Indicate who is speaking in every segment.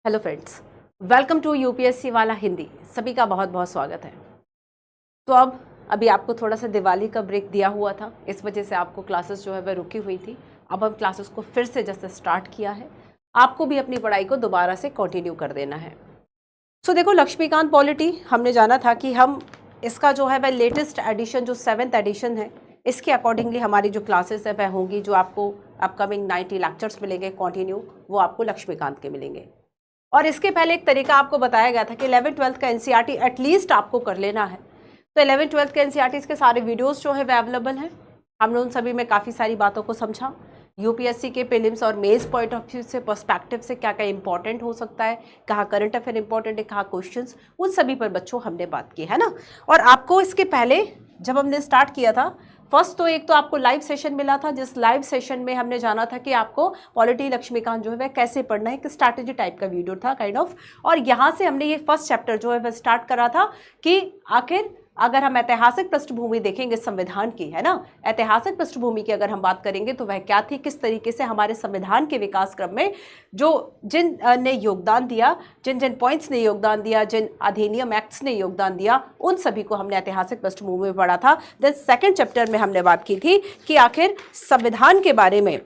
Speaker 1: Hello friends, welcome to UPSC वाला हिंदी। सभी का बहुत बहुत स्वागत है। तो अभी आपको थोड़ा सा दिवाली का ब्रेक दिया हुआ था, इस वजह से आपको क्लासेस जो है वह रुकी हुई थी। अब हम क्लासेस को फिर से जैसे स्टार्ट किया है, आपको भी अपनी पढ़ाई को दोबारा से कंटिन्यू कर देना है। देखो, लक्ष्मीकांत पॉलिटी हमने जाना था कि हम इसका जो है वह लेटेस्ट एडिशन जो 7th एडिशन है, इसके अकॉर्डिंगली हमारी जो क्लासेस है वह होंगी। जो आपको अपकमिंग 90 लेक्चर्स मिलेंगे कंटिन्यू, वो आपको लक्ष्मीकांत के मिलेंगे। और इसके पहले एक तरीका आपको बताया गया था कि 11th-12th का एनसीईआरटी एटलीस्ट आपको कर लेना है। तो 11th-12th के एनसीईआरटी के सारे वीडियोस जो है वे अवेलेबल हैं। हमने उन सभी में काफ़ी सारी बातों को समझा। यूपीएससी के प्रीलिम्स और मेंस पॉइंट ऑफ व्यू से, पर्सपेक्टिव से क्या क्या इंपॉर्टेंट हो सकता है, कहाँ करंट अफेयर इंपॉर्टेंट है, कहाँ क्वेश्चंस, उन सभी पर बच्चों हमने बात की है ना। और आपको इसके पहले जब हमने स्टार्ट किया था फर्स्ट, तो एक तो आपको लाइव सेशन मिला था, जिस लाइव सेशन में हमने जाना था कि आपको पॉलिटी लक्ष्मीकांत जो है वह कैसे पढ़ना है, एक स्ट्रैटेजी टाइप का वीडियो था काइंड ऑफ। और यहाँ से हमने ये फर्स्ट चैप्टर जो है वह स्टार्ट करा था कि आखिर अगर हम ऐतिहासिक पृष्ठभूमि देखेंगे संविधान की, है ना, ऐतिहासिक पृष्ठभूमि की अगर हम बात करेंगे तो वह क्या थी, किस तरीके से हमारे संविधान के विकास क्रम में जिन ने योगदान दिया, जिन जिन पॉइंट्स ने योगदान दिया, जिन अधिनियम एक्ट्स ने योगदान दिया, उन सभी को हमने ऐतिहासिक पृष्ठभूमि में पढ़ा था। देन सेकेंड चैप्टर में हमने बात की थी कि आखिर संविधान के बारे में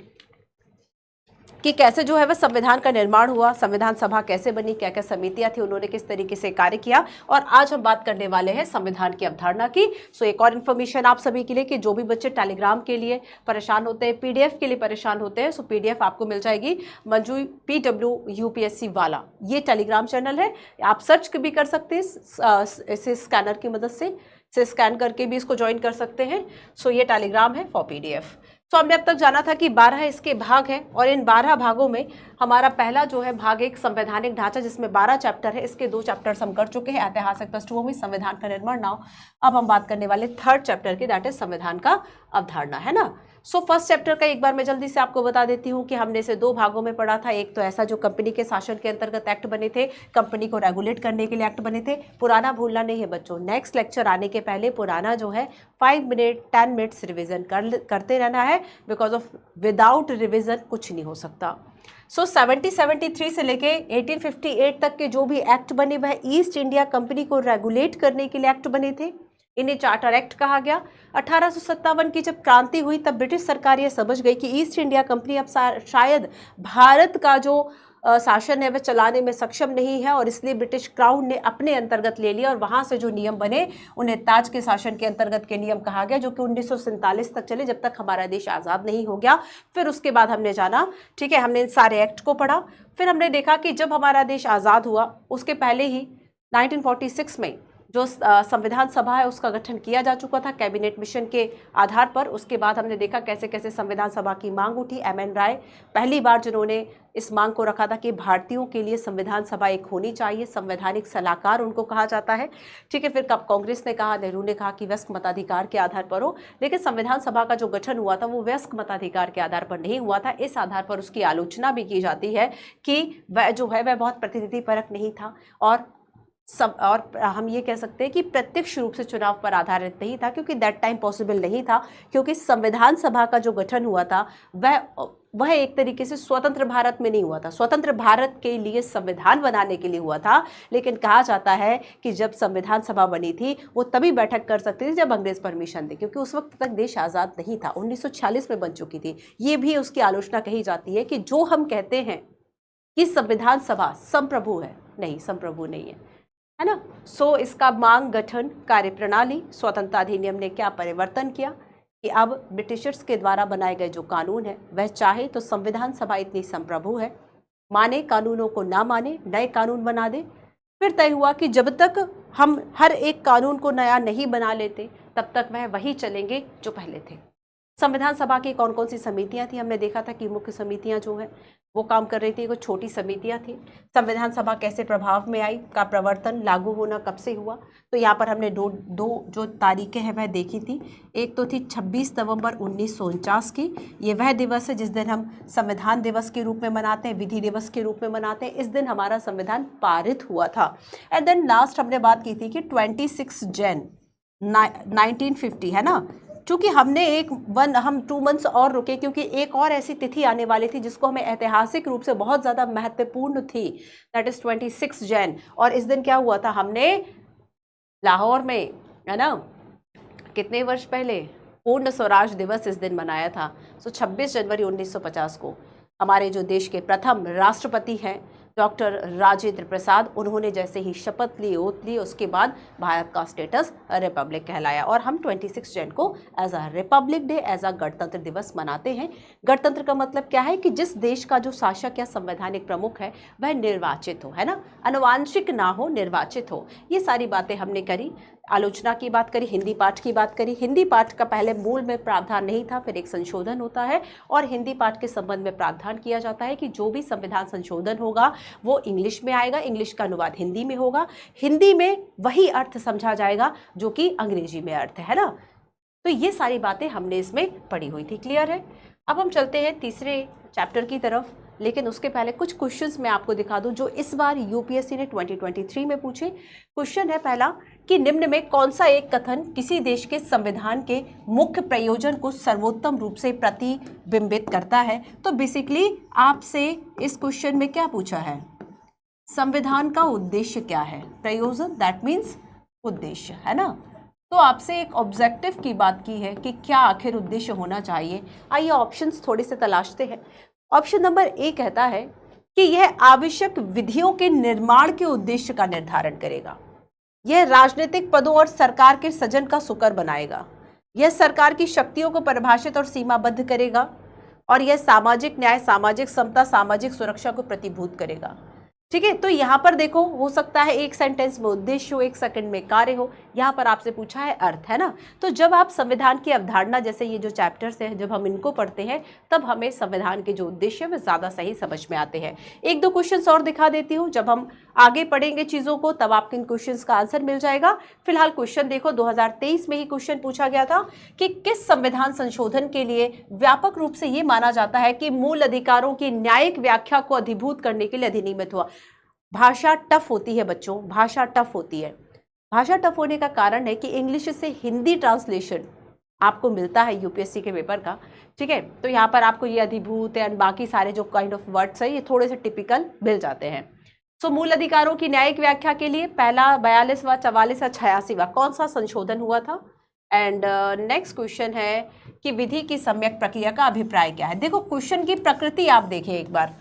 Speaker 1: कि कैसे जो है वह संविधान का निर्माण हुआ, संविधान सभा कैसे बनी, क्या क्या समितियां थी, उन्होंने किस तरीके से कार्य किया। और आज हम बात करने वाले हैं संविधान की अवधारणा की। एक और इन्फॉर्मेशन आप सभी के लिए कि जो भी बच्चे टेलीग्राम के लिए परेशान होते हैं, पीडीएफ के लिए परेशान होते हैं, पीडीएफ आपको मिल जाएगी मंजू PW UPSC वाला, ये टेलीग्राम चैनल है। आप सर्च भी कर सकते हैं इसे स्कैनर की मदद से स्कैन करके भी इसको ज्वाइन कर सकते हैं। ये टेलीग्राम है फॉर PDF। हमने अब तक जाना था कि 12 इसके भाग हैं और इन 12 भागों में हमारा पहला जो है भाग एक संवैधानिक ढांचा, जिसमें 12 चैप्टर है। इसके 2 चैप्टर्स हम कर चुके हैं, ऐतिहासिक पृष्ठभूमि, संविधान का निर्माण। नाउ अब हम बात करने वाले थर्ड चैप्टर की, दैट इज संविधान का अवधारणा, है ना। फर्स्ट चैप्टर का एक बार मैं जल्दी से आपको बता देती हूँ कि हमने इसे 2 भागों में पढ़ा था। एक तो ऐसा जो कंपनी के शासन के अंतर्गत एक्ट बने थे, कंपनी को रेगुलेट करने के लिए एक्ट बने थे। पुराना भूलना नहीं है बच्चों, नेक्स्ट लेक्चर आने के पहले पुराना जो है 5 मिनट 10 मिनट्स रिविजन करते रहना है, बिकॉज ऑफ विदाउट रिविजन कुछ नहीं हो सकता। 1773 से लेके 1858 तक के जो भी एक्ट बने वह ईस्ट इंडिया कंपनी को रेगुलेट करने के लिए एक्ट बने थे। इन्हें चार्टर एक्ट कहा गया। 1857 की जब क्रांति हुई तब ब्रिटिश सरकार यह समझ गई कि ईस्ट इंडिया कंपनी अब शायद भारत का जो शासन है वह चलाने में सक्षम नहीं है, और इसलिए ब्रिटिश क्राउन ने अपने अंतर्गत ले लिया और वहां से जो नियम बने उन्हें ताज के शासन के अंतर्गत के नियम कहा गया, जो कि 1947 तक चले, जब तक हमारा देश आज़ाद नहीं हो गया। फिर उसके बाद हमने जाना, ठीक है, हमने इन सारे एक्ट को पढ़ा। फिर हमने देखा कि जब हमारा देश आज़ाद हुआ उसके पहले ही 1946 में जो संविधान सभा है उसका गठन किया जा चुका था कैबिनेट मिशन के आधार पर। उसके बाद हमने देखा कैसे कैसे संविधान सभा की मांग उठी। MN राय पहली बार जिन्होंने इस मांग को रखा था कि भारतीयों के लिए संविधान सभा एक होनी चाहिए, संवैधानिक सलाहकार उनको कहा जाता है, ठीक है। फिर कब कांग्रेस ने कहा, नेहरू ने कहा कि वयस्क मताधिकार के आधार पर हो, लेकिन संविधान सभा का जो गठन हुआ था वो वयस्क मताधिकार के आधार पर नहीं हुआ था। इस आधार पर उसकी आलोचना भी की जाती है कि वह जो है वह बहुत प्रतिनिधिपरक नहीं था, और हम ये कह सकते हैं कि प्रत्यक्ष रूप से चुनाव पर आधारित नहीं था, क्योंकि दैट टाइम पॉसिबल नहीं था, क्योंकि संविधान सभा का जो गठन हुआ था वह एक तरीके से स्वतंत्र भारत में नहीं हुआ था, स्वतंत्र भारत के लिए संविधान बनाने के लिए हुआ था। लेकिन कहा जाता है कि जब संविधान सभा बनी थी वो तभी बैठक कर सकती थी जब अंग्रेज परमिशन दे, क्योंकि उस वक्त तक देश आज़ाद नहीं था, 1946 में बन चुकी थी। ये भी उसकी आलोचना कही जाती है कि जो हम कहते हैं कि संविधान सभा संप्रभु है, नहीं, संप्रभु नहीं है ना। इसका मांग, गठन, कार्यप्रणाली, स्वतंत्रता अधिनियम ने क्या परिवर्तन किया कि अब ब्रिटिशर्स के द्वारा बनाए गए जो कानून है वह चाहे तो संविधान सभा इतनी संप्रभु है, माने कानूनों को ना माने, नए कानून बना दे। फिर तय हुआ कि जब तक हम हर एक कानून को नया नहीं बना लेते तब तक वह वही चलेंगे जो पहले थे। संविधान सभा की कौन कौन सी समितियां थी, हमने देखा था कि मुख्य समितियां जो है वो काम कर रही थी, कुछ छोटी समितियां थी। संविधान सभा कैसे प्रभाव में आई, का प्रवर्तन, लागू होना कब से हुआ, तो यहाँ पर हमने दो जो तारीखें हैं वह देखी थी। एक तो थी 26 नवंबर 1949 की, ये वह दिवस है जिस दिन हम संविधान दिवस के रूप में मनाते हैं, विधि दिवस के रूप में मनाते हैं। इस दिन हमारा संविधान पारित हुआ था। एंड देन लास्ट हमने बात की थी कि 26 जैन 1950, है ना, चूंकि हम 2 मंथ्स और रुके, क्योंकि एक और ऐसी तिथि आने वाली थी जिसको हमें ऐतिहासिक रूप से बहुत ज़्यादा महत्वपूर्ण थी, दैट इज 26 जैन। और इस दिन क्या हुआ था, हमने लाहौर में, है ना, कितने वर्ष पहले पूर्ण स्वराज दिवस इस दिन मनाया था। 26 जनवरी 1950 को हमारे जो देश के प्रथम राष्ट्रपति हैं डॉक्टर राजेंद्र प्रसाद, उन्होंने जैसे ही शपथ ली, ओथ ली, उसके बाद भारत का स्टेटस रिपब्लिक कहलाया। और हम 26 जैन को as a Republic Day, as a गणतंत्र दिवस मनाते हैं। गणतंत्र का मतलब क्या है कि जिस देश का जो शासक या संवैधानिक प्रमुख है वह निर्वाचित हो, है ना, अनुवांशिक ना हो, निर्वाचित हो। ये सारी बातें हमने करी, आलोचना की बात करी, हिंदी पाठ की बात करी। हिंदी पाठ का पहले मूल में प्रावधान नहीं था, फिर एक संशोधन होता है और हिंदी पाठ के संबंध में प्रावधान किया जाता है कि जो भी संविधान संशोधन होगा वो इंग्लिश में आएगा, इंग्लिश का अनुवाद हिंदी में होगा, हिंदी में वही अर्थ समझा जाएगा जो कि अंग्रेजी में अर्थ है ना। तो ये सारी बातें हमने इसमें पढ़ी हुई थी, क्लियर है। अब हम चलते हैं तीसरे चैप्टर की तरफ, लेकिन उसके पहले कुछ क्वेश्चंस मैं आपको दिखा दूं जो इस बार यूपीएससी ने 2023 में पूछे। क्वेश्चन है पहला कि निम्न में कौन सा एक कथन किसी देश के संविधान के मुख्य प्रयोजन को सर्वोत्तम रूप से प्रतिबिंबित करता है। तो बेसिकली आपसे इस क्वेश्चन में क्या पूछा है, संविधान का उद्देश्य क्या है, प्रयोजन दैट मीन्स उद्देश्य, है ना। तो आपसे एक ऑब्जेक्टिव की बात की है कि क्या आखिर उद्देश्य होना चाहिए। आइए ऑप्शंस थोड़े से तलाशते हैं। ऑप्शन नंबर ए कहता है कि यह आवश्यक विधियों के निर्माण के उद्देश्य का निर्धारण करेगा, यह राजनीतिक पदों और सरकार के सृजन का सुकर बनाएगा, यह सरकार की शक्तियों को परिभाषित और सीमाबद्ध करेगा, और यह सामाजिक न्याय, सामाजिक समता, सामाजिक सुरक्षा को प्रतिभूत करेगा। ठीक है, तो यहाँ पर देखो, हो सकता है एक सेंटेंस में उद्देश्य हो, एक सेकंड में कार्य हो, यहाँ पर आपसे पूछा है अर्थ, है ना। तो जब आप संविधान की अवधारणा, जैसे ये जो चैप्टर्स हैं, जब हम इनको पढ़ते हैं तब हमें संविधान के जो उद्देश्य है वे ज़्यादा सही समझ में आते हैं। एक दो क्वेश्चंस और दिखा देती हूँ, जब हम आगे पढ़ेंगे चीज़ों को तब आपको इन क्वेश्चंस का आंसर मिल जाएगा। फिलहाल क्वेश्चन देखो, 2023 में ही क्वेश्चन पूछा गया था कि किस संविधान संशोधन के लिए व्यापक रूप से ये माना जाता है कि मूल अधिकारों की न्यायिक व्याख्या को अधिभूत करने के लिए अधिनियमित हुआ। भाषा टफ होती है बच्चों, भाषा टफ होती है। भाषा टफ होने का कारण है कि इंग्लिश से हिंदी ट्रांसलेशन आपको मिलता है यूपीएससी के पेपर का, ठीक है। तो यहाँ पर आपको ये अधिभूत एंड बाकी सारे जो काइंड ऑफ वर्ड्स है ये थोड़े से टिपिकल मिल जाते हैं। सो मूल अधिकारों की न्यायिक व्याख्या के लिए पहला 42वां, 44वां, 86वां कौन सा संशोधन हुआ था। एंड नेक्स्ट क्वेश्चन है कि विधि की सम्यक प्रक्रिया का अभिप्राय क्या है। देखो क्वेश्चन की प्रकृति आप देखें एक बार,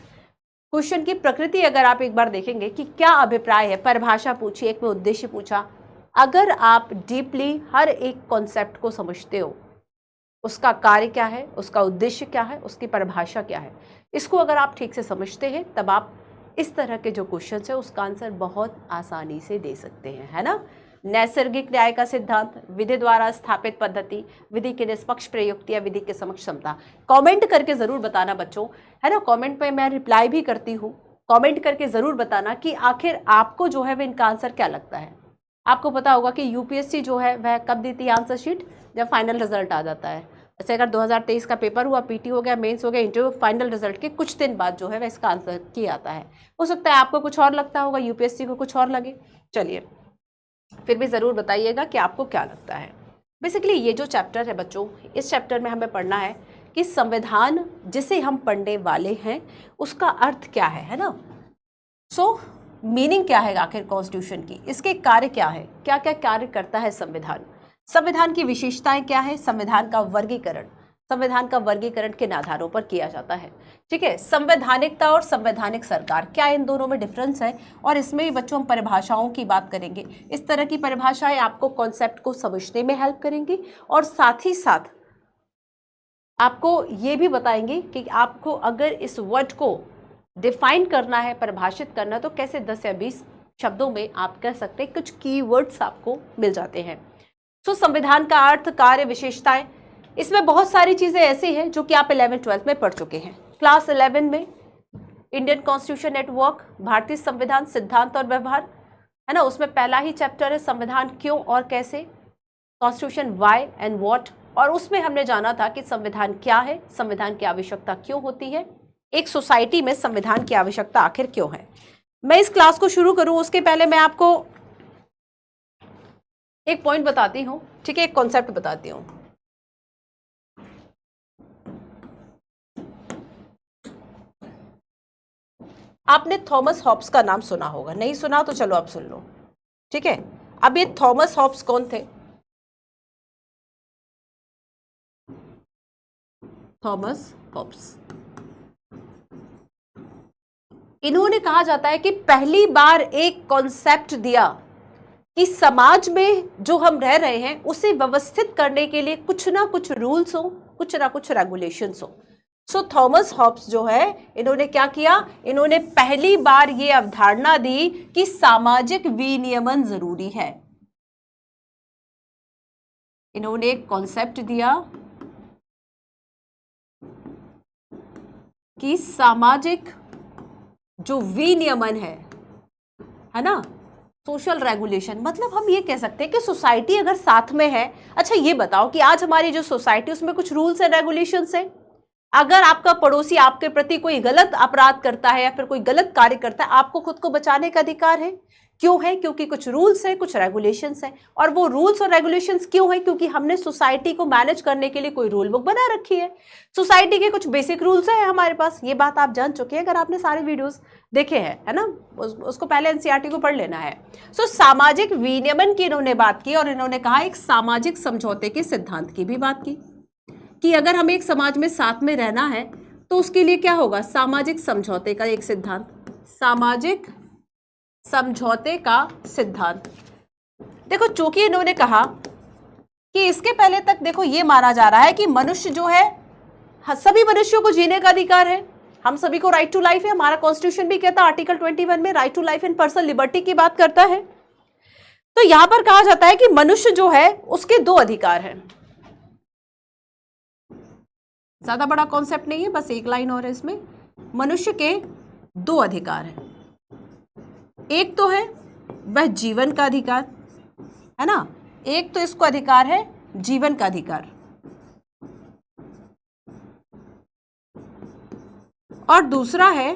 Speaker 1: क्वेश्चन की प्रकृति अगर आप एक बार देखेंगे कि क्या अभिप्राय है, परिभाषा पूछी, एक में उद्देश्य पूछा। अगर आप डीपली हर एक कॉन्सेप्ट को समझते हो, उसका कार्य क्या है, उसका उद्देश्य क्या है, उसकी परिभाषा क्या है, इसको अगर आप ठीक से समझते हैं तब आप इस तरह के जो क्वेश्चन है उसका आंसर बहुत आसानी से दे सकते हैं, है ना। नैसर्गिक न्याय का सिद्धांत, विधि द्वारा स्थापित पद्धति, विधि के निष्पक्ष प्रयुक्त या विधि के समक्ष क्षमता। कमेंट करके जरूर बताना बच्चों, है ना, कमेंट पे मैं रिप्लाई भी करती हूँ। कमेंट करके जरूर बताना कि आखिर आपको जो है वह इनका आंसर क्या लगता है। आपको पता होगा कि यूपीएससी जो है वह कब देती है आंसर शीट, जब फाइनल रिजल्ट आ जाता है। जैसे अगर 2023 का पेपर हुआ, पीटी हो गया, मेंस हो गया, इंटरव्यू, फाइनल रिजल्ट के कुछ दिन बाद जो है वह इसका आंसर की आता है। हो सकता है आपको कुछ और लगता होगा, यूपीएससी को कुछ और लगे। चलिए फिर भी ज़रूर बताइएगा कि आपको क्या लगता है। बेसिकली ये जो चैप्टर है बच्चों, इस चैप्टर में हमें पढ़ना है कि संविधान जिसे हम पढ़ने वाले हैं उसका अर्थ क्या है ना। सो मीनिंग क्या है आखिर कॉन्स्टिट्यूशन की, इसके कार्य क्या है, क्या क्या कार्य करता है संविधान, संविधान की विशेषताएं क्या है, संविधान का वर्गीकरण, संविधान का वर्गीकरण किन आधारों पर किया जाता है, ठीक है। संवैधानिकता और संवैधानिक सरकार, क्या इन दोनों में डिफरेंस है, और इसमें भी बच्चों हम परिभाषाओं की बात करेंगे। इस तरह की परिभाषाएं आपको कॉन्सेप्ट को समझने में हेल्प करेंगी और साथ ही साथ आपको ये भी बताएंगे कि आपको अगर इस वर्ड को डिफाइन करना है, परिभाषित करना है, तो कैसे 10 या 20 शब्दों में आप कह सकते हैं। कुछ कीवर्ड्स आपको मिल जाते हैं। तो संविधान का अर्थ, कार्य, विशेषताएं, इसमें बहुत सारी चीजें ऐसी हैं जो कि आप 11th-12th में पढ़ चुके हैं। क्लास 11 में इंडियन कॉन्स्टिट्यूशन एट वर्क, भारतीय संविधान सिद्धांत और व्यवहार, है ना, उसमें पहला ही चैप्टर है संविधान क्यों और कैसे, कॉन्स्टिट्यूशन व्हाई एंड व्हाट। और उसमें हमने जाना था कि संविधान क्या है, संविधान की आवश्यकता क्यों होती है, एक सोसाइटी में संविधान की आवश्यकता आखिर क्यों है। मैं इस क्लास को शुरू करूं उसके पहले मैं आपको एक पॉइंट बताती हूँ, ठीक है, एक कॉन्सेप्ट बताती हूँ। आपने थॉमस हॉब्स का नाम सुना होगा, नहीं सुना तो चलो आप सुन लो, ठीक है। अब ये थॉमस हॉब्स कौन थे? थॉमस हॉब्स, इन्होंने कहा जाता है कि पहली बार एक कॉन्सेप्ट दिया कि समाज में जो हम रह रहे हैं उसे व्यवस्थित करने के लिए कुछ ना कुछ रूल्स हो, कुछ ना कुछ रेगुलेशंस हो। सो थॉमस हॉब्स जो है, इन्होंने क्या किया, इन्होंने पहली बार ये अवधारणा दी कि सामाजिक विनियमन जरूरी है। इन्होंने एक कॉन्सेप्ट दिया कि सामाजिक जो विनियमन है ना, सोशल रेगुलेशन, मतलब हम ये कह सकते हैं कि सोसाइटी अगर साथ में है। अच्छा ये बताओ कि आज हमारी जो सोसाइटी उसमें कुछ रूल्स एंड रेगुलेशंस है। अगर आपका पड़ोसी आपके प्रति कोई गलत अपराध करता है या फिर कोई गलत कार्य करता है, आपको खुद को बचाने का अधिकार है। क्यों है? क्योंकि कुछ रूल्स है, कुछ रेगुलेशंस है। और वो रूल्स और रेगुलेशंस क्यों है? क्योंकि हमने सोसाइटी को मैनेज करने के लिए कोई रूल बुक बना रखी है। सोसाइटी के कुछ बेसिक रूल्स है हमारे पास, ये बात आप जान चुके हैं अगर आपने सारे वीडियोस देखे हैं, है ना। उसको पहले एनसीईआरटी को पढ़ लेना है। सो सामाजिक विनियमन की इन्होंने बात की और इन्होंने कहा एक सामाजिक समझौते के सिद्धांत की भी बात की कि अगर हमें एक समाज में साथ में रहना है तो उसके लिए क्या होगा, सामाजिक समझौते का एक सिद्धांत, सामाजिक समझौते का सिद्धांत। देखो चूंकि इन्होंने कहा कि इसके पहले तक देखो ये माना जा रहा है कि मनुष्य जो है, सभी मनुष्यों को जीने का अधिकार है, हम सभी को राइट टू लाइफ है। हमारा कॉन्स्टिट्यूशन भी कहता है आर्टिकल 21 में right to life and personal liberty की बात करता है। तो यहां पर कहा जाता है कि मनुष्य जो है उसके दो अधिकार हैं। ज्यादा बड़ा कॉन्सेप्ट नहीं है, बस एक लाइन और है इसमें। मनुष्य के दो अधिकार हैं। एक तो है वह जीवन का अधिकार, है ना, एक तो इसको अधिकार है जीवन का अधिकार, और दूसरा है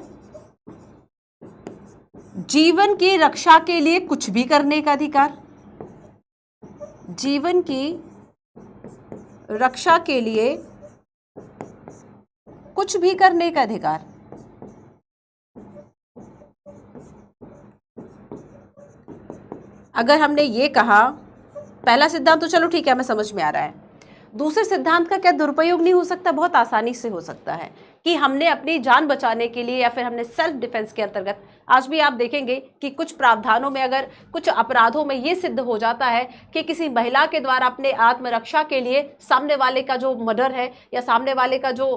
Speaker 1: जीवन की रक्षा के लिए कुछ भी करने का अधिकार, जीवन की रक्षा के लिए कुछ भी करने का अधिकार। अगर हमने ये कहा पहला सिद्धांत तो चलो ठीक है, हमें समझ में आ रहा है। दूसरे सिद्धांत का क्या दुरुपयोग नहीं हो सकता? बहुत आसानी से हो सकता है कि हमने अपनी जान बचाने के लिए या फिर हमने सेल्फ डिफेंस के अंतर्गत, आज भी आप देखेंगे कि कुछ प्रावधानों में अगर कुछ अपराधों में ये सिद्ध हो जाता है कि किसी महिला के द्वारा अपने आत्मरक्षा के लिए सामने वाले का जो मर्डर है या सामने वाले का जो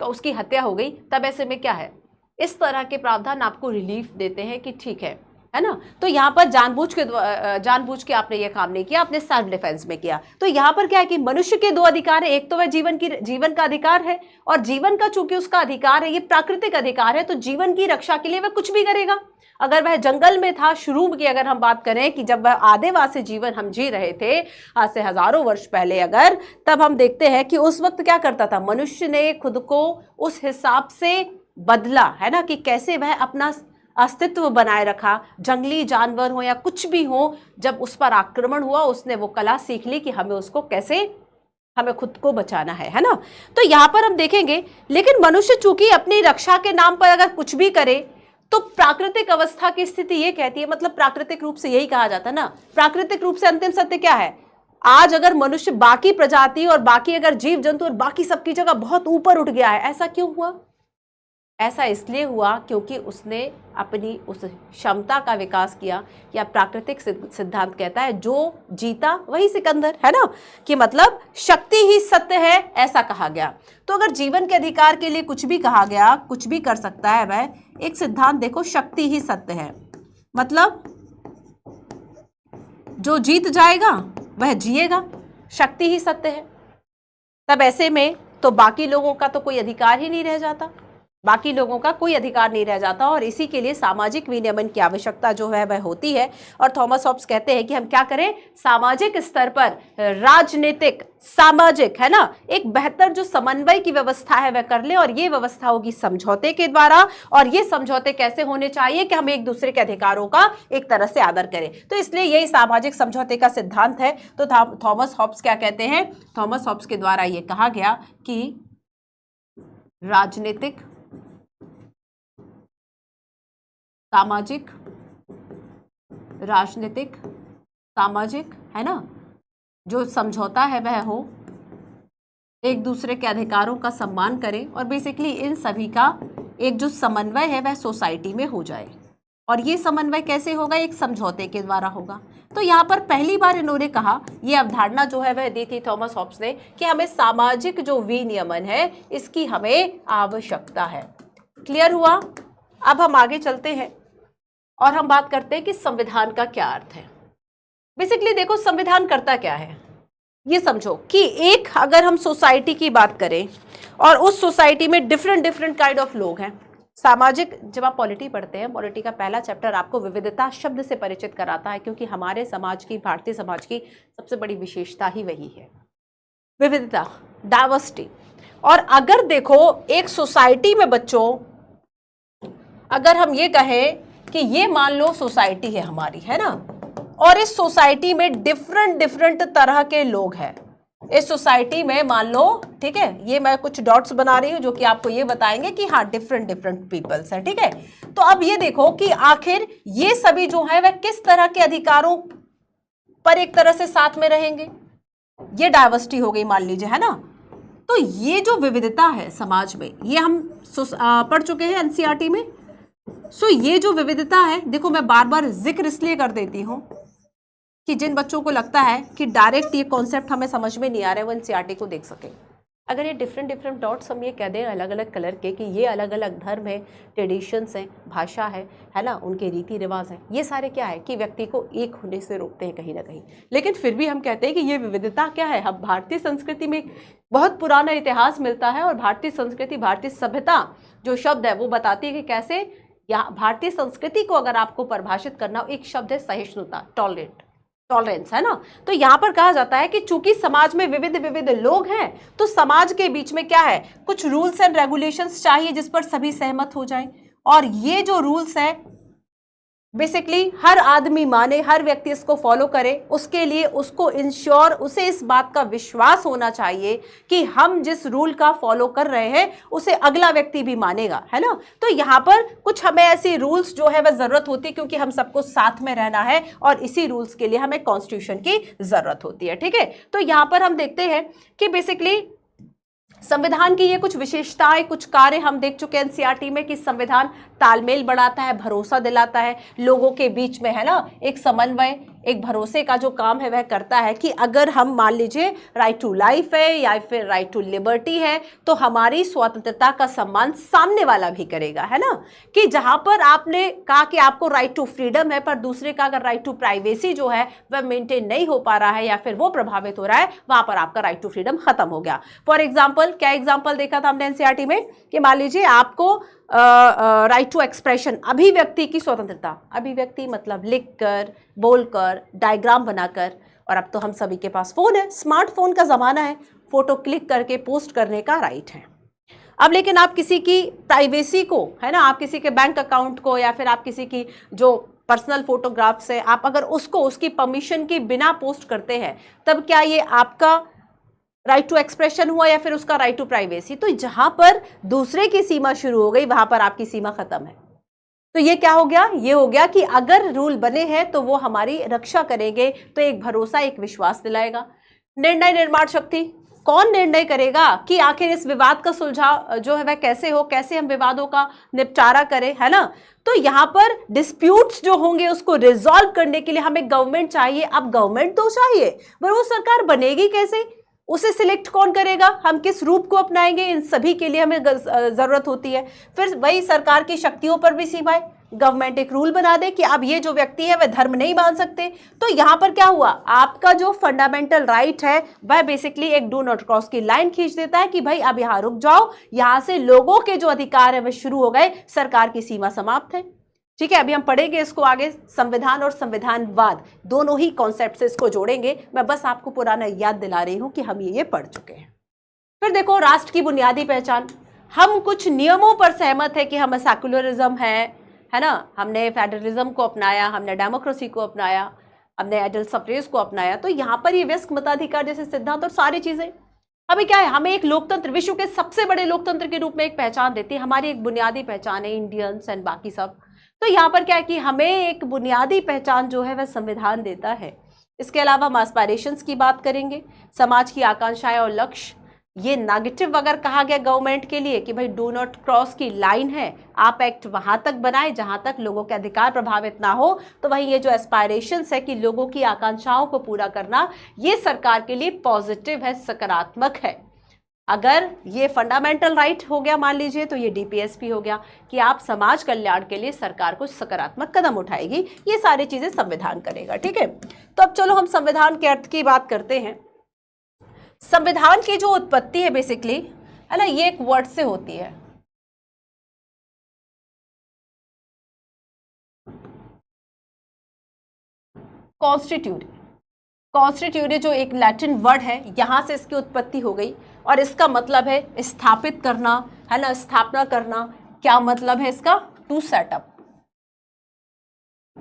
Speaker 1: उसकी हत्या हो गई, तब ऐसे में क्या है, इस तरह के प्रावधान आपको रिलीफ देते हैं कि ठीक है ना। तो यहाँ पर जानबूझ के आपने ये काम नहीं किया, आपने सेल्फ डिफेंस में किया। तो यहाँ पर क्या है कि मनुष्य के दो अधिकार है, एक तो वह जीवन का अधिकार है, और जीवन का चूंकि उसका अधिकार है, ये प्राकृतिक अधिकार है, तो जीवन की रक्षा के लिए वह कुछ भी करेगा। अगर वह जंगल में था, शुरू की अगर हम बात करें कि जब वह आदिवासी जीवन हम जी रहे थे आज से हजारों वर्ष पहले, अगर तब हम देखते हैं कि उस वक्त क्या करता था, मनुष्य ने खुद को उस हिसाब से बदला, है ना, कि कैसे वह अपना अस्तित्व बनाए रखा। जंगली जानवर हो या कुछ भी हो, जब उस पर आक्रमण हुआ उसने वो कला सीख ली कि हमें उसको कैसे, हमें खुद को बचाना है ना। तो यहां पर हम देखेंगे, लेकिन मनुष्य चूंकि अपनी रक्षा के नाम पर अगर कुछ भी करे तो प्राकृतिक अवस्था की स्थिति ये कहती है, मतलब प्राकृतिक रूप से यही कहा जाता है ना, प्राकृतिक रूप से अंतिम सत्य क्या है, आज अगर मनुष्य बाकी प्रजाति और बाकी अगर जीव जंतु और बाकी सबकी जगह बहुत ऊपर उठ गया है, ऐसा क्यों हुआ? ऐसा इसलिए हुआ क्योंकि उसने अपनी उस क्षमता का विकास किया, या प्राकृतिक सिद्धांत कहता है जो जीता वही सिकंदर, है ना, कि मतलब शक्ति ही सत्य है, ऐसा कहा गया। तो अगर जीवन के अधिकार के लिए कुछ भी कहा गया, कुछ भी कर सकता है वह, एक सिद्धांत देखो, शक्ति ही सत्य है, मतलब जो जीत जाएगा वह जिएगा, शक्ति ही सत्य है। तब ऐसे में तो बाकी लोगों का तो कोई अधिकार ही नहीं रह जाता, बाकी लोगों का कोई अधिकार नहीं रह जाता, और इसी के लिए सामाजिक विनियमन की आवश्यकता जो है वह होती है। और थॉमस हॉब्स कहते हैं कि हम क्या करें, सामाजिक स्तर पर राजनीतिक, सामाजिक, है ना, एक बेहतर जो समन्वय की व्यवस्था है वह कर ले, और ये व्यवस्था होगी समझौते के द्वारा। और ये समझौते कैसे होने चाहिए कि हम एक दूसरे के अधिकारों का एक तरह से आदर करें। तो इसलिए यही सामाजिक समझौते का सिद्धांत है। तो थॉमस हॉब्स क्या कहते हैं, थॉमस हॉब्स के द्वारा यह कहा गया कि राजनीतिक सामाजिक, राजनीतिक, सामाजिक, है ना, जो समझौता है वह हो, एक दूसरे के अधिकारों का सम्मान करें और बेसिकली इन सभी का एक जो समन्वय है वह सोसाइटी में हो जाए। और ये समन्वय कैसे होगा? एक समझौते के द्वारा होगा। तो यहाँ पर पहली बार इन्होंने कहा, ये अवधारणा जो है वह दी थी थॉमस हॉब्स ने, कि हमें सामाजिक जो विनियमन है इसकी हमें आवश्यकता है। क्लियर हुआ? अब हम आगे चलते हैं और हम बात करते हैं कि संविधान का क्या अर्थ है। बेसिकली देखो, संविधान करता क्या है ये समझो कि एक अगर हम सोसाइटी की बात करें और उस सोसाइटी में डिफरेंट काइंड ऑफ लोग हैं। सामाजिक, जब आप पॉलिटी पढ़ते हैं, पॉलिटी का पहला चैप्टर आपको विविधता शब्द से परिचित कराता है, क्योंकि हमारे समाज की, भारतीय समाज की सबसे बड़ी विशेषता ही वही है, विविधता, डाइवर्सिटी। और अगर देखो एक सोसाइटी में बच्चों, अगर हम ये कहें कि ये मान लो सोसाइटी है हमारी, है ना, और इस सोसाइटी में डिफरेंट तरह के लोग हैं। इस सोसाइटी में मान लो, ठीक है, ये मैं कुछ डॉट्स बना रही हूं जो कि आपको ये बताएंगे कि हाँ डिफरेंट पीपल्स है, ठीक है। तो अब ये देखो कि आखिर ये सभी जो है वह किस तरह के अधिकारों पर एक तरह से साथ में रहेंगे। ये डाइवर्सिटी हो गई मान लीजिए, है ना। तो ये जो विविधता है समाज में, ये हम पढ़ चुके हैं एनसीईआरटी में। सो ये जो विविधता है, देखो मैं बार बार जिक्र इसलिए कर देती हूं कि जिन बच्चों को लगता है कि डायरेक्ट ये कॉन्सेप्ट हमें समझ में नहीं आ रहा है, वो एनसीईआरटी को देख सके। अगर ये डिफरेंट डॉट्स हम ये कह दें अलग अलग कलर के कि ये अलग अलग धर्म है, ट्रेडिशंस हैं, भाषा है ना, उनके रीति रिवाज हैं, ये सारे क्या है कि व्यक्ति को एक होने से रोकते हैं कहीं ना कहीं। लेकिन फिर भी हम कहते हैं कि ये विविधता क्या है। हम भारतीय संस्कृति में बहुत पुराना इतिहास मिलता है और भारतीय संस्कृति, भारतीय सभ्यता जो शब्द है वो बताती है कि कैसे यहाँ भारतीय संस्कृति को अगर आपको परिभाषित करना हो, एक शब्द है सहिष्णुता, टॉलरेंस, है ना। तो यहाँ पर कहा जाता है कि चूंकि समाज में विविध लोग हैं, तो समाज के बीच में क्या है, कुछ रूल्स एंड रेगुलेशंस चाहिए जिस पर सभी सहमत हो जाएं। और ये जो रूल्स है बेसिकली हर आदमी माने, हर व्यक्ति इसको फॉलो करे। उसके लिए उसको इंश्योर, उसे इस बात का विश्वास होना चाहिए कि हम जिस रूल का फॉलो कर रहे हैं उसे अगला व्यक्ति भी मानेगा, है ना। तो यहाँ पर कुछ हमें ऐसी रूल्स जो है वह जरूरत होती है, क्योंकि हम सबको साथ में रहना है और इसी रूल्स के लिए हमें कॉन्स्टिट्यूशन की जरूरत होती है, ठीक है। तो यहाँ पर हम देखते हैं कि बेसिकली संविधान की ये कुछ विशेषताएं, कुछ कार्य हम देख चुके हैं एनसीईआरटी में कि संविधान तालमेल बढ़ाता है, भरोसा दिलाता है लोगों के बीच में, है ना, एक समन्वय, एक भरोसे का जो काम है वह करता है कि अगर हम मान लीजिए राइट टू लाइफ है या फिर राइट टू लिबर्टी है, तो हमारी स्वतंत्रता का सम्मान सामने वाला भी करेगा, है ना। कि जहां पर आपने कहा कि आपको राइट टू फ्रीडम है, पर दूसरे का अगर राइट टू प्राइवेसी जो है वह मेंटेन नहीं हो पा रहा है या फिर वो प्रभावित हो रहा है, वहां पर आपका राइट टू फ्रीडम खत्म हो गया। फॉर एग्जाम्पल, क्या एग्जाम्पल देखा था हमने एनसीईआरटी में कि मान लीजिए आपको राइट टू एक्सप्रेशन, अभिव्यक्ति की स्वतंत्रता, अभिव्यक्ति मतलब लिखकर, बोलकर, डायग्राम बनाकर, और अब तो हम सभी के पास फोन है, स्मार्टफोन का जमाना है, फोटो क्लिक करके पोस्ट करने का राइट है। अब लेकिन आप किसी की प्राइवेसी को, है ना, आप किसी के बैंक अकाउंट को या फिर आप किसी की जो पर्सनल फोटोग्राफ्स है, आप अगर उसको उसकी परमिशन के बिना पोस्ट करते हैं, तब क्या ये आपका राइट टू एक्सप्रेशन हुआ या फिर उसका राइट टू प्राइवेसी? तो जहां पर दूसरे की सीमा शुरू हो गई, वहां पर आपकी सीमा खत्म है। तो ये क्या हो गया? ये हो गया कि अगर रूल बने हैं तो वो हमारी रक्षा करेंगे, तो एक भरोसा, एक विश्वास दिलाएगा। निर्णय निर्माण शक्ति, कौन निर्णय करेगा कि आखिर इस विवाद का सुलझाव जो है वह कैसे हो, कैसे हम विवादों का निपटारा करें, है ना। तो यहाँ पर डिस्प्यूट्स जो होंगे उसको रिजॉल्व करने के लिए हमें गवर्नमेंट चाहिए। अब गवर्नमेंट तो चाहिए, पर वो सरकार बनेगी कैसे, उसे सिलेक्ट कौन करेगा, हम किस रूप को अपनाएंगे, इन सभी के लिए हमें जरूरत होती है। फिर वही सरकार की शक्तियों पर भी सीमाएं, गवर्नमेंट एक रूल बना दे कि अब ये जो व्यक्ति है वह धर्म नहीं मान सकते। तो यहाँ पर क्या हुआ, आपका जो फंडामेंटल राइट है वह बेसिकली एक डू नॉट क्रॉस की लाइन खींच देता है कि भाई अब यहाँ रुक जाओ, यहाँ से लोगों के जो अधिकार है वह शुरू हो गए, सरकार की सीमा समाप्त है, ठीक है। अभी हम पढ़ेंगे इसको आगे, संविधान और संविधानवाद दोनों ही कॉन्सेप्ट से इसको जोड़ेंगे। मैं बस आपको पुराना याद दिला रही हूं कि हम ये पढ़ चुके हैं। फिर देखो राष्ट्र की बुनियादी पहचान, हम कुछ नियमों पर सहमत है कि हमें सेकुलरिज्म है ना, हमने फेडरलिज्म को अपनाया, हमने डेमोक्रेसी को अपनाया, हमने एडल्ट सफ्रेज को अपनाया। तो यहाँ पर ये वयस्क मताधिकार जैसे सिद्धांत और सारी चीजें हमें क्या है, हमें एक लोकतंत्र, विश्व के सबसे बड़े लोकतंत्र के रूप में एक पहचान देती है, हमारी एक बुनियादी पहचान है, इंडियंस एंड बाकी सब। तो तो यहाँ पर क्या है कि हमें एक बुनियादी पहचान जो है वह संविधान देता है। इसके अलावा हम एस्पायरेशंस की बात करेंगे, समाज की आकांक्षाएं और लक्ष्य। ये नेगेटिव अगर कहा गया गवर्नमेंट के लिए कि भाई डू नॉट क्रॉस की लाइन है, आप एक्ट वहां तक बनाए जहां तक लोगों के अधिकार प्रभावित ना हो, तो वहीं ये जो एस्पायरेशंस है कि लोगों की आकांक्षाओं को पूरा करना, ये सरकार के लिए पॉजिटिव है, सकारात्मक है। अगर ये फंडामेंटल राइट हो गया मान लीजिए, तो ये डीपीएसपी हो गया कि आप समाज कल्याण के लिए सरकार कुछ सकारात्मक कदम उठाएगी। ये सारी चीजें संविधान करेगा, ठीक है। तो अब चलो हम संविधान के अर्थ की बात करते हैं। संविधान की जो उत्पत्ति है बेसिकली, है ना, ये एक वर्ड से होती है, कॉन्स्टिट्यूट। कॉन्स्टिट्यूट जो एक लैटिन वर्ड है, यहां से इसकी उत्पत्ति हो गई और इसका मतलब है स्थापित करना, है ना, स्थापना करना। क्या मतलब है इसका? To setup.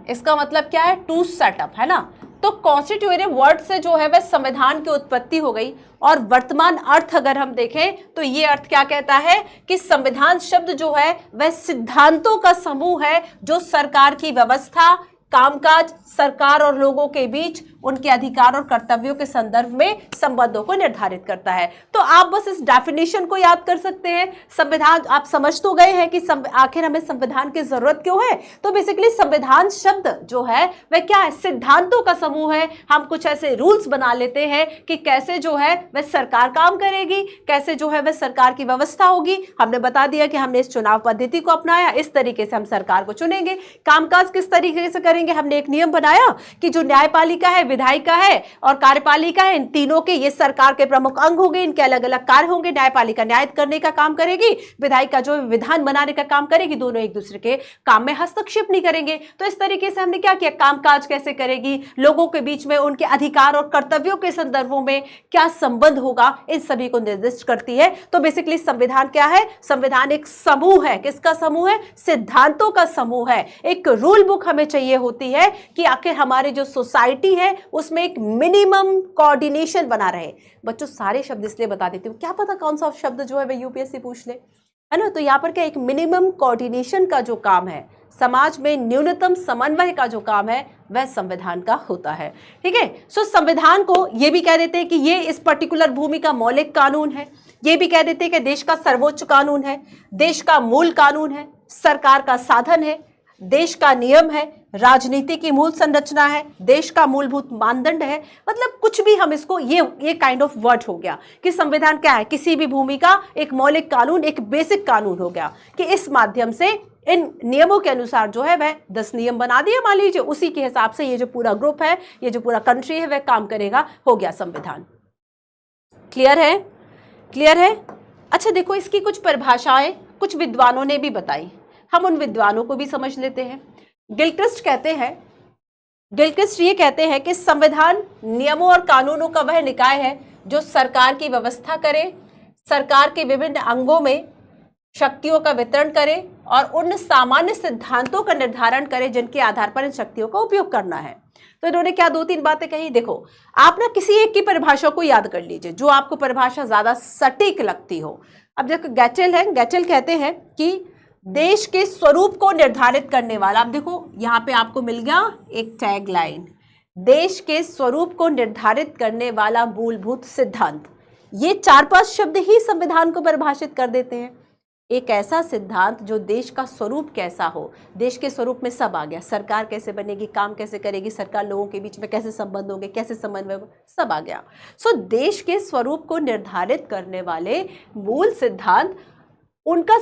Speaker 1: इसका मतलब क्या है? टू सेटअप, है ना। तो कॉन्स्टिट्यूटिव वर्ड से जो है वह संविधान की उत्पत्ति हो गई। और वर्तमान अर्थ अगर हम देखें तो ये अर्थ क्या कहता है कि संविधान शब्द जो है वह सिद्धांतों का समूह है जो सरकार की व्यवस्था, कामकाज, सरकार और लोगों के बीच उनके अधिकार और कर्तव्यों के संदर्भ में संबंधों को निर्धारित करता है। तो आप बस इस डेफिनेशन को याद कर सकते हैं। संविधान आप समझ तो गए हैं कि आखिर हमें संविधान की जरूरत क्यों है। तो बेसिकली संविधान शब्द जो है वह क्या है? सिद्धांतों का समूह है। हम कुछ ऐसे रूल्स बना लेते हैं कि कैसे जो है वह सरकार काम करेगी, कैसे जो है वह सरकार की व्यवस्था होगी। हमने बता दिया कि हमने इस चुनाव पद्धति को अपनाया, इस तरीके से हम सरकार को चुनेंगे। कामकाज किस तरीके से करेंगे, हमने एक नियम बनाया कि जो न्यायपालिका है, विधायिका है और कार्यपालिका है, इन तीनों के ये सरकार के प्रमुख अंग होंगे, इनके अलग अलग कार्य होंगे। न्यायपालिका न्याय करने का काम करेगी, विधायिका जो विधान बनाने का काम करेगी। दोनों एक दूसरे के काम में हस्तक्षेप नहीं करेंगे। तो इस तरीके से हमने क्या किया, कामकाज कैसे करेगी, लोगों के बीच में उनके अधिकार और कर्तव्यों के संदर्भों में क्या संबंध होगा, इन सभी को निर्दिष्ट करती है। तो बेसिकली संविधान क्या है? संविधान एक समूह है। किसका समूह है? सिद्धांतों का समूह है। एक रूल बुक हमें चाहिए होती है कि आखिर हमारी जो सोसाइटी है उसमें एक मिनिमम कोऑर्डिनेशन बना रहे। बच्चों सारे शब्द इसलिए बता देती हूँ, क्या पता कौन सा शब्द जो है वह यूपीएससी पूछ ले, है ना। तो यहाँ पर क्या एक मिनिमम कोऑर्डिनेशन का जो काम है, समाज में न्यूनतम समन्वय का जो काम है, वह संविधान का होता है, ठीक है। सो संविधान को ये भी कह देते हैं कि ये इस पर्टिकुलर भूमि का मौलिक कानून है। ये भी कह देते हैं कि देश का सर्वोच्च कानून है, देश का मूल कानून है, सरकार का साधन है, देश का नियम है, राजनीति की मूल संरचना है, देश का मूलभूत मानदंड है। मतलब कुछ भी हम इसको ये काइंड ऑफ वर्ड हो गया कि संविधान क्या है? किसी भी भूमि का एक मौलिक कानून, एक बेसिक कानून हो गया कि इस माध्यम से इन नियमों के अनुसार जो है वह 10 नियम बना दिए मान लीजिए, उसी के हिसाब से ये जो पूरा ग्रुप है, ये जो पूरा कंट्री है वह काम करेगा। हो गया संविधान। क्लियर है? क्लियर है? अच्छा देखो, इसकी कुछ परिभाषाएं कुछ विद्वानों ने भी बताई, हम उन विद्वानों को भी समझ लेते हैं। गिलक्रिस्ट कहते हैं, गिलक्रिस्ट ये कहते हैं कि संविधान नियमों और कानूनों का वह निकाय है जो सरकार की व्यवस्था करे, सरकार के विभिन्न अंगों में शक्तियों का वितरण करे और उन सामान्य सिद्धांतों का निर्धारण करे जिनके आधार पर इन शक्तियों का उपयोग करना है। तो इन्होंने क्या 2-3 बातें कही। देखो, आप ना किसी एक की परिभाषा को याद कर लीजिए, जो आपको परिभाषा ज्यादा सटीक लगती हो। अब देखो गैचेल है, गैचेल कहते हैं कि देश के स्वरूप को निर्धारित करने वाला, अब देखो यहां पे आपको मिल गया एक टैग लाइन, देश के स्वरूप को निर्धारित करने वाला मूलभूत सिद्धांत। ये 4-5 शब्द ही संविधान को परिभाषित कर देते हैं। एक ऐसा सिद्धांत जो देश का स्वरूप कैसा हो, देश के स्वरूप में सब आ गया। सरकार कैसे बनेगी, काम कैसे करेगी, सरकार लोगों के बीच में कैसे संबंध होंगे, कैसे समन्वय होगा, सब आ गया। सो देश के स्वरूप को निर्धारित करने वाले मूल सिद्धांत, उनका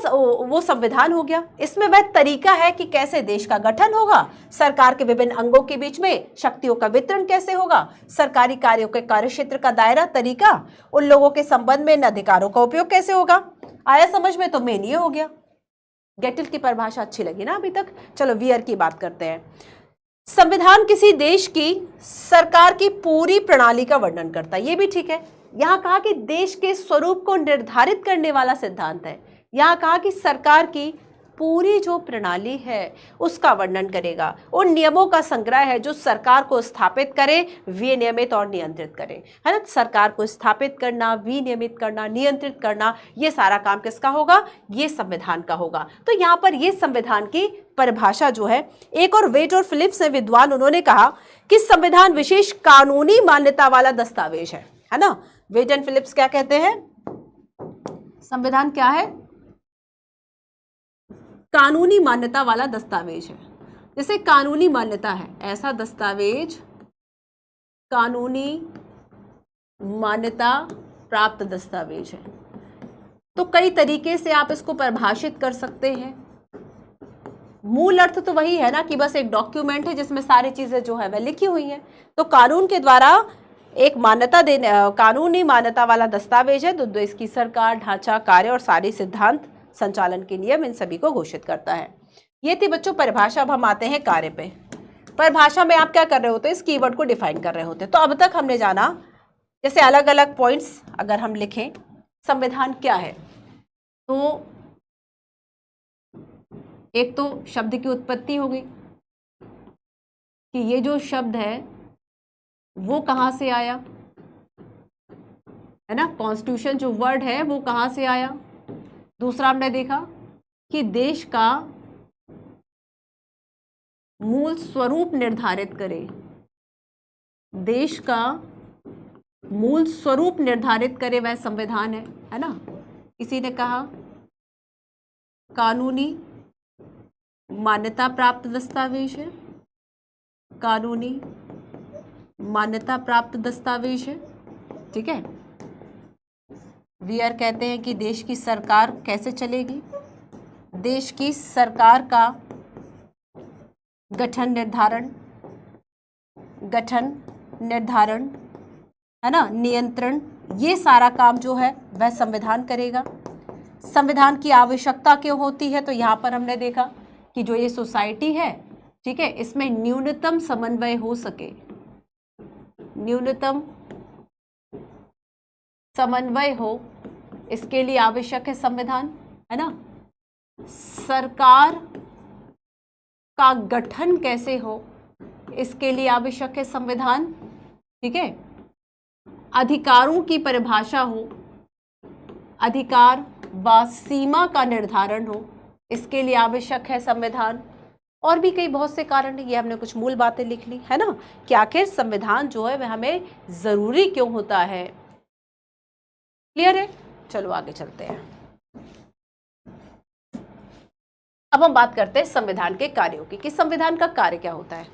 Speaker 1: वो संविधान हो गया। इसमें वह तरीका है कि कैसे देश का गठन होगा, सरकार के विभिन्न अंगों के बीच में शक्तियों का वितरण कैसे होगा, सरकारी कार्यों के कार्यक्षेत्र का दायरा, तरीका, उन लोगों के संबंध में इन अधिकारों का उपयोग कैसे होगा। आया समझ में? तो मेन ये हो गया। गैटेल की परिभाषा अच्छी लगी ना अभी तक? चलो वियर की बात करते हैं। संविधान किसी देश की सरकार की पूरी प्रणाली का वर्णन करता है, ये भी ठीक है। यहां कहा कि देश के स्वरूप को निर्धारित करने वाला सिद्धांत है, यहां कहा कि सरकार की पूरी जो प्रणाली है उसका वर्णन करेगा। उन नियमों का संग्रह है जो सरकार को स्थापित करे, विनियमित और नियंत्रित करे, है ना। सरकार को स्थापित करना, विनियमित करना, नियंत्रित करना, ये सारा काम किसका होगा? ये संविधान का होगा। तो यहाँ पर ये संविधान की परिभाषा जो है, एक और वेट और फिलिप्स है विद्वान, उन्होंने कहा कि संविधान विशेष कानूनी मान्यता वाला दस्तावेज है ना। वेट एंड फिलिप्स क्या कहते हैं? संविधान क्या है? कानूनी मान्यता वाला दस्तावेज है। जैसे कानूनी मान्यता है, ऐसा दस्तावेज कानूनी मान्यता प्राप्त दस्तावेज है। तो कई तरीके से आप इसको परिभाषित कर सकते हैं। मूल अर्थ तो वही है ना कि बस एक डॉक्यूमेंट है जिसमें सारी चीजें जो है वह लिखी हुई हैं। तो कानून के द्वारा एक मान्यता देने, कानूनी मान्यता वाला दस्तावेज है। तो देश की सरकार, ढांचा, कार्य और सारी सिद्धांत, संचालन के नियम, इन सभी को घोषित करता है। ये थी बच्चों परिभाषा। अब हम आते हैं कार्य पे। परिभाषा में आप क्या कर रहे होते हैं? इस कीवर्ड को डिफाइन कर रहे होते हैं। तो अब तक हमने जाना जैसे अलग अलग पॉइंट्स अगर हम लिखें, संविधान क्या है, तो एक तो शब्द की उत्पत्ति हो गई कि ये जो शब्द है वो कहाँ से आया, है ना। कॉन्स्टिट्यूशन जो वर्ड है वो कहाँ से आया। दूसरा हमने देखा कि देश का मूल स्वरूप निर्धारित करे, देश का मूल स्वरूप निर्धारित करे वह संविधान है ना। किसी ने कहा कानूनी मान्यता प्राप्त दस्तावेज है, कानूनी मान्यता प्राप्त दस्तावेज है, ठीक है। वीआर कहते हैं कि देश की सरकार कैसे चलेगी, देश की सरकार का गठन निर्धारण, है ना, नियंत्रण, ये सारा काम जो है वह संविधान करेगा। संविधान की आवश्यकता क्यों होती है? तो यहाँ पर हमने देखा कि जो ये सोसाइटी है, ठीक है, इसमें न्यूनतम समन्वय हो सके, न्यूनतम समन्वय हो, इसके लिए आवश्यक है संविधान, है ना। सरकार का गठन कैसे हो, इसके लिए आवश्यक है संविधान, ठीक है। अधिकारों की परिभाषा हो, अधिकार व सीमा का निर्धारण हो, इसके लिए आवश्यक है संविधान। और भी कई बहुत से कारण हैं। ये हमने कुछ मूल बातें लिख ली, है ना, कि आखिर संविधान जो है वह हमें जरूरी क्यों होता है। क्लियर है? चलो आगे चलते हैं। अब हम बात करते हैं संविधान के कार्यों की, कि संविधान का कार्य क्या होता है।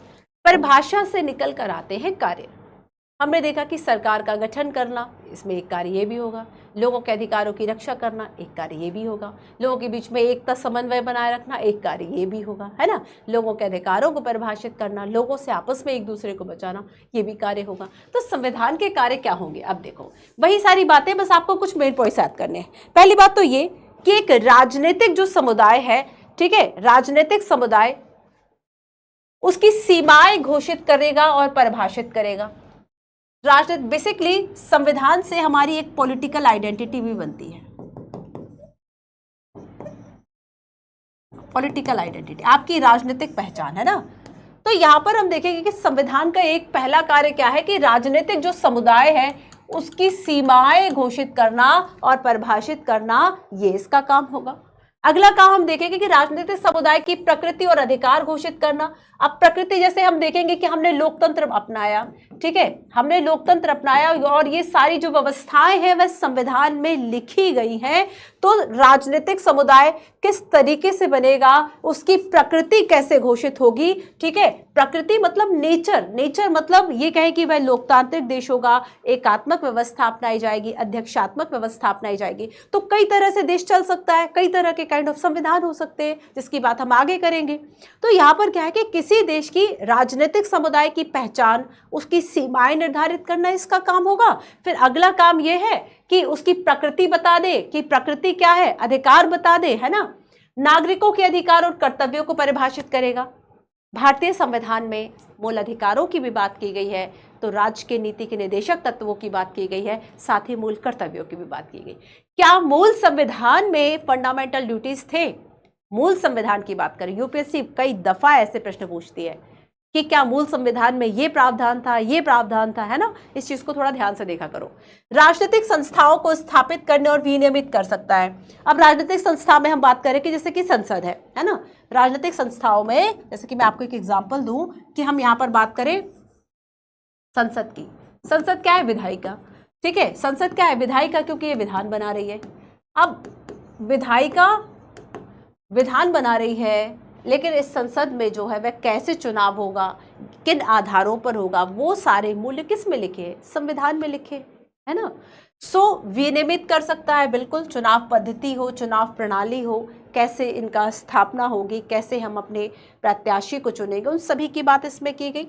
Speaker 1: परिभाषा से निकल कर आते हैं कार्य। हमने देखा कि सरकार का गठन करना, इसमें एक कार्य ये भी होगा। लोगों के अधिकारों की रक्षा करना, एक कार्य ये भी होगा। लोगों के बीच में एकता समन्वय बनाए रखना, एक कार्य ये भी होगा, है ना। लोगों के अधिकारों को परिभाषित करना, लोगों से आपस में एक दूसरे को बचाना, ये भी कार्य होगा। तो संविधान के कार्य क्या होंगे? अब देखो वही सारी बातें, बस आपको कुछ मेन पॉइंट्स याद करने हैं। पहली बात तो ये कि एक राजनीतिक जो समुदाय है, ठीक है, राजनीतिक समुदाय उसकी सीमाएं घोषित करेगा और परिभाषित करेगा। राजनीति बेसिकली संविधान से हमारी एक पॉलिटिकल आइडेंटिटी भी बनती है। पॉलिटिकल आइडेंटिटी आपकी राजनीतिक पहचान, है ना। तो यहां पर हम देखेंगे कि संविधान का एक पहला कार्य क्या है कि राजनीतिक जो समुदाय है उसकी सीमाएं घोषित करना और परिभाषित करना, ये इसका काम होगा। अगला काम हम देखेंगे कि राजनीतिक समुदाय की प्रकृति और अधिकार घोषित करना। अब प्रकृति जैसे हम देखेंगे कि हमने लोकतंत्र अपनाया, ठीक है, हमने लोकतंत्र अपनाया और ये सारी जो व्यवस्थाएं हैं वह संविधान में लिखी गई हैं। तो राजनीतिक समुदाय किस तरीके से बनेगा, उसकी प्रकृति कैसे घोषित होगी, ठीक है। प्रकृति मतलब नेचर मतलब ये कहें कि वह लोकतांत्रिक देश होगा, एकात्मक व्यवस्था अपनाई जाएगी, अध्यक्षात्मक व्यवस्था अपनाई जाएगी। तो कई तरह से देश चल सकता है, कई तरह के काइंड ऑफ संविधान हो सकते हैं, जिसकी बात हम आगे करेंगे। तो यहाँ पर क्या है कि किसी देश की राजनीतिक समुदाय की पहचान, उसकी सीमाएं निर्धारित करना इसका काम होगा। फिर अगला काम यह है कि उसकी प्रकृति बता दे कि प्रकृति क्या है, अधिकार बता दे, है ना। नागरिकों के अधिकार और कर्तव्यों को परिभाषित करेगा। भारतीय संविधान में मूल अधिकारों की भी बात की गई है, तो राज्य के नीति के निर्देशक तत्वों की बात की गई है, साथ ही मूल कर्तव्यों की भी बात की गई। क्या मूल संविधान में फंडामेंटल ड्यूटीज थे? मूल संविधान की बात करें, यूपीएससी कई दफा ऐसे प्रश्न पूछती है कि क्या मूल संविधान में ये प्रावधान था, ये प्रावधान था, है ना। इस चीज को थोड़ा ध्यान से देखा करो। राजनीतिक संस्थाओं को स्थापित करने और विनियमित कर सकता है। अब राजनीतिक संस्था में हम बात करें कि जैसे कि संसद है ना। राजनीतिक संस्थाओं में जैसे कि मैं आपको एक एग्जाम्पल दूं कि हम यहाँ पर बात करें संसद की। संसद क्या है? विधायिका। ठीक है, संसद क्या है? विधायिका, क्योंकि ये विधान बना रही है। अब विधायिका विधान बना रही है, लेकिन इस संसद में जो है वह कैसे चुनाव होगा, किन आधारों पर होगा, वो सारे मूल्य किस में लिखे हैं? संविधान में लिखे, है ना। विनियमित कर सकता है, बिल्कुल। चुनाव पद्धति हो, चुनाव प्रणाली हो, कैसे इनका स्थापना होगी, कैसे हम अपने प्रत्याशी को चुनेंगे, उन सभी की बात इसमें की गई।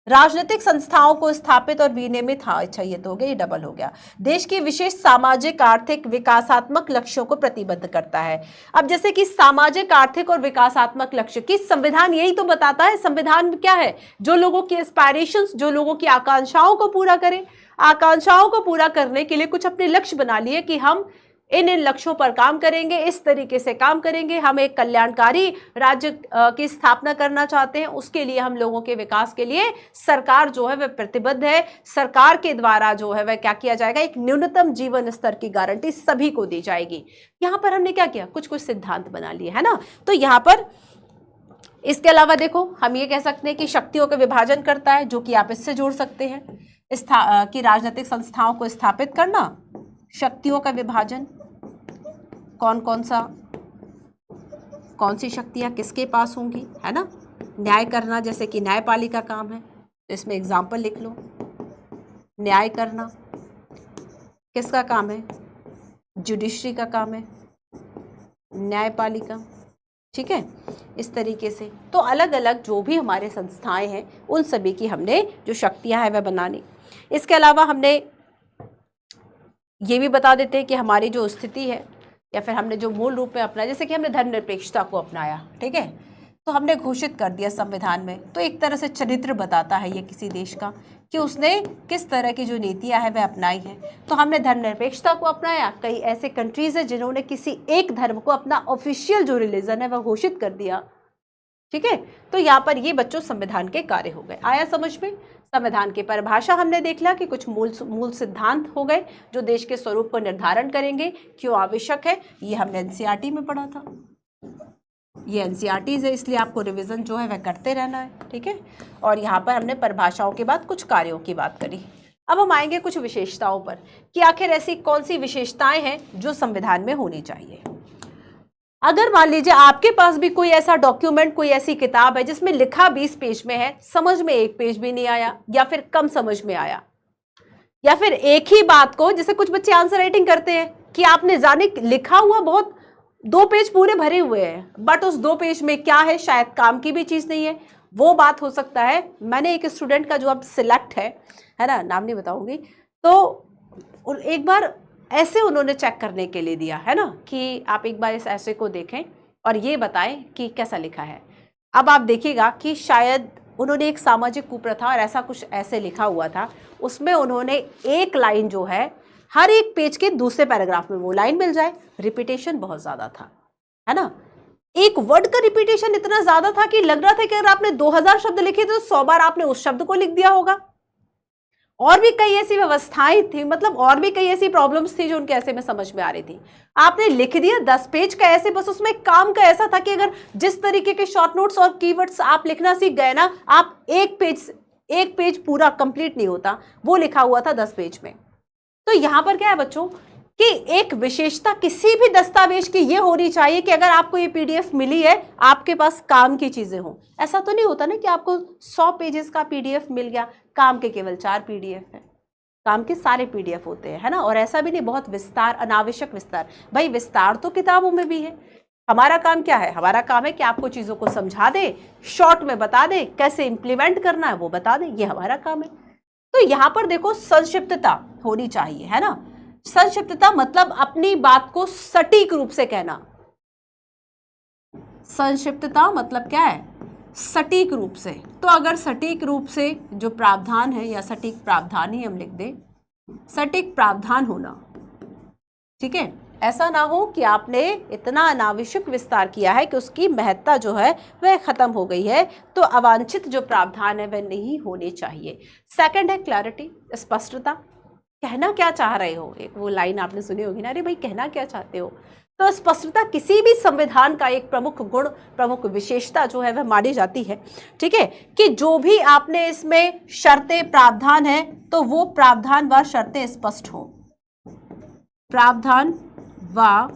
Speaker 1: राजनीतिक संस्थाओं को स्थापित और विनियमित, हाँ अच्छा ये तो हो गया, ये डबल हो गया। देश की विशेष सामाजिक आर्थिक विकासात्मक लक्ष्यों को प्रतिबद्ध करता है। अब जैसे कि सामाजिक आर्थिक और विकासात्मक लक्ष्य की संविधान यही तो बताता है। संविधान क्या है? जो लोगों की एस्पायरेशंस, जो लोगों की आकांक्षाओं को पूरा करे। आकांक्षाओं को पूरा करने के लिए कुछ अपने लक्ष्य बना लिए कि हम इन लक्ष्यों पर काम करेंगे, इस तरीके से काम करेंगे, हम एक कल्याणकारी राज्य की स्थापना करना चाहते हैं, उसके लिए हम लोगों के विकास के लिए सरकार जो है वह प्रतिबद्ध है। सरकार के द्वारा जो है वह क्या किया जाएगा? एक न्यूनतम जीवन स्तर की गारंटी सभी को दी जाएगी। यहां पर हमने क्या किया? कुछ कुछ सिद्धांत बना लिए, है ना। तो यहां पर इसके अलावा देखो, हम ये कह सकते हैं कि शक्तियों का विभाजन करता है, जो कि आप इससे जोड़ सकते हैं कि राजनीतिक संस्थाओं को स्थापित करना, शक्तियों का विभाजन, कौन सी शक्तियां किसके पास होंगी, है ना। न्याय करना, जैसे कि न्यायपालिका काम है, तो इसमें एग्जाम्पल लिख लो। न्याय करना किसका काम है? जुडिशरी का काम है, न्यायपालिका। ठीक है, इस तरीके से तो अलग अलग जो भी हमारे संस्थाएं हैं, उन सभी की हमने जो शक्तियां हैं वह बनानी। इसके अलावा हमने ये भी बता देते हैं कि हमारी जो स्थिति है, या फिर हमने जो मूल रूप में अपनाया, जैसे कि हमने धर्मनिरपेक्षता को अपनाया, ठीक है, तो हमने घोषित कर दिया संविधान में। तो एक तरह से चरित्र बताता है ये किसी देश का कि उसने किस तरह की जो नीतियां हैं वह अपनाई है। तो हमने धर्मनिरपेक्षता को अपनाया। कई ऐसे कंट्रीज हैं जिन्होंने किसी एक धर्म को अपना ऑफिशियल जो रिलीजन है वह घोषित कर दिया। ठीक है, तो यहाँ पर ये बच्चों संविधान के कार्य हो गए। आया समझ में? संविधान की परिभाषा हमने देख लिया कि कुछ मूल सिद्धांत हो गए जो देश के स्वरूप को निर्धारण करेंगे, क्यों आवश्यक है। ये हमने एनसीईआरटी में पढ़ा था। ये एनसीईआरटी है, इसलिए आपको रिवीजन जो है वह करते रहना है। ठीक है, और यहाँ पर हमने परिभाषाओं के बाद कुछ कार्यों की बात करी। अब हम आएंगे कुछ विशेषताओं पर कि आखिर ऐसी कौन सी विशेषताएं हैं जो संविधान में होनी चाहिए। अगर मान लीजिए आपके पास भी कोई ऐसा डॉक्यूमेंट, कोई ऐसी किताब है जिसमें लिखा 20 पेज में है, समझ में 1 पेज भी नहीं आया, या फिर कम समझ में आया, या फिर एक ही बात को, जैसे कुछ बच्चे आंसर राइटिंग करते हैं कि आपने जाने लिखा हुआ बहुत 2 पेज पूरे भरे हुए हैं, बट उस 2 पेज में क्या है, शायद काम की भी चीज नहीं है, वो बात हो सकता है। मैंने एक स्टूडेंट का जो अब सिलेक्ट है ना, नाम नहीं बताऊंगी, तो एक बार ऐसे उन्होंने चेक करने के लिए दिया है ना कि आप एक बार इस ऐसे को देखें और ये बताएं कि कैसा लिखा है। अब आप देखिएगा कि शायद उन्होंने एक सामाजिक कुप्रथा और ऐसा कुछ ऐसे लिखा हुआ था, उसमें उन्होंने एक लाइन जो है हर एक पेज के दूसरे पैराग्राफ में वो लाइन मिल जाए। रिपीटेशन बहुत ज्यादा था, है ना। एक वर्ड का रिपीटेशन इतना ज्यादा था कि लग रहा था कि अगर आपने 2000 शब्द लिखे तो 100 बार आपने उस शब्द को लिख दिया होगा। और भी कई ऐसी व्यवस्थाएं थी, मतलब और भी कई ऐसी प्रॉब्लम्स थी जो उनके ऐसे में समझ में आ रही थी। आपने लिख दिया 10 पेज का ऐसे, बस उसमें काम का ऐसा था कि अगर जिस तरीके के शॉर्ट नोट्स और कीवर्ड्स आप लिखना सीख गए ना, आप एक पेज पूरा कंप्लीट नहीं होता, वो लिखा हुआ था 10 पेज में। तो यहां पर क्या है बच्चों कि एक विशेषता किसी भी दस्तावेज की ये होनी चाहिए कि अगर आपको ये पीडीएफ मिली है, आपके पास काम की चीजें हों। ऐसा तो नहीं होता ना कि आपको 100 पेजेस का पीडीएफ मिल गया, काम के केवल 4 पीडीएफ है, काम के सारे पीडीएफ होते हैं, है ना। और ऐसा भी नहीं बहुत विस्तार, अनावश्यक विस्तार। भाई विस्तार तो किताबों में भी है। हमारा काम क्या है? हमारा काम है कि आपको चीजों को समझा दे, शॉर्ट में बता दे, कैसे इंप्लीमेंट करना है वो बता दे, ये हमारा काम है। तो यहां पर देखो संक्षिप्तता होनी चाहिए, है ना। संक्षिप्तता मतलब अपनी बात को सटीक रूप से कहना। संक्षिप्तता मतलब क्या है? सटीक रूप से। तो अगर सटीक रूप से जो प्रावधान है, या सटीक प्रावधान ही हम लिख दें, सटीक प्रावधान होना, ठीक है, ऐसा ना हो कि आपने इतना अनावश्यक विस्तार किया है कि उसकी महत्ता जो है वह खत्म हो गई है। तो अवांछित जो प्रावधान है वह नहीं होने चाहिए। सेकंड है क्लैरिटी, स्पष्टता। कहना क्या चाह रहे हो, एक वो लाइन आपने सुनी होगी ना, अरे भाई कहना क्या चाहते हो। तो स्पष्टता किसी भी संविधान का एक प्रमुख गुण, प्रमुख विशेषता जो है वह मानी जाती है। ठीक है, कि जो भी आपने इसमें शर्तें, प्रावधान है, तो वो प्रावधान व शर्तें स्पष्ट हो। प्रावधान व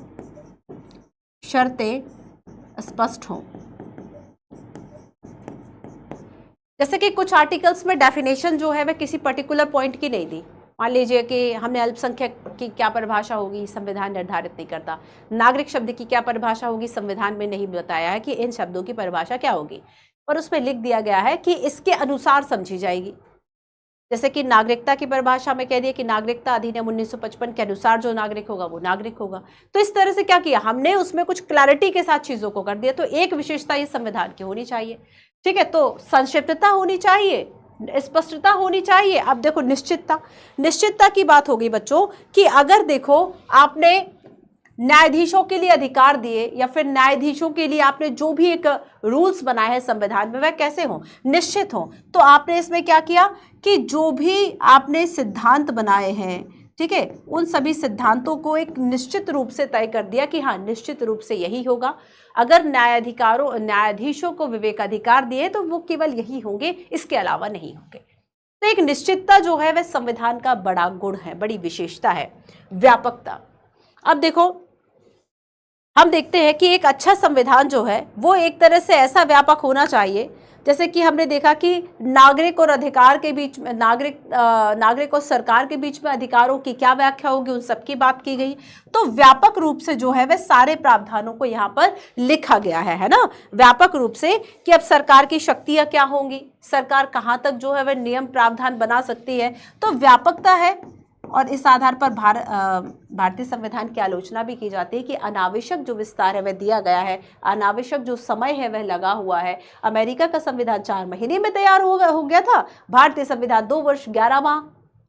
Speaker 1: शर्तें स्पष्ट हों। जैसे कि कुछ आर्टिकल्स में डेफिनेशन जो है वह किसी पर्टिकुलर पॉइंट की नहीं दी। मान लीजिए कि हमने अल्पसंख्यक की क्या परिभाषा होगी, संविधान निर्धारित नहीं करता। नागरिक शब्द की क्या परिभाषा होगी, संविधान में नहीं बताया है कि इन शब्दों की परिभाषा क्या होगी, और उसमें लिख दिया गया है कि इसके अनुसार समझी जाएगी। जैसे कि नागरिकता की परिभाषा में कह दिया कि नागरिकता अधिनियम 1955 के अनुसार जो नागरिक होगा वो नागरिक होगा। तो इस तरह से क्या किया हमने, उसमें कुछ क्लैरिटी के साथ चीजों को कर दिया। तो एक विशेषता ये संविधान की होनी चाहिए। ठीक है, तो संक्षिप्तता होनी चाहिए, स्पष्टता होनी चाहिए। अब देखो निश्चितता, निश्चितता की बात होगी बच्चों कि अगर देखो आपने न्यायाधीशों के लिए अधिकार दिए या फिर न्यायाधीशों के लिए आपने जो भी एक रूल्स बनाए हैं संविधान में वह कैसे हों, निश्चित हों। तो आपने इसमें क्या किया कि जो भी आपने सिद्धांत बनाए हैं, ठीक है, उन सभी सिद्धांतों को एक निश्चित रूप से तय कर दिया कि हाँ निश्चित रूप से यही होगा। अगर न्यायाधीशों को विवेकाधिकार दिए तो वो केवल यही होंगे, इसके अलावा नहीं होंगे। तो एक निश्चितता जो है वह संविधान का बड़ा गुण है, बड़ी विशेषता है। व्यापकता, अब देखो हम देखते हैं कि एक अच्छा संविधान जो है वो एक तरह से ऐसा व्यापक होना चाहिए, जैसे कि हमने देखा कि नागरिक और अधिकार के बीच में, नागरिक और सरकार के बीच में अधिकारों की क्या व्याख्या होगी, उन सब की बात की गई। तो व्यापक रूप से जो है वह सारे प्रावधानों को यहाँ पर लिखा गया है ना, व्यापक रूप से, कि अब सरकार की शक्तियां क्या होंगी, सरकार कहाँ तक जो है वह नियम प्रावधान बना सकती है। तो व्यापकता है, और इस आधार पर भारतीय संविधान की आलोचना भी की जाती है कि अनावश्यक जो विस्तार है वह दिया गया है, अनावश्यक जो समय है वह लगा हुआ है। अमेरिका का संविधान 4 महीने में तैयार हो गया था, भारतीय संविधान 2 वर्ष 11 माह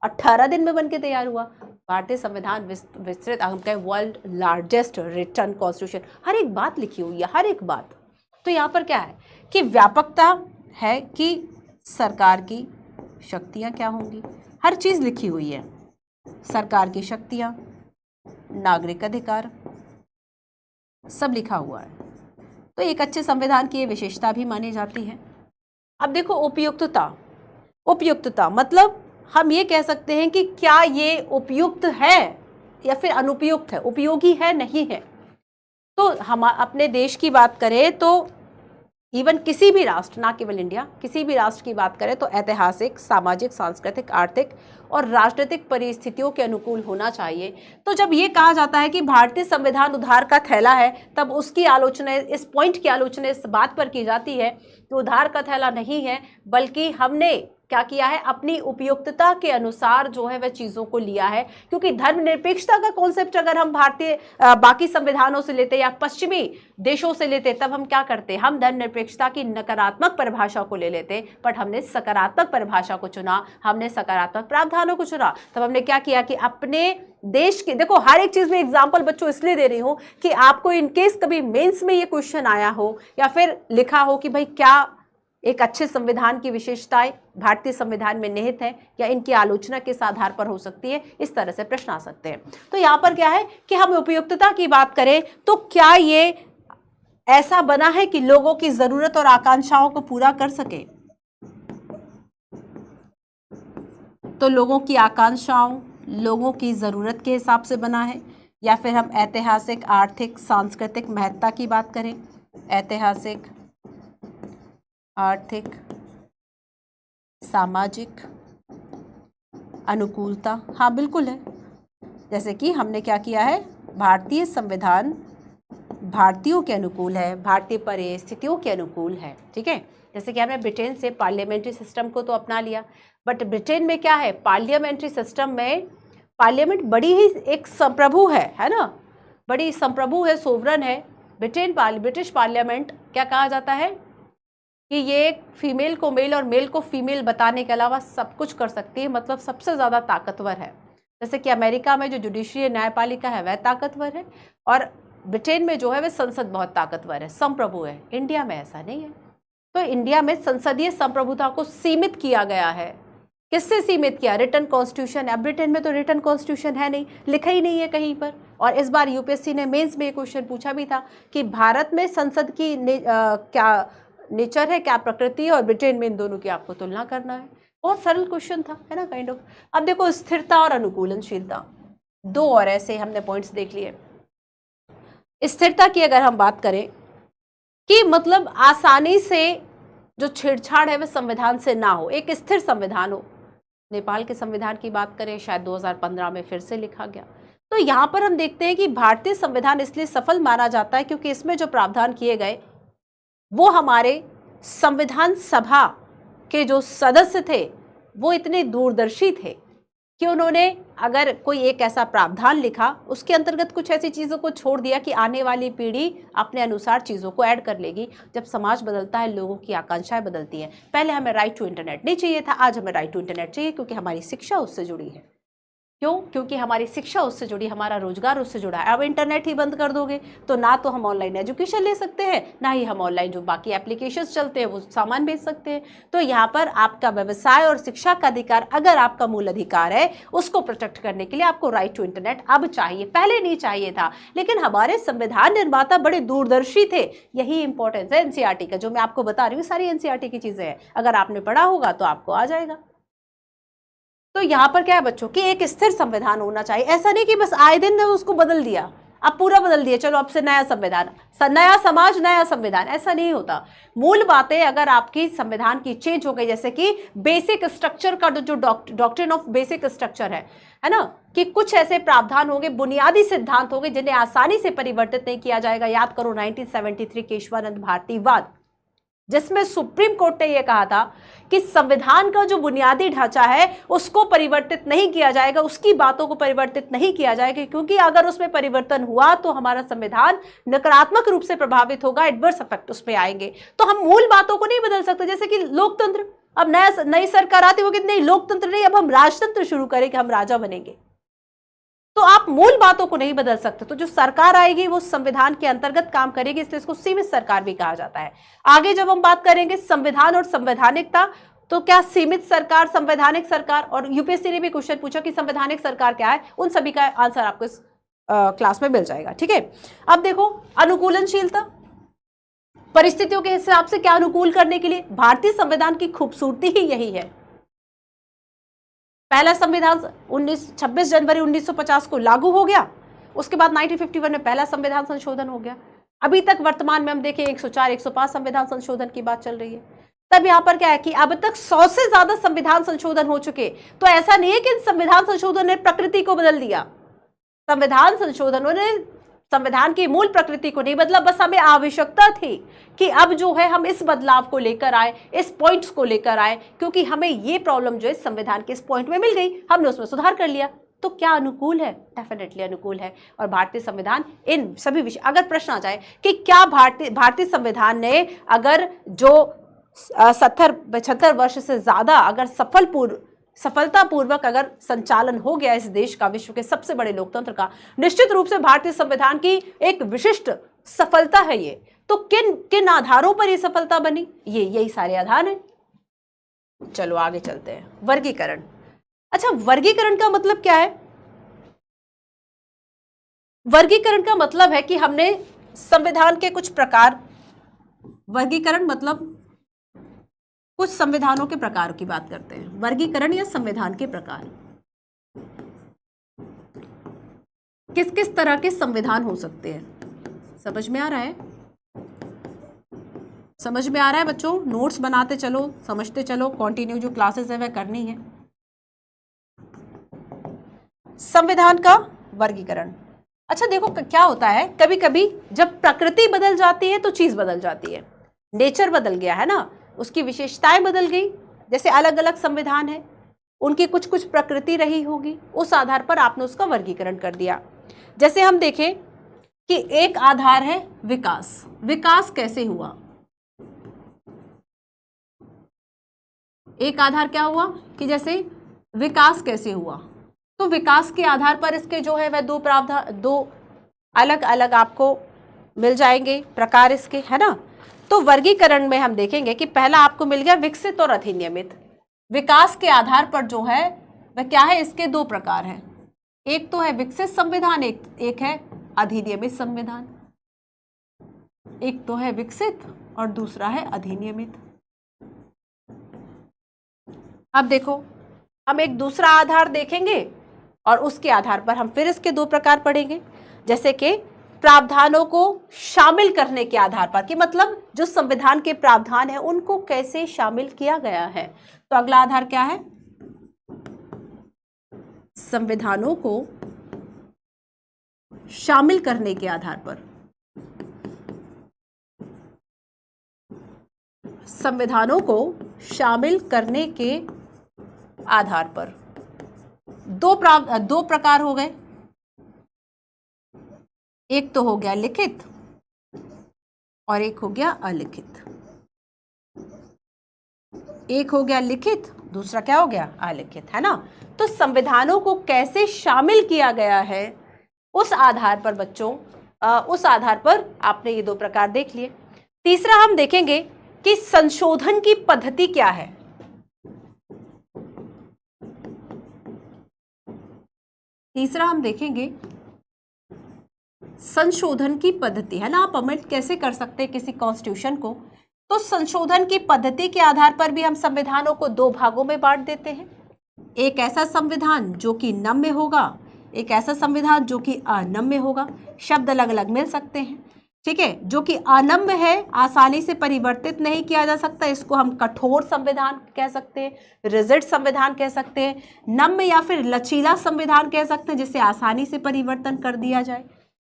Speaker 1: 18 दिन में बनके तैयार हुआ। भारतीय संविधान विस्तृत, हम कहें वर्ल्ड लार्जेस्ट रिटन कॉन्स्टिट्यूशन, हर एक बात लिखी हुई है, हर एक बात। तो यहाँ पर क्या है कि व्यापकता है कि सरकार की शक्तियाँ क्या होंगी, हर चीज़ लिखी हुई है, सरकार की शक्तियां, नागरिक अधिकार, सब लिखा हुआ है। तो एक अच्छे संविधान की ये विशेषता भी मानी जाती है। अब देखो उपयुक्तता, उपयुक्तता मतलब हम ये कह सकते हैं कि क्या ये उपयुक्त है या फिर अनुपयुक्त है, उपयोगी है नहीं है। तो हम अपने देश की बात करें तो इवन किसी भी राष्ट्र, ना केवल इंडिया, किसी भी राष्ट्र की बात करें तो ऐतिहासिक, सामाजिक, सांस्कृतिक, आर्थिक और राजनीतिक परिस्थितियों के अनुकूल होना चाहिए। तो जब ये कहा जाता है कि भारतीय संविधान उधार का थैला है, तब उसकी आलोचना, इस पॉइंट की आलोचना इस बात पर की जाती है कि उधार का थैला नहीं है, बल्कि हमने क्या किया है, अपनी उपयुक्तता के अनुसार जो है वह चीज़ों को लिया है। क्योंकि धर्मनिरपेक्षता का कॉन्सेप्ट अगर हम भारतीय बाकी संविधानों से लेते या पश्चिमी देशों से लेते, तब हम क्या करते, हम धर्मनिरपेक्षता की नकारात्मक परिभाषा को ले लेते, बट हमने सकारात्मक परिभाषा को चुना, हमने सकारात्मक प्रावधानों को चुना। तब हमने क्या किया कि अपने देश के, देखो हर एक चीज में एग्जाम्पल बच्चों इसलिए दे रही हूं कि आपको इनकेस कभी मेंस में ये क्वेश्चन आया हो या फिर लिखा हो कि भाई क्या एक अच्छे संविधान की विशेषताएं भारतीय संविधान में निहित है या इनकी आलोचना किस आधार पर हो सकती है, इस तरह से प्रश्न आ सकते हैं। तो यहाँ पर क्या है कि हम उपयुक्तता की बात करें तो क्या ये ऐसा बना है कि लोगों की जरूरत और आकांक्षाओं को पूरा कर सके। तो लोगों की आकांक्षाओं, लोगों की जरूरत के हिसाब से बना है, या फिर हम ऐतिहासिक, आर्थिक, सांस्कृतिक महत्ता की बात करें, ऐतिहासिक, आर्थिक, सामाजिक अनुकूलता, हाँ बिल्कुल है। जैसे कि हमने क्या किया है, भारतीय संविधान भारतीयों के अनुकूल है, भारतीय परिस्थितियों के अनुकूल है। ठीक है, जैसे कि हमने ब्रिटेन से पार्लियामेंट्री सिस्टम को तो अपना लिया, बट ब्रिटेन में क्या है, पार्लियामेंट्री सिस्टम में पार्लियामेंट बड़ी ही एक संप्रभु है ना, बड़ी संप्रभु है, सोवरन है। ब्रिटिश पार्लियामेंट क्या कहा जाता है कि ये फीमेल को मेल और मेल को फीमेल बताने के अलावा सब कुछ कर सकती है, मतलब सबसे ज़्यादा ताकतवर है। जैसे कि अमेरिका में जो जुडिशरी न्यायपालिका है वह ताकतवर है, और ब्रिटेन में जो है वह संसद बहुत ताकतवर है, संप्रभु है। इंडिया में ऐसा नहीं है। तो इंडिया में संसदीय संप्रभुता को सीमित किया गया है। किससे सीमित किया? Written constitution. अब ब्रिटेन में तो रिटन कॉन्स्टिट्यूशन है नहीं, लिखा ही नहीं है कहीं पर। और इस बार यूपीएससी ने मेंस में क्वेश्चन पूछा भी था कि भारत में संसद की क्या नेचर है, क्या प्रकृति है, और ब्रिटेन में इन दोनों की आपको तुलना करना है। बहुत सरल क्वेश्चन था, है ना, काइंड ऑफ। अब देखो स्थिरता और अनुकूलनशीलता, दो और ऐसे हमने पॉइंट्स देख लिए। स्थिरता की अगर हम बात करें कि मतलब आसानी से जो छेड़छाड़ है वह संविधान से ना हो, एक स्थिर संविधान हो। नेपाल के संविधान की बात करें, शायद 2015 में फिर से लिखा गया। तो यहाँ पर हम देखते हैं कि भारतीय संविधान इसलिए सफल माना जाता है क्योंकि इसमें जो प्रावधान किए गए वो हमारे संविधान सभा के जो सदस्य थे वो इतने दूरदर्शी थे कि उन्होंने अगर कोई एक ऐसा प्रावधान लिखा, उसके अंतर्गत कुछ ऐसी चीज़ों को छोड़ दिया कि आने वाली पीढ़ी अपने अनुसार चीज़ों को ऐड कर लेगी। जब समाज बदलता है, लोगों की आकांक्षाएं बदलती हैं। पहले हमें राइट टू इंटरनेट नहीं चाहिए था, आज हमें राइट टू इंटरनेट चाहिए क्योंकि हमारी शिक्षा उससे जुड़ी है। क्यों? क्योंकि हमारी शिक्षा उससे जुड़ी, हमारा रोजगार उससे जुड़ा है। अब इंटरनेट ही बंद कर दोगे तो ना तो हम ऑनलाइन एजुकेशन ले सकते हैं, ना ही हम ऑनलाइन जो बाकी एप्लीकेशंस चलते हैं वो सामान बेच सकते हैं। तो यहाँ पर आपका व्यवसाय और शिक्षा का अधिकार, अगर आपका मूल अधिकार है, उसको प्रोटेक्ट करने के लिए आपको राइट टू इंटरनेट अब चाहिए, पहले नहीं चाहिए था। लेकिन हमारे संविधान निर्माता बड़े दूरदर्शी थे। यही इंपॉर्टेंस है एनसीईआरटी का, जो मैं आपको बता रही हूँ सारी एनसीईआरटी की चीजें हैं। अगर आपने पढ़ा होगा तो आपको आ जाएगा। तो यहाँ पर क्या है बच्चों कि एक स्थिर संविधान होना चाहिए। ऐसा नहीं कि बस आए दिन ने उसको बदल दिया, अब पूरा बदल दिया, चलो अब से नया संविधान, नया समाज नया संविधान, ऐसा नहीं होता। मूल बातें अगर आपकी संविधान की चेंज हो गई, जैसे कि बेसिक स्ट्रक्चर का जो डॉक्ट्रिन ऑफ बेसिक स्ट्रक्चर है ना, कि कुछ ऐसे प्रावधान होंगे, बुनियादी सिद्धांत होंगे जिन्हें आसानी से परिवर्तित नहीं किया जाएगा। याद करो 1973 केशवानंद भारतीवाद, जिसमें सुप्रीम कोर्ट ने यह कहा था कि संविधान का जो बुनियादी ढांचा है उसको परिवर्तित नहीं किया जाएगा, उसकी बातों को परिवर्तित नहीं किया जाएगा, क्योंकि अगर उसमें परिवर्तन हुआ तो हमारा संविधान नकारात्मक रूप से प्रभावित होगा, एडवर्स इफेक्ट उस पर आएंगे। तो हम मूल बातों को नहीं बदल सकते। जैसे कि लोकतंत्र, अब नई सरकार आती होगी, नहीं लोकतंत्र नहीं, अब हम राजतंत्र शुरू करेंगे, हम राजा बनेंगे। तो आप मूल बातों को नहीं बदल सकते। तो जो सरकार आएगी वो संविधान के अंतर्गत काम करेगी, इसलिए इसको सीमित सरकार भी कहा जाता है। आगे जब हम बात करेंगे संविधान और संवैधानिकता, तो क्या सीमित सरकार, संवैधानिक सरकार, और यूपीएससी ने भी क्वेश्चन पूछा कि संवैधानिक सरकार क्या है, उन सभी का आंसर आपको इस क्लास में मिल जाएगा। ठीक है, अब देखो अनुकूलनशीलता, परिस्थितियों के हिसाब से क्या अनुकूल करने के लिए। भारतीय संविधान की खूबसूरती ही यही है। पहला संविधान 26 जनवरी 1950 को लागू हो गया, उसके बाद 1951 में पहला संविधान संशोधन हो गया। अभी तक वर्तमान में हम देखें 104, 105 संविधान संशोधन की बात चल रही है। तब यहाँ पर क्या है कि अब तक 100 से ज्यादा संविधान संशोधन हो चुके। तो ऐसा नहीं है कि संविधान संशोधन ने प्रकृति को बदल दिया, संविधान संशोधनों ने संविधान की मूल प्रकृति को नहीं बदला, बस हमें आवश्यकता थी कि अब जो है हम इस बदलाव को लेकर आए, इस पॉइंट्स को लेकर आए, क्योंकि हमें ये प्रॉब्लम जो है संविधान के इस पॉइंट में मिल गई, हमने उसमें सुधार कर लिया। तो क्या अनुकूल है? डेफिनेटली अनुकूल है। और भारतीय संविधान इन सभी विषय, अगर प्रश्न आ जाए कि क्या भारतीय संविधान ने अगर जो 70-75 वर्ष से ज्यादा अगर सफलतापूर्वक अगर संचालन हो गया इस देश का, विश्व के सबसे बड़े लोकतंत्र का, निश्चित रूप से भारतीय संविधान की एक विशिष्ट सफलता है ये। तो किन किन आधारों पर ये सफलता बनी, यही सारे आधार हैं। चलो आगे चलते हैं। वर्गीकरण। अच्छा, वर्गीकरण का मतलब क्या है? वर्गीकरण का मतलब है कि हमने संविधान के कुछ प्रकार, वर्गीकरण मतलब कुछ संविधानों के प्रकार की बात करते हैं। वर्गीकरण या संविधान के प्रकार, किस किस तरह के संविधान हो सकते हैं। समझ में आ रहा है? समझ में आ रहा है बच्चों? नोट्स बनाते चलो, समझते चलो, कंटिन्यू जो क्लासेस है वह करनी है। संविधान का वर्गीकरण। अच्छा देखो क्या होता है, कभी कभी जब प्रकृति बदल जाती है तो चीज बदल जाती है, नेचर बदल गया है ना, उसकी विशेषताएं बदल गई। जैसे अलग अलग संविधान है, उनकी कुछ कुछ प्रकृति रही होगी, उस आधार पर आपने उसका वर्गीकरण कर दिया। जैसे हम देखें कि एक आधार है विकास। विकास कैसे हुआ? एक आधार क्या हुआ कि जैसे विकास कैसे हुआ, तो विकास के आधार पर इसके जो है वह दो अलग अलग आपको मिल जाएंगे प्रकार इसके, है ना। तो वर्गीकरण में हम देखेंगे कि पहला आपको मिल गया विकसित और अधिनियमित। विकास के आधार पर जो है वह क्या है, इसके दो प्रकार हैं, एक तो है विकसित संविधान, एक है अधिनियमित संविधान। एक तो है विकसित और दूसरा है अधिनियमित। अब देखो हम एक दूसरा आधार देखेंगे और उसके आधार पर हम फिर इसके दो प्रकार पढ़ेंगे, जैसे कि प्रावधानों को शामिल करने के आधार पर, कि मतलब जो संविधान के प्रावधान है उनको कैसे शामिल किया गया है। तो अगला आधार क्या है, संविधानों को शामिल करने के आधार पर। संविधानों को शामिल करने के आधार पर दो प्रकार हो गए, एक तो हो गया लिखित और एक हो गया अलिखित। एक हो गया लिखित, दूसरा क्या हो गया, अलिखित, है ना। तो संविधानों को कैसे शामिल किया गया है उस आधार पर बच्चों, उस आधार पर आपने ये दो प्रकार देख लिए। तीसरा हम देखेंगे कि संशोधन की पद्धति क्या है। तीसरा हम देखेंगे संशोधन की पद्धति, है ना। आप अमेंड कैसे कर सकते हैं किसी कॉन्स्टिट्यूशन को, तो संशोधन की पद्धति के आधार पर भी हम संविधानों को दो भागों में बांट देते हैं। एक ऐसा संविधान जो कि नम्य होगा, एक ऐसा संविधान जो कि अनम्य होगा। शब्द अलग अलग मिल सकते हैं, ठीक है। जो कि अनम्य है, आसानी से परिवर्तित नहीं किया जा सकता, इसको हम कठोर संविधान कह सकते हैं, रिजिड संविधान कह सकते हैं। नम्य या फिर लचीला संविधान कह सकते हैं, जिसे आसानी से परिवर्तन कर दिया जाए,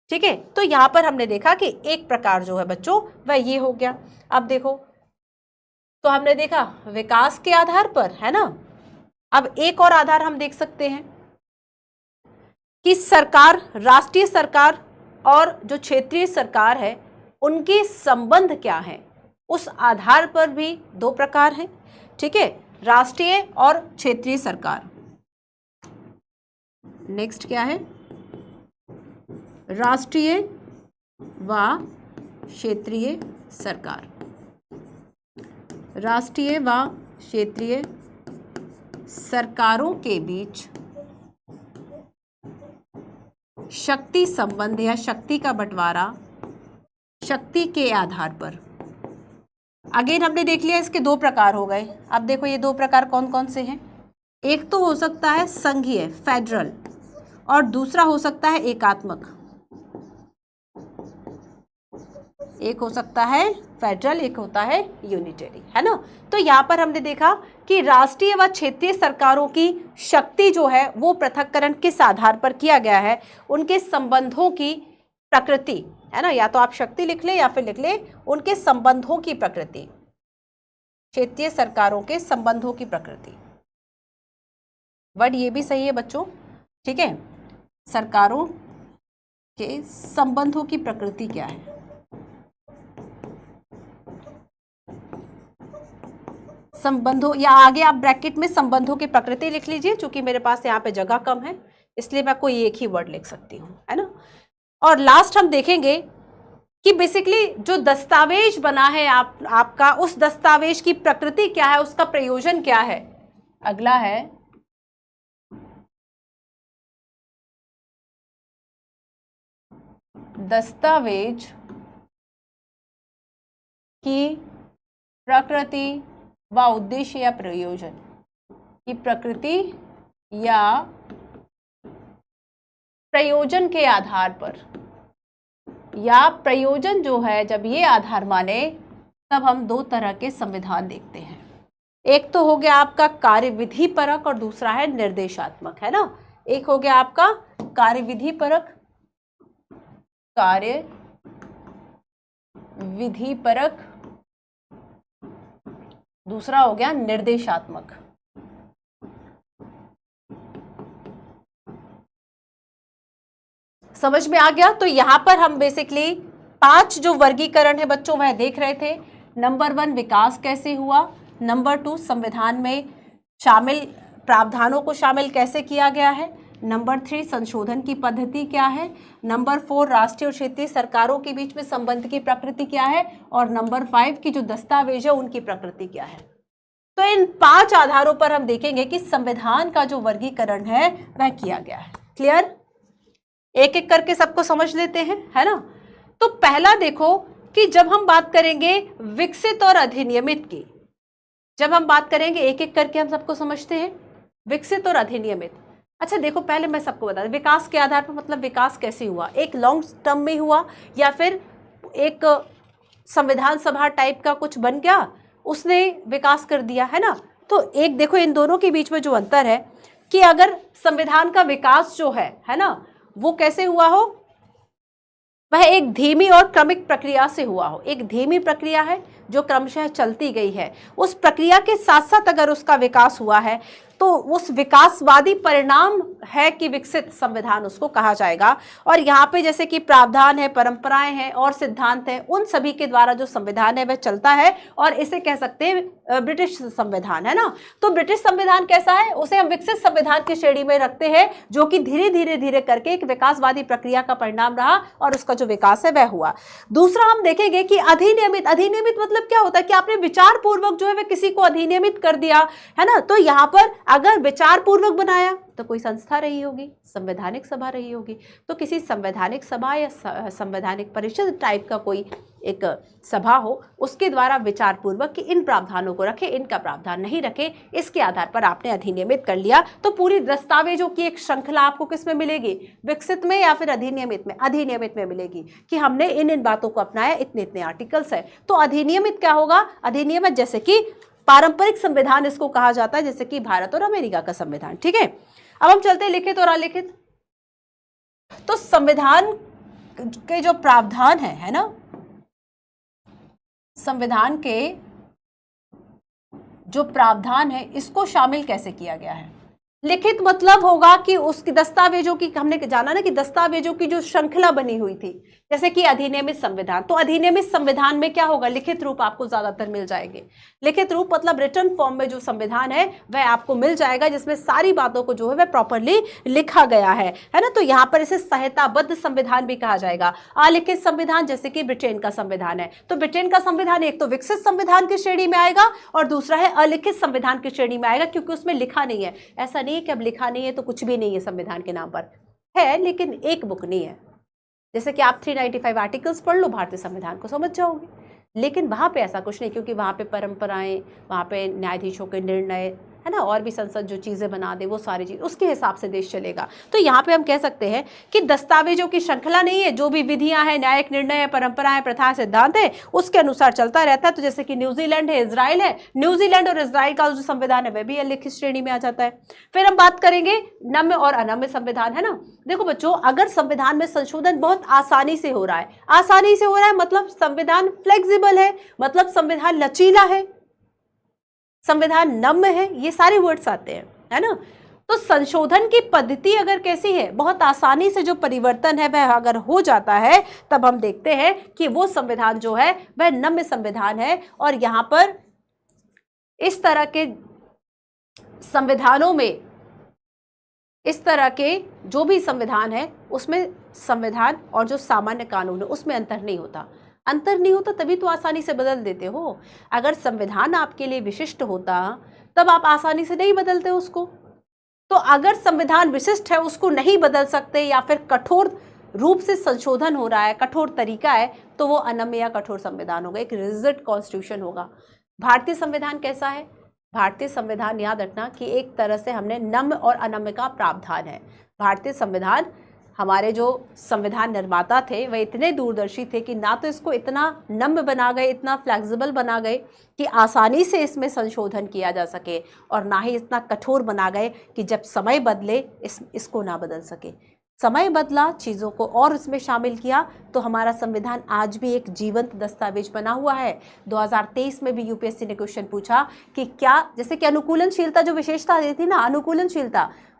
Speaker 1: ठीक है। तो यहां पर हमने देखा कि एक प्रकार जो है बच्चों वह ये हो गया। अब देखो तो हमने देखा विकास के आधार पर, है ना। अब एक और आधार हम देख सकते हैं कि सरकार, राष्ट्रीय सरकार और जो क्षेत्रीय सरकार है उनके संबंध क्या है, उस आधार पर भी दो प्रकार हैं, ठीक है, राष्ट्रीय और क्षेत्रीय सरकार। नेक्स्ट क्या है, राष्ट्रीय व क्षेत्रीय सरकार। राष्ट्रीय व क्षेत्रीय सरकारों के बीच शक्ति संबंध या शक्ति का बंटवारा शक्ति के आधार पर। अगेन हमने देख लिया इसके दो प्रकार हो गए। अब देखो ये दो प्रकार कौन कौन से हैं। एक तो हो सकता है संघीय फेडरल और दूसरा हो सकता है एकात्मक। एक हो सकता है फेडरल, एक होता है यूनिटरी, है ना। तो यहाँ पर हमने देखा कि राष्ट्रीय व क्षेत्रीय सरकारों की शक्ति जो है वो पृथक्करण किस आधार पर किया गया है, उनके संबंधों की प्रकृति, है ना। या तो आप शक्ति लिख ले या फिर लिख ले उनके संबंधों की प्रकृति, क्षेत्रीय सरकारों के संबंधों की प्रकृति। वर्ड ये भी सही है बच्चों, ठीक है। सरकारों के संबंधों की प्रकृति क्या है। संबंधों, या आगे आप ब्रैकेट में संबंधों की प्रकृति लिख लीजिए, क्योंकि मेरे पास यहाँ पे जगह कम है इसलिए मैं कोई एक ही वर्ड लिख सकती हूँ, है ना। और लास्ट हम देखेंगे कि बेसिकली जो दस्तावेज बना है आपका, उस दस्तावेज की प्रकृति क्या है, उसका प्रयोजन क्या है। अगला है दस्तावेज की प्रकृति व उद्देश्य या प्रयोजन की प्रकृति या प्रयोजन के आधार पर, या प्रयोजन जो है जब ये आधार माने तब हम दो तरह के संविधान देखते हैं। एक तो हो गया आपका कार्यविधि परक और दूसरा है निर्देशात्मक, है ना। एक हो गया आपका कार्यविधि परक, कार्य विधि परक, दूसरा हो गया निर्देशात्मक। समझ में आ गया। तो यहां पर हम बेसिकली 5 जो वर्गीकरण है बच्चों वह देख रहे थे। नंबर 1 विकास कैसे हुआ, नंबर 2 संविधान में शामिल प्रावधानों को शामिल कैसे किया गया है, नंबर 3 संशोधन की पद्धति क्या है, नंबर 4 राष्ट्रीय और क्षेत्रीय सरकारों के बीच में संबंध की प्रकृति क्या है, और नंबर 5 की जो दस्तावेज है उनकी प्रकृति क्या है। तो इन 5 आधारों पर हम देखेंगे कि संविधान का जो वर्गीकरण है वह किया गया है। क्लियर? एक एक करके सबको समझ लेते हैं, है ना। तो पहला देखो कि जब हम बात करेंगे विकसित और अधिनियमित की, जब हम बात करेंगे एक एक करके हम सबको समझते हैं विकसित और अधिनियमित। अच्छा देखो, पहले मैं सबको बता दूं विकास के आधार पर मतलब विकास कैसे हुआ, एक लॉन्ग टर्म में हुआ या फिर एक संविधान सभा टाइप का कुछ बन गया, उसने विकास कर दिया, है ना। तो एक देखो इन दोनों के बीच में जो अंतर है कि अगर संविधान का विकास जो है ना, वो कैसे हुआ हो, वह एक धीमी और क्रमिक प्रक्रिया से हुआ हो। एक धीमी प्रक्रिया है जो क्रमशः चलती गई है, उस प्रक्रिया के साथ साथ अगर उसका विकास हुआ है तो उस विकासवादी परिणाम है कि विकसित संविधान उसको कहा जाएगा। और यहाँ पे जैसे कि प्रावधान है, परंपराएं हैं और सिद्धांत है, उन सभी के द्वारा जो संविधान है वह चलता है, और इसे कह सकते हैं ब्रिटिश संविधान, है ना। तो ब्रिटिश संविधान कैसा है, उसे हम विकसित संविधान की श्रेणी में रखते हैं, जो कि धीरे धीरे धीरे करके एक विकासवादी प्रक्रिया का परिणाम रहा और उसका जो विकास है वह हुआ। दूसरा हम देखेंगे कि अधिनियमित। अधिनियमित मतलब क्या होता है कि आपने विचार पूर्वक जो है वह किसी को अधिनियमित कर दिया, है ना। तो यहाँ पर अगर विचार पूर्वक बनाया तो कोई संस्था रही होगी, संवैधानिक सभा रही होगी, तो किसी संवैधानिक सभा या संवैधानिक परिषद टाइप का कोई एक सभा हो, उसके द्वारा विचार पूर्वक कि इन प्रावधानों को रखे, इनका प्रावधान नहीं रखे, इसके आधार पर आपने अधिनियमित कर लिया। तो पूरी दस्तावेजों की एक श्रृंखला आपको किस में मिलेगी, विकसित में या फिर अधिनियमित में? अधिनियमित में मिलेगी कि हमने इन इन बातों को अपनाया, इतने इतने आर्टिकल्स है। तो अधिनियमित क्या होगा, अधिनियमित जैसे कि पारंपरिक संविधान इसको कहा जाता है, जैसे कि भारत और अमेरिका का संविधान। ठीक है, अब हम चलते हैं लिखित और अलिखित। तो संविधान के जो प्रावधान है ना, संविधान के जो प्रावधान है इसको शामिल कैसे किया गया है। लिखित मतलब होगा कि उसकी दस्तावेजों की, हमने जाना ना कि दस्तावेजों की जो श्रृंखला बनी हुई थी, जैसे कि अधिनियमित संविधान, तो अधिनियमित संविधान में क्या होगा, लिखित रूप आपको ज्यादातर मिल जाएंगे। लिखित रूप मतलब रिटन फॉर्म में जो संविधान है वह आपको मिल जाएगा, जिसमें सारी बातों को जो है वह प्रॉपरली लिखा गया है ना। तो यहाँ पर इसे संहिताबद्ध संविधान भी कहा जाएगा। अलिखित संविधान जैसे कि ब्रिटेन का संविधान है, तो ब्रिटेन का संविधान एक तो विकसित संविधान की श्रेणी में आएगा और दूसरा है अलिखित संविधान की श्रेणी में आएगा, क्योंकि उसमें लिखा नहीं है। ऐसा नहीं है कि अब लिखा नहीं है तो कुछ भी नहीं है, संविधान के नाम पर है लेकिन एक बुक नहीं है। जैसे कि आप 395 आर्टिकल्स पढ़ लो, भारतीय संविधान को समझ जाओगे, लेकिन वहाँ पे ऐसा कुछ नहीं, क्योंकि वहाँ पे परंपराएं, वहाँ पे न्यायाधीशों के निर्णय, है ना, और भी संसद जो चीज़ें बना दे वो सारी चीज़ उसके हिसाब से देश चलेगा। तो यहाँ पे हम कह सकते हैं कि दस्तावेजों की श्रृंखला नहीं है, जो भी विधियां हैं, न्यायिक निर्णय है, परंपराएं, प्रथा, सिद्धांत है, उसके अनुसार चलता रहता है। तो जैसे कि न्यूजीलैंड है, इजराइल है, न्यूजीलैंड और इजराइल का जो संविधान है वह भी अलिखित श्रेणी में आ जाता है। फिर हम बात करेंगे नम्य और अनम्य संविधान, है ना। देखो बच्चों, अगर संविधान में संशोधन बहुत आसानी से हो रहा है, आसानी से हो रहा है मतलब संविधान फ्लेक्सिबल है, मतलब संविधान लचीला है, संविधान नम्य है, ये सारे वर्ड्स आते हैं, है ना। तो संशोधन की पद्धति अगर कैसी है, बहुत आसानी से जो परिवर्तन है वह अगर हो जाता है, तब हम देखते हैं कि वो संविधान जो है वह नम्य संविधान है। और यहां पर इस तरह के संविधानों में, इस तरह के जो भी संविधान है उसमें संविधान और जो सामान्य कानून है उसमें अंतर नहीं होता। अंतर नहीं होता तभी तो आसानी से बदल देते हो। अगर संविधान आपके लिए विशिष्ट होता तब आप आसानी से नहीं बदलते उसको। तो अगर संविधान विशिष्ट है, उसको नहीं बदल सकते, या फिर कठोर रूप से संशोधन हो रहा है, कठोर तरीका है, तो वो अनम्य या कठोर संविधान होगा, एक रिजिड कॉन्स्टिट्यूशन होगा। भारतीय संविधान कैसा है, भारतीय संविधान याद रखना कि एक तरह से हमने नम्य और अनम्य का प्रावधान है। भारतीय संविधान, हमारे जो संविधान निर्माता थे वह इतने दूरदर्शी थे कि ना तो इसको इतना नम्य बना गए, इतना फ्लेक्सिबल बना गए कि आसानी से इसमें संशोधन किया जा सके, और ना ही इतना कठोर बना गए कि जब समय बदले इसको ना बदल सके। समय बदला, चीज़ों को और इसमें शामिल किया, तो हमारा संविधान आज भी एक जीवंत दस्तावेज बना हुआ है। 2023 में भी यूपीएससी ने क्वेश्चन पूछा कि क्या, जैसे कि अनुकूलनशीलता जो विशेषता दी थी ना,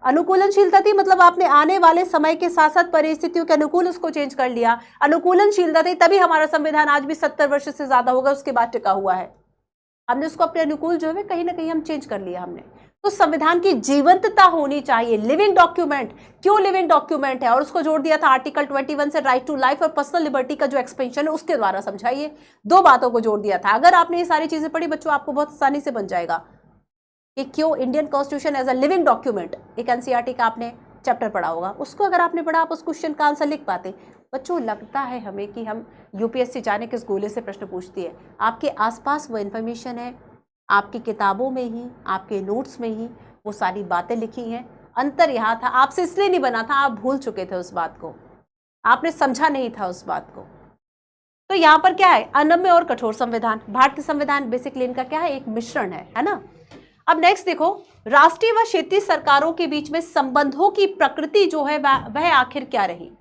Speaker 1: अनुकूलनशीलता थी, मतलब आपने आने वाले समय के साथ साथ परिस्थितियों के अनुकूल उसको चेंज कर लिया, अनुकूलनशीलता थी, तभी हमारा संविधान आज भी 70 वर्ष से ज्यादा होगा उसके बाद टिका हुआ है। हमने उसको अपने अनुकूल जो है कहीं ना कहीं हम चेंज कर लिया हमने। तो संविधान की जीवंतता होनी चाहिए, लिविंग डॉक्यूमेंट। क्यों लिविंग डॉक्यूमेंट है? और उसको जोड़ दिया था आर्टिकल 21 से, राइट टू लाइफ और पर्सनल लिबर्टी का जो एक्सपेंशन है उसके द्वारा समझाइए। दो बातों को जोड़ दिया था। अगर आपने ये सारी चीजें पढ़ी बच्चों, आपको बहुत आसानी से बन जाएगा कि क्यों Indian constitution as a living document. एक एनसीईआरटी का आपने चैप्टर पढ़ा होगा, उसको अगर आपने पढ़ा आप उस क्वेश्चन का आंसर लिख पाते। बच्चों लगता है हमें कि हम यूपीएससी जाने किस गोले से प्रश्न पूछती है। आपके आसपास वो इन्फॉर्मेशन है, आपकी किताबों में ही, आपके नोट्स में ही वो सारी बातें लिखी हैं। अंतर यहाँ था, आपसे इसलिए नहीं बना था, आप भूल चुके थे उस बात को, आपने समझा नहीं था उस बात को। तो यहाँ पर क्या है, अनम्य और कठोर संविधान। भारतीय संविधान बेसिकली इनका क्या है, एक मिश्रण है ना। अब नेक्स्ट देखो, राष्ट्रीय व क्षेत्रीय सरकारों के बीच में संबंधों की प्रकृति जो है वह आखिर क्या रही,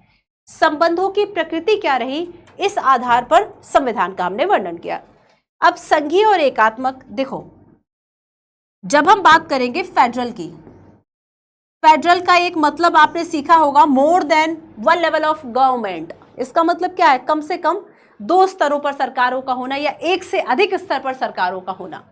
Speaker 1: संबंधों की प्रकृति क्या रही, इस आधार पर संविधान का हमने वर्णन किया। अब संघीय और एकात्मक, देखो जब हम बात करेंगे फेडरल की, फेडरल का एक मतलब आपने सीखा होगा, more than one level of government. इसका मतलब क्या है, कम से कम दो स्तरों पर सरकारों का होना या एक से अधिक स्तर पर सरकारों का होना।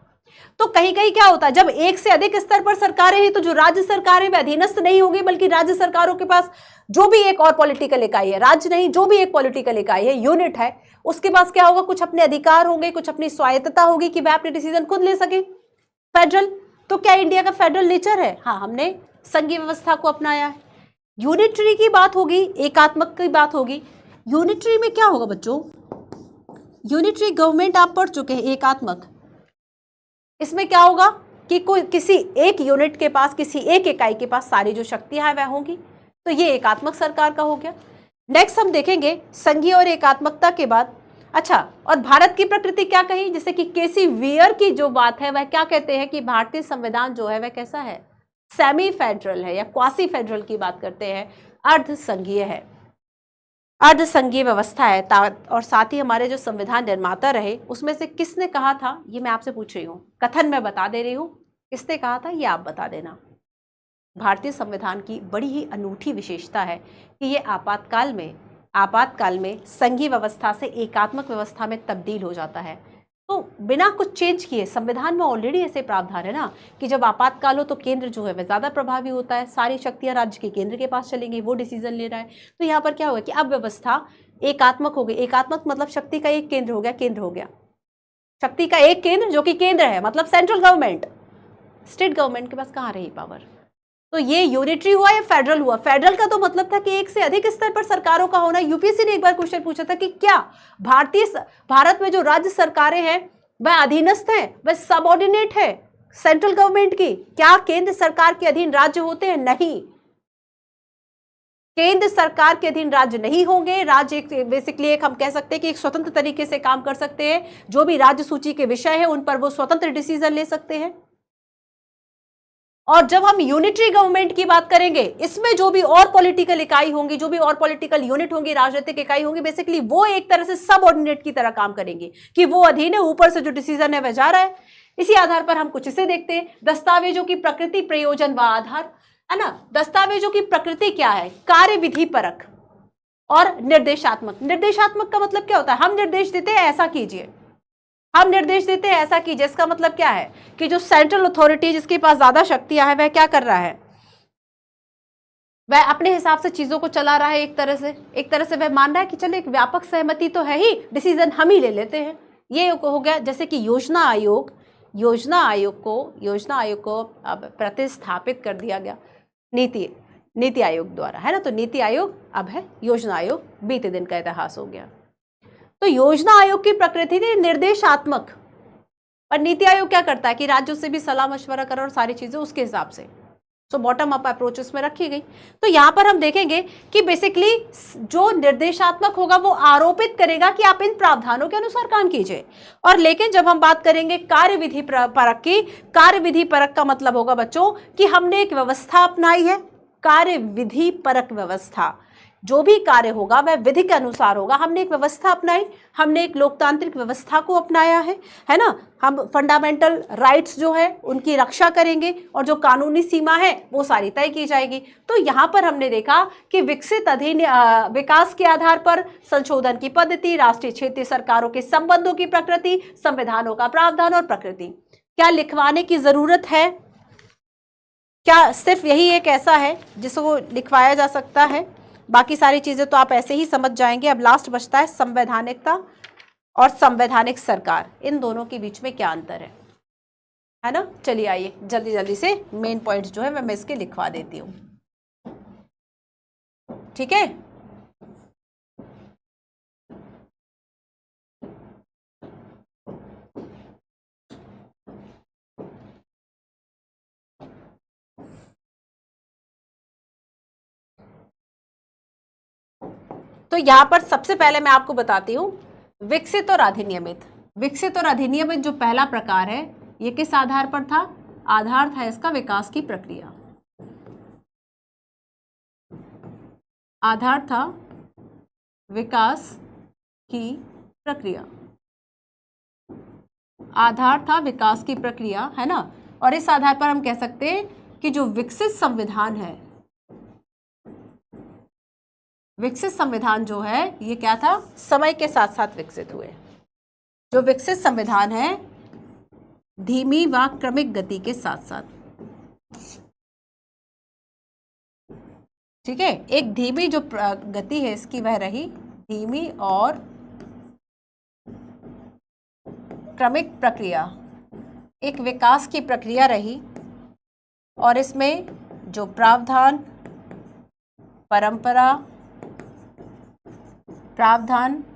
Speaker 1: तो कहीं कहीं क्या होता है, जब एक से अधिक स्तर पर सरकारें हैं तो जो राज्य सरकारें वे अधीनस्थ नहीं होगी, बल्कि राज्य सरकारों के पास जो भी एक और पॉलिटिकल इकाई है, राज्य नहीं, जो भी एक पॉलिटिकल इकाई है, यूनिट है, उसके पास क्या होगा, कुछ अपने अधिकार होंगे, कुछ अपनी स्वायत्तता होगी कि वह अपने डिसीजन खुद ले सके। फेडरल, तो क्या इंडिया का फेडरल नेचर है? हाँ, हमने संघीय व्यवस्था को अपनाया है। यूनिटरी की बात होगी, एकात्मक की बात होगी। यूनिटरी में क्या होगा बच्चों, यूनिटरी गवर्नमेंट आप पढ़ चुके हैं। एकात्मक, इसमें क्या होगा कि कोई किसी एक यूनिट के पास, किसी एक इकाई के पास सारी जो शक्तियां हैं वह होंगी, तो ये एकात्मक सरकार का हो गया। नेक्स्ट हम देखेंगे संघीय और एकात्मकता के बाद, अच्छा, और भारत की प्रकृति क्या कही, जैसे कि केसी वियर की जो बात है वह क्या कहते हैं कि भारतीय संविधान जो है वह कैसा है, सेमी फेडरल है या क्वासी फेडरल की बात करते हैं, अर्ध संघीय है, अर्ध संघीय व्यवस्था है। और साथ ही हमारे जो संविधान निर्माता रहे उसमें से किसने कहा था, ये मैं आपसे पूछ रही हूँ, कथन मैं बता दे रही हूँ, किसने कहा था ये आप बता देना। भारतीय संविधान की बड़ी ही अनूठी विशेषता है कि ये आपातकाल में संघीय व्यवस्था से एकात्मक व्यवस्था में तब्दील हो जाता है। तो बिना कुछ चेंज किए, संविधान में ऑलरेडी ऐसे प्रावधान है ना कि जब आपातकाल हो तो केंद्र जो है वह ज्यादा प्रभावी होता है, सारी शक्तियां राज्य के केंद्र के पास चलेंगी, वो डिसीजन ले रहा है। तो यहाँ पर क्या होगा कि अब व्यवस्था एकात्मक हो गई। एकात्मक मतलब शक्ति का एक केंद्र हो गया, केंद्र हो गया, शक्ति का एक केंद्र जो कि केंद्र है, मतलब सेंट्रल गवर्नमेंट। स्टेट गवर्नमेंट के पास कहाँ रही पावर। तो ये यूनिटरी हुआ या फेडरल हुआ। फेडरल का तो मतलब था कि एक से अधिक स्तर पर सरकारों का होना। यूपीएससी ने एक बार क्वेश्चन पूछा था कि क्या भारत में जो राज्य सरकारें हैं वह अधीनस्थ हैं, वह सबऑर्डिनेट है सेंट्रल गवर्नमेंट की, क्या केंद्र सरकार के अधीन राज्य होते हैं? नहीं, केंद्र सरकार के अधीन राज्य नहीं होंगे। राज्य बेसिकली एक हम कह सकते हैं कि एक स्वतंत्र तरीके से काम कर सकते हैं, जो भी राज्य सूची के विषय है उन पर वो स्वतंत्र डिसीजन ले सकते हैं। और जब हम यूनिटरी गवर्नमेंट की बात करेंगे, इसमें जो भी और पॉलिटिकल इकाई होंगी, जो भी और पॉलिटिकल यूनिट होंगी, राजनीतिक इकाई होंगी, बेसिकली वो एक तरह से सबऑर्डिनेट की तरह काम करेंगे कि वो अधीन है, ऊपर से जो डिसीजन है वह जा रहा है। इसी आधार पर हम कुछ इसे देखते हैं, दस्तावेजों की प्रकृति, प्रयोजन व आधार, है ना। दस्तावेजों की प्रकृति क्या है, कार्यविधि परक और निर्देशात्मक। निर्देशात्मक का मतलब क्या होता है, हम निर्देश देते हैं ऐसा कीजिए, हम निर्देश देते हैं ऐसा कीजिए। इसका मतलब क्या है कि जो सेंट्रल अथॉरिटी जिसके पास ज्यादा शक्तियां हैं वह क्या कर रहा है, वह अपने हिसाब से चीजों को चला रहा है। एक तरह से वह मान रहा है कि चलो एक व्यापक सहमति तो है ही, डिसीजन हम ही ले लेते हैं। ये हो गया। जैसे कि योजना आयोग को अब प्रतिस्थापित कर दिया गया नीति आयोग द्वारा, है ना। तो नीति आयोग अब है योजना आयोग, बीते दिन का इतिहास हो गया। तो योजना आयोग की प्रकृति थी निर्देशात्मक, और नीति आयोग क्या करता है कि राज्यों से भी सलाह मशवरा कर और सारी चीजें उसके हिसाब से, तो बॉटम अप अप्रोच इसमें रखी गई। तो यहां पर हम देखेंगे कि बेसिकली जो निर्देशात्मक होगा वो आरोपित करेगा कि आप इन प्रावधानों के अनुसार काम कीजिए। और लेकिन जब हम बात करेंगे कार्यविधि परक की, कार्यविधि परक का मतलब होगा बच्चों कि हमने एक व्यवस्था अपनाई है, कार्यविधि परक व्यवस्था। जो भी कार्य होगा वह विधि के अनुसार होगा। हमने एक व्यवस्था अपनाई, हमने एक लोकतांत्रिक व्यवस्था को अपनाया है ना। हम फंडामेंटल राइट्स जो है उनकी रक्षा करेंगे और जो कानूनी सीमा है वो सारी तय की जाएगी। तो यहाँ पर हमने देखा कि विकसित विकास के आधार पर संशोधन की पद्धति, राष्ट्रीय क्षेत्रीय सरकारों के संबंधों की प्रकृति, संविधानों का प्रावधान और प्रकृति। क्या लिखवाने की जरूरत है? क्या सिर्फ यही एक ऐसा है जिसको लिखवाया जा सकता है? बाकी सारी चीजें तो आप ऐसे ही समझ जाएंगे। अब लास्ट बचता है संवैधानिकता और संवैधानिक सरकार। इन दोनों के बीच में क्या अंतर है ना? चलिए आइए जल्दी जल्दी से मेन पॉइंट्स जो है मैं इसके लिखवा देती हूँ, ठीक है। तो यहां पर सबसे पहले मैं आपको बताती हूं विकसित और अधिनियमित। विकसित और अधिनियमित जो पहला प्रकार है ये किस आधार पर था? आधार था इसका विकास की प्रक्रिया। आधार था विकास की प्रक्रिया। आधार था विकास की प्रक्रिया, है ना। और इस आधार पर हम कह सकते हैं कि जो विकसित संविधान है, विकसित संविधान जो है ये क्या था? समय के साथ साथ विकसित हुए। जो विकसित संविधान है धीमी व क्रमिक गति के साथ साथ, ठीक है। एक धीमी जो गति है इसकी वह रही धीमी और क्रमिक प्रक्रिया, एक विकास की प्रक्रिया रही। और इसमें जो प्रावधान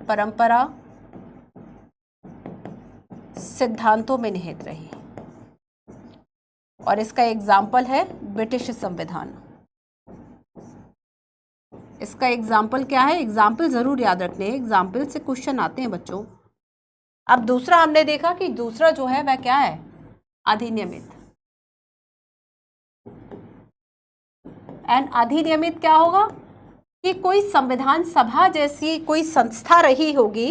Speaker 1: परंपरा सिद्धांतों में निहित रही। और इसका एग्जाम्पल है ब्रिटिश संविधान। इसका एग्जाम्पल क्या है? एग्जाम्पल जरूर याद रखने हैं, एग्जाम्पल से क्वेश्चन आते हैं बच्चों। अब दूसरा हमने देखा कि दूसरा जो है वह क्या है? अधिनियमित। एंड अधिनियमित क्या होगा कि कोई संविधान सभा जैसी कोई संस्था रही होगी।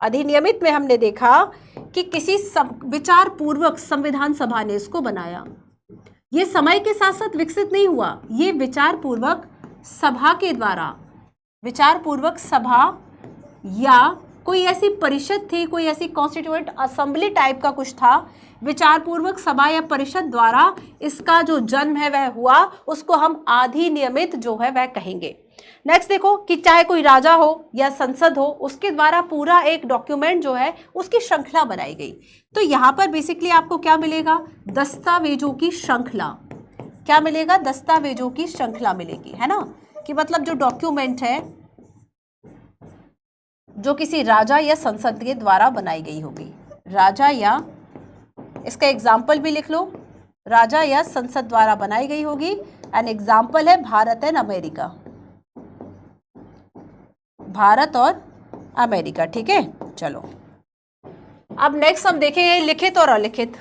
Speaker 1: अधिनियमित में हमने देखा कि किसी विचार पूर्वक संविधान सभा ने इसको बनाया। ये समय के साथ साथ विकसित नहीं हुआ, ये विचार पूर्वक सभा के द्वारा, विचार पूर्वक सभा या कोई ऐसी परिषद थी, कोई ऐसी कॉन्स्टिट्यूएंट असेंबली टाइप का कुछ था, विचार पूर्वक सभा या परिषद द्वारा इसका जो जन्म है वह हुआ, उसको हम अधिनियमित जो है वह कहेंगे। नेक्स्ट देखो कि चाहे कोई राजा हो या संसद हो, उसके द्वारा पूरा एक डॉक्यूमेंट जो है उसकी श्रृंखला बनाई गई। तो यहाँ पर बेसिकली आपको क्या मिलेगा? दस्तावेजों की श्रृंखला। क्या मिलेगा? दस्तावेजों की श्रृंखला मिलेगी, है ना। कि मतलब जो डॉक्यूमेंट है जो किसी राजा या संसद के द्वारा बनाई गई होगी। राजा या, इसका एग्जाम्पल भी लिख लो, राजा या संसद द्वारा बनाई गई होगी। एन एग्जाम्पल है भारत एंड अमेरिका, भारत और अमेरिका, ठीक है। चलो अब नेक्स्ट हम देखेंगे लिखित और अलिखित,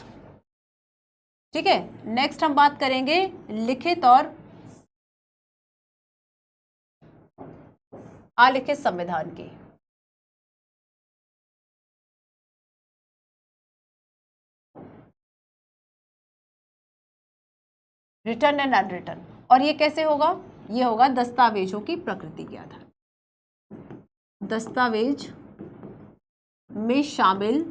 Speaker 1: ठीक है। नेक्स्ट हम बात करेंगे लिखित और अलिखित संविधान की। Return and unreturned. और ये कैसे होगा? ये होगा दस्तावेजों की प्रकृति के आधार। दस्तावेज में शामिल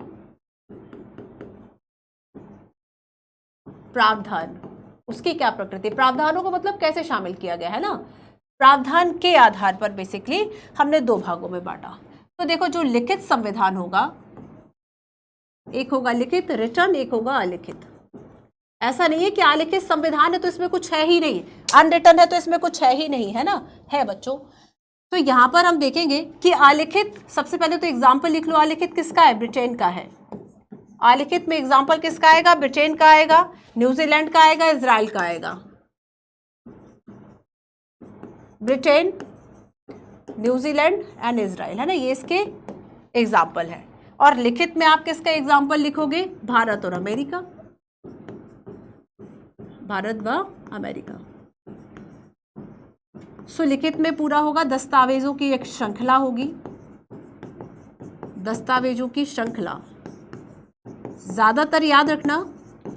Speaker 1: प्रावधान, उसकी क्या प्रकृति, प्रावधानों को मतलब कैसे शामिल किया गया, है ना। प्रावधान के आधार पर बेसिकली हमने दो भागों में बांटा। तो देखो जो लिखित संविधान होगा, एक होगा लिखित रिटर्न, एक होगा अलिखित। ऐसा नहीं है कि अलिखित संविधान है तो इसमें कुछ है ही नहीं, अनरिटन है तो इसमें कुछ है ही नहीं, है ना, है बच्चों। तो यहां पर हम देखेंगे कि अलिखित, सबसे पहले तो एग्जाम्पल लिख लो, अलिखित किसका है? ब्रिटेन का है। अलिखित में एग्जाम्पल किसका आएगा? ब्रिटेन का आएगा, न्यूजीलैंड का आएगा, इजराइल का आएगा। ब्रिटेन, न्यूजीलैंड एंड इजराइल, है ना, ये इसके एग्जाम्पल है। और लिखित में आप किसका एग्जाम्पल लिखोगे? भारत और अमेरिका, भारत व अमेरिका। सो लिखित में पूरा होगा दस्तावेजों की एक श्रृंखला होगी, दस्तावेजों की श्रृंखला। ज्यादातर याद रखना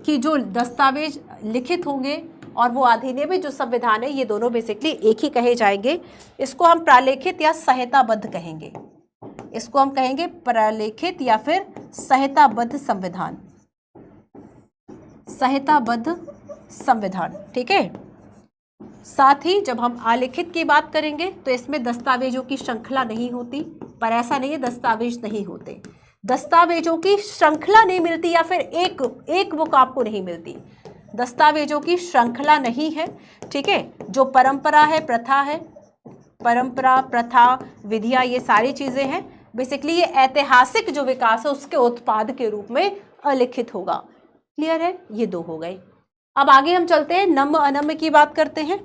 Speaker 1: कि जो दस्तावेज लिखित होंगे और वो अधिनियमित जो संविधान है, ये दोनों बेसिकली एक ही कहे जाएंगे। इसको हम प्रालेखित या संहिताबद्ध कहेंगे, इसको हम कहेंगे प्रालेखित या फिर संहिताबद्ध संविधान, संहिताबद्ध संविधान। ठीक है, साथ ही जब हम आलेखित की बात करेंगे तो इसमें दस्तावेजों की श्रृंखला नहीं होती, पर ऐसा नहीं है दस्तावेज नहीं होते, दस्तावेजों की श्रृंखला नहीं मिलती या फिर एक बुक आपको नहीं मिलती, दस्तावेजों की श्रृंखला नहीं है। ठीक है, जो परंपरा है, प्रथा है, परंपरा, प्रथा, विधियां, ये सारी चीजें हैं, बेसिकली ये ऐतिहासिक जो विकास है उसके उत्पाद के रूप में अलिखित होगा। क्लियर है, ये दो हो गए। अब आगे हम चलते हैं, नम्य अनम्य की बात करते हैं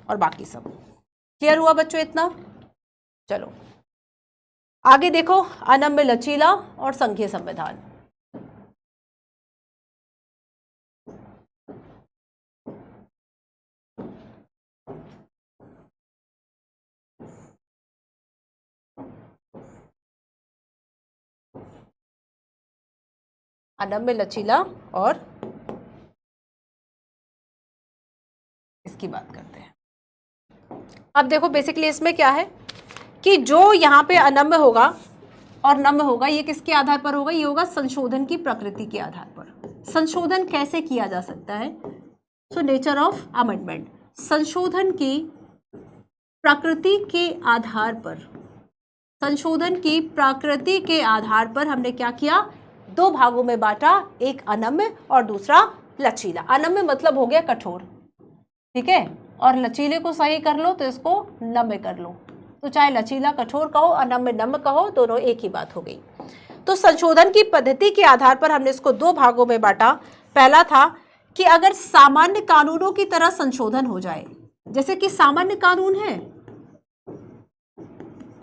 Speaker 1: और बाकी सब। क्लियर हुआ बच्चों इतना? चलो आगे देखो, अनम्य लचीला और संघीय संविधान। अनम्य लचीला और इसकी बात करते हैं। अब देखो बेसिकली इसमें क्या है कि जो यहाँ पे अनम्य होगा और नम्य होगा, ये किसके आधार पर होगा? ये होगा संशोधन की प्रकृति के आधार पर। संशोधन कैसे किया जा सकता है? सो नेचर ऑफ अमेंडमेंट, संशोधन की प्रकृति के आधार पर, संशोधन की प्रकृति के आधार पर हमने क्या किया? दो भागों में बांटा, एक अनम्य और दूसरा लचीला। अनम्य मतलब हो गया कठोर, ठीक है, और लचीले को सही कर लो तो इसको नम्य कर लो, तो चाहे लचीला कठोर कहो, अनम्य नम्य कहो, दोनों एक ही बात हो गई। तो संशोधन की पद्धति के आधार पर हमने इसको दो भागों में बांटा। पहला था कि अगर सामान्य कानूनों की तरह संशोधन हो जाए, जैसे कि सामान्य कानून है,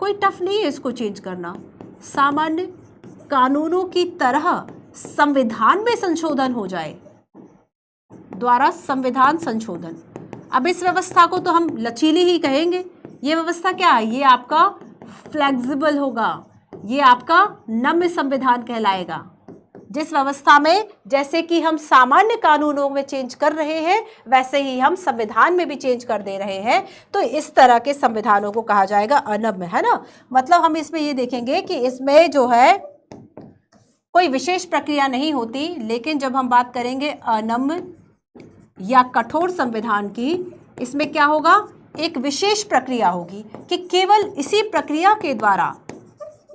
Speaker 1: कोई टफ नहीं है इसको चेंज करना, सामान्य कानूनों की तरह संविधान में संशोधन हो जाए द्वारा संविधान संशोधन। अब इस व्यवस्था को तो हम लचीली ही कहेंगे। ये व्यवस्था क्या है? ये आपका फ्लेक्सिबल होगा, ये आपका नम्य संविधान कहलाएगा। जिस व्यवस्था में जैसे कि हम सामान्य कानूनों में चेंज कर रहे हैं, वैसे ही हम संविधान में भी चेंज कर दे रहे हैं, तो इस तरह के संविधानों को कहा जाएगा अनम्य, है ना। मतलब हम इसमें ये देखेंगे कि इसमें जो है कोई विशेष प्रक्रिया नहीं होती, लेकिन जब हम बात करेंगे अनम्य या कठोर संविधान की, इसमें क्या होगा? एक विशेष प्रक्रिया होगी कि केवल इसी प्रक्रिया के द्वारा,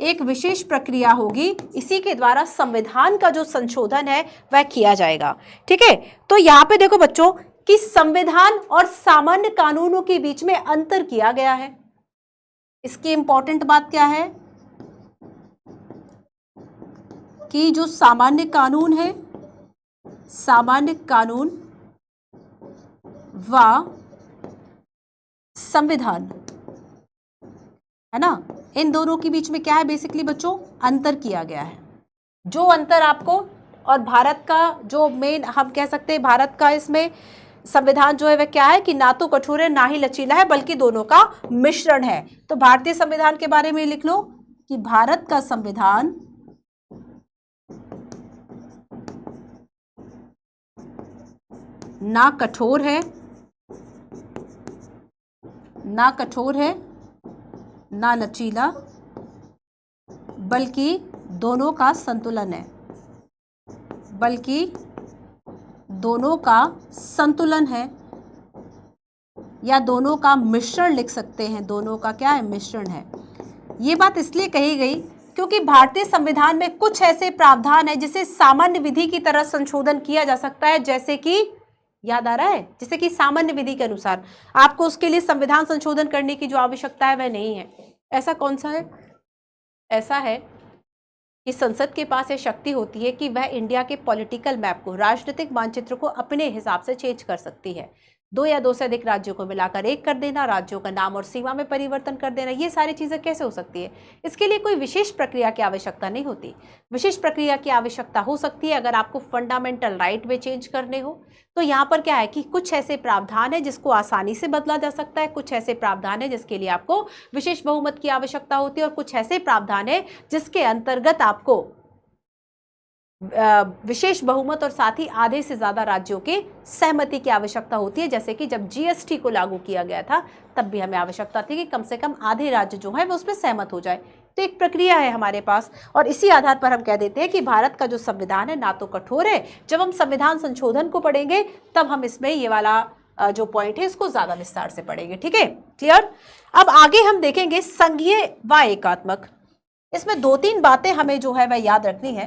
Speaker 1: एक विशेष प्रक्रिया होगी, इसी के द्वारा संविधान का जो संशोधन है वह किया जाएगा। ठीक है, तो यहाँ पे देखो बच्चों कि संविधान और सामान्य कानूनों के बीच में अंतर किया गया है। इसकी इंपॉर्टेंट बात क्या है कि जो सामान्य कानून है, सामान्य कानून व संविधान, है ना, इन दोनों के बीच में क्या है? बेसिकली बच्चों अंतर किया गया है। जो अंतर आपको, और भारत का जो मेन हम कह सकते हैं, भारत का इसमें संविधान जो है वह क्या है कि ना तो कठोर है ना ही लचीला है, बल्कि दोनों का मिश्रण है। तो भारतीय संविधान के बारे में लिख लो कि भारत का संविधान ना कठोर है, ना कठोर है ना लचीला, बल्कि दोनों का संतुलन है, बल्कि दोनों का संतुलन है, या दोनों का मिश्रण लिख सकते हैं। दोनों का क्या है? मिश्रण है। ये बात इसलिए कही गई क्योंकि भारतीय संविधान में कुछ ऐसे प्रावधान है जिसे सामान्य विधि की तरह संशोधन किया जा सकता है, जैसे कि याद आ रहा है, जैसे कि सामान्य विधि के अनुसार आपको उसके लिए संविधान संशोधन करने की जो आवश्यकता है वह नहीं है। ऐसा कौन सा है? ऐसा है कि संसद के पास ये शक्ति होती है कि वह इंडिया के पॉलिटिकल मैप को, राजनीतिक मानचित्र को अपने हिसाब से चेंज कर सकती है। दो या दो से अधिक राज्यों को मिलाकर एक कर देना, राज्यों का नाम और सीमा में परिवर्तन कर देना, ये सारी चीज़ें कैसे हो सकती है? इसके लिए कोई विशेष प्रक्रिया की आवश्यकता नहीं होती। विशेष प्रक्रिया की आवश्यकता हो सकती है अगर आपको फंडामेंटल राइट में चेंज करने हो। तो यहाँ पर क्या है कि कुछ ऐसे प्रावधान है जिसको आसानी से बदला जा सकता है, कुछ ऐसे प्रावधान है जिसके लिए आपको विशेष बहुमत की आवश्यकता होती है, और कुछ ऐसे प्रावधान है जिसके अंतर्गत आपको विशेष बहुमत और साथ ही आधे से ज्यादा राज्यों के सहमति की आवश्यकता होती है। जैसे कि जब जीएसटी को लागू किया गया था तब भी हमें आवश्यकता थी कि कम से कम आधे राज्य जो है वो उसमें सहमत हो जाए। तो एक प्रक्रिया है हमारे पास, और इसी आधार पर हम कह देते हैं कि भारत का जो संविधान है ना तो कठोर है। जब हम संविधान संशोधन को पढ़ेंगे तब हम इसमें ये वाला जो पॉइंट है इसको ज्यादा विस्तार से पढ़ेंगे। ठीक है, क्लियर। अब आगे हम देखेंगे संघीय व एकात्मक। इसमें 2-3 बातें हमें जो है वह याद रखनी है।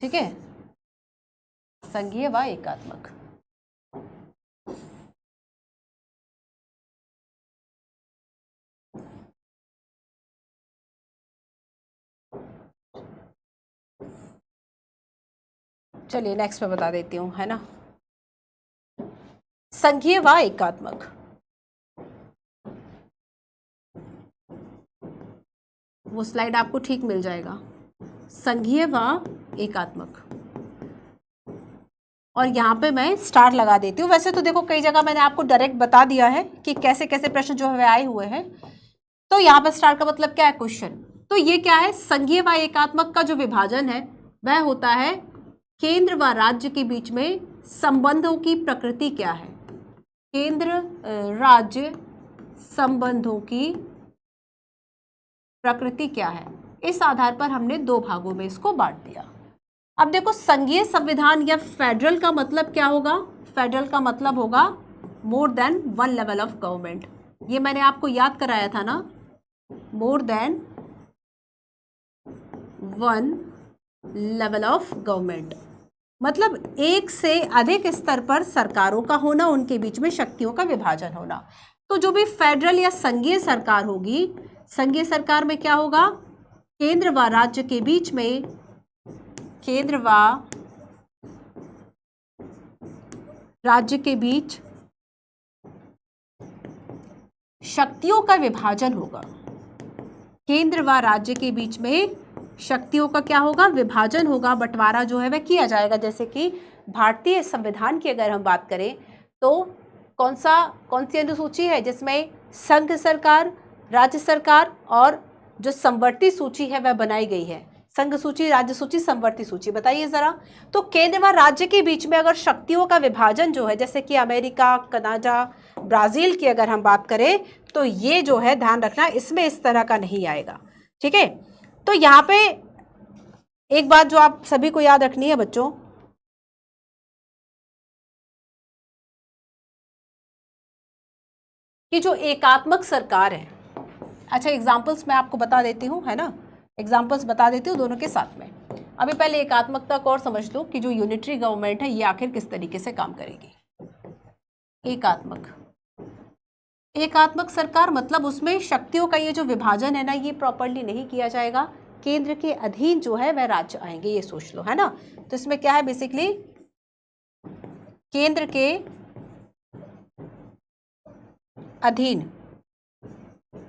Speaker 1: ठीक है, संघीय व एकात्मक। चलिए नेक्स्ट में बता देती हूँ, है ना। संघीय व एकात्मक, वो स्लाइड आपको ठीक मिल जाएगा। संघीय व एकात्मक, और यहाँ पे मैं स्टार लगा देती हूँ। वैसे तो देखो कई जगह मैंने आपको डायरेक्ट बता दिया है कि कैसे कैसे प्रश्न जो है आए हुए हैं। तो यहाँ पे स्टार का मतलब क्या है, क्वेश्चन। तो ये क्या है, संघीय व एकात्मक का जो विभाजन है वह होता है केंद्र व राज्य के बीच में संबंधों की प्रकृति क्या है। केंद्र राज्य संबंधों की प्रकृति क्या है, इस आधार पर हमने 2 भागों में इसको बांट दिया। अब देखो संघीय संविधान या फेडरल का मतलब क्या होगा, फेडरल का मतलब होगा more than one level of government. ये मैंने आपको याद कराया था ना, more than one level of government, मतलब एक से अधिक स्तर पर सरकारों का होना, उनके बीच में शक्तियों का विभाजन होना। तो जो भी फेडरल या संघीय सरकार होगी, संघीय सरकार में क्या होगा, केंद्र व राज्य के बीच में, केंद्र व राज्य के बीच शक्तियों का विभाजन होगा। केंद्र व राज्य के बीच में शक्तियों का क्या होगा, विभाजन होगा, बंटवारा जो है वह किया जाएगा। जैसे कि भारतीय संविधान की अगर हम बात करें तो कौन सी अनुसूची है जिसमें संघ सरकार, राज्य सरकार और जो समवर्ती सूची है वह बनाई गई है, संघ सूची, राज्य सूची, समवर्ती सूची, बताइए जरा। तो केंद्र व राज्य के बीच में अगर शक्तियों का विभाजन जो है, जैसे कि अमेरिका, कनाडा, ब्राजील की अगर हम बात करें, तो ये जो है ध्यान रखना, इसमें इस तरह का नहीं आएगा। ठीक है, तो यहाँ पे एक बात जो आप सभी को याद रखनी है बच्चों, कि जो एकात्मक सरकार है, अच्छा एग्जाम्पल्स मैं आपको बता देती हूँ, है ना, एग्जाम्पल्स बता देती हूँ दोनों के साथ में। अभी पहले एकात्मकता को और समझ लो कि जो यूनिटरी गवर्नमेंट है ये आखिर किस तरीके से काम करेगी। एकात्मक सरकार मतलब उसमें शक्तियों का ये जो विभाजन है ना, ये प्रॉपरली नहीं किया जाएगा। केंद्र के अधीन जो है वह राज्य आएंगे, ये सोच लो, है ना। तो इसमें क्या है, बेसिकली केंद्र के अधीन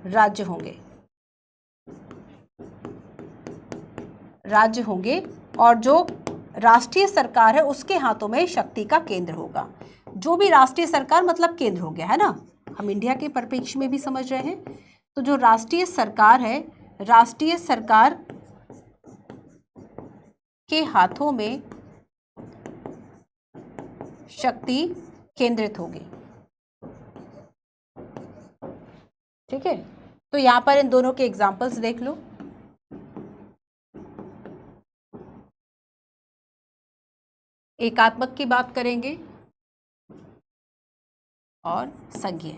Speaker 1: राज्य होंगे, और जो राष्ट्रीय सरकार है उसके हाथों में शक्ति का केंद्र होगा। जो भी राष्ट्रीय सरकार मतलब केंद्र हो गया, है ना, हम इंडिया के परिप्रेक्ष्य में भी समझ रहे हैं। तो जो राष्ट्रीय सरकार है, राष्ट्रीय सरकार के हाथों में शक्ति केंद्रित होगी। ठीक है, तो यहां पर इन दोनों के एग्जाम्पल्स देख लो। एकात्मक की बात करेंगे और संघीय।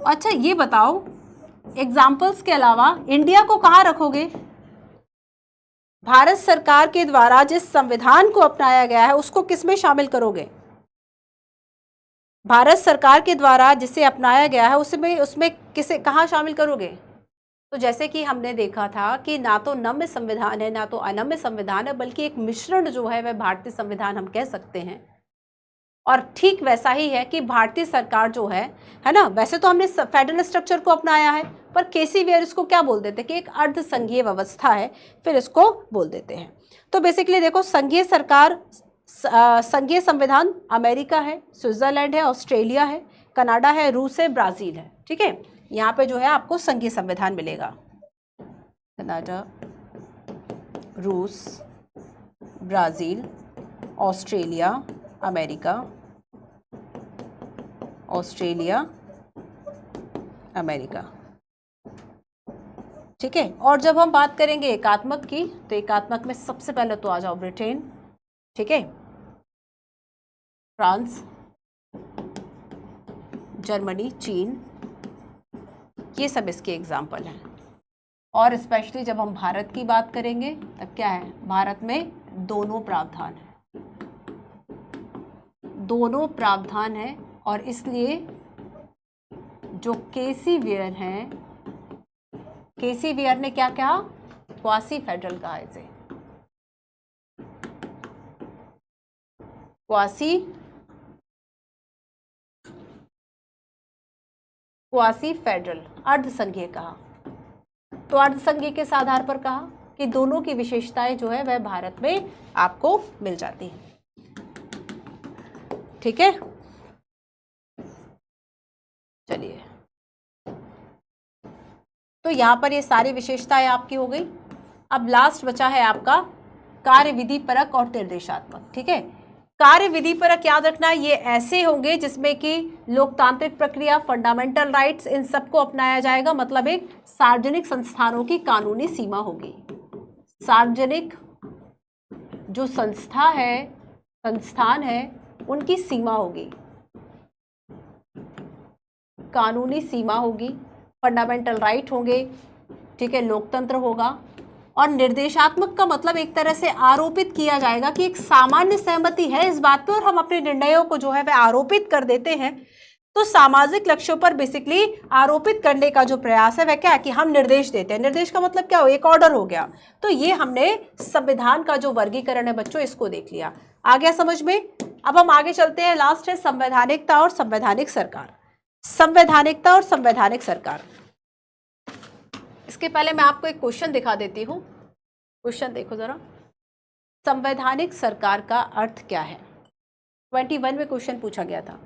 Speaker 1: अच्छा ये बताओ, एग्जाम्पल्स के अलावा इंडिया को कहाँ रखोगे? भारत सरकार के द्वारा जिस संविधान को अपनाया गया है उसको किसमें शामिल करोगे? भारत सरकार के द्वारा जिसे अपनाया गया है उसमें किसे कहाँ शामिल करोगे? तो जैसे कि हमने देखा था कि ना तो नम्य संविधान है ना तो अनम्य संविधान है, बल्कि एक मिश्रण जो है वह भारतीय संविधान हम कह सकते हैं। और ठीक वैसा ही है कि भारतीय सरकार जो है ना, वैसे तो हमने फेडरल स्ट्रक्चर को अपनाया है, पर केसी वेयर इसको क्या बोल देते हैं कि एक अर्ध संघीय व्यवस्था है, फिर इसको बोल देते हैं। तो बेसिकली देखो, संघीय सरकार, संघीय संविधान अमेरिका है, स्विट्जरलैंड है, ऑस्ट्रेलिया है, कनाडा है, रूस है, ब्राजील है। ठीक है, यहाँ पे जो है आपको संघीय संविधान मिलेगा। कनाडा, रूस, Brazil, Australia, America, Australia, America. ठीक है, और जब हम बात करेंगे एकात्मक की, तो एकात्मक में सबसे पहले तो आ जाओ ब्रिटेन, ठीक है, फ्रांस, जर्मनी, चीन, ये सब इसके एग्जाम्पल हैं। और स्पेशली जब हम भारत की बात करेंगे तब क्या है, भारत में दोनों प्रावधान है, दोनों प्रावधान है, और इसलिए जो केसी वेयर हैं, केसी वेयर ने क्या कहा, क्वासी फेडरल कहा इसे, क्वासी फेडरल, अर्धसंघीय कहा। तो अर्धसंघीय के आधार पर कहा कि दोनों की विशेषताएं जो है वह भारत में आपको मिल जाती हैं। ठीक है, चलिए, तो यहां पर ये सारी विशेषताएं आपकी हो गई। अब लास्ट बचा है आपका कार्य विधि परक और निर्देशात्मक। ठीक है, कार्य विधि परक याद रखना, ये ऐसे होंगे जिसमें कि लोकतांत्रिक प्रक्रिया, फंडामेंटल राइट्स, इन सबको अपनाया जाएगा। मतलब एक सार्वजनिक संस्थानों की कानूनी सीमा होगी, सार्वजनिक जो संस्था है, संस्थान है, उनकी सीमा होगी, कानूनी सीमा होगी, फंडामेंटल राइट होंगे, ठीक है, लोकतंत्र होगा। और निर्देशात्मक का मतलब एक तरह से आरोपित किया जाएगा कि एक सामान्य सहमति है इस बात पर, और हम अपने निर्णयों को जो है वह आरोपित कर देते हैं। तो सामाजिक लक्ष्यों पर बेसिकली आरोपित करने का जो प्रयास है वह क्या है कि हम निर्देश देते हैं। निर्देश का मतलब क्या हो, एक ऑर्डर हो गया। तो ये हमने संविधान का जो वर्गीकरण है बच्चों, इसको देख लिया। आ गया समझ में? अब हम आगे चलते हैं। लास्ट है संवैधानिकता और संवैधानिक सरकार। संवैधानिकता और संवैधानिक सरकार, इसके पहले मैं आपको एक क्वेश्चन दिखा देती हूँ। क्वेश्चन देखो जरा, संवैधानिक सरकार का अर्थ क्या है? 21 में क्वेश्चन पूछा गया था।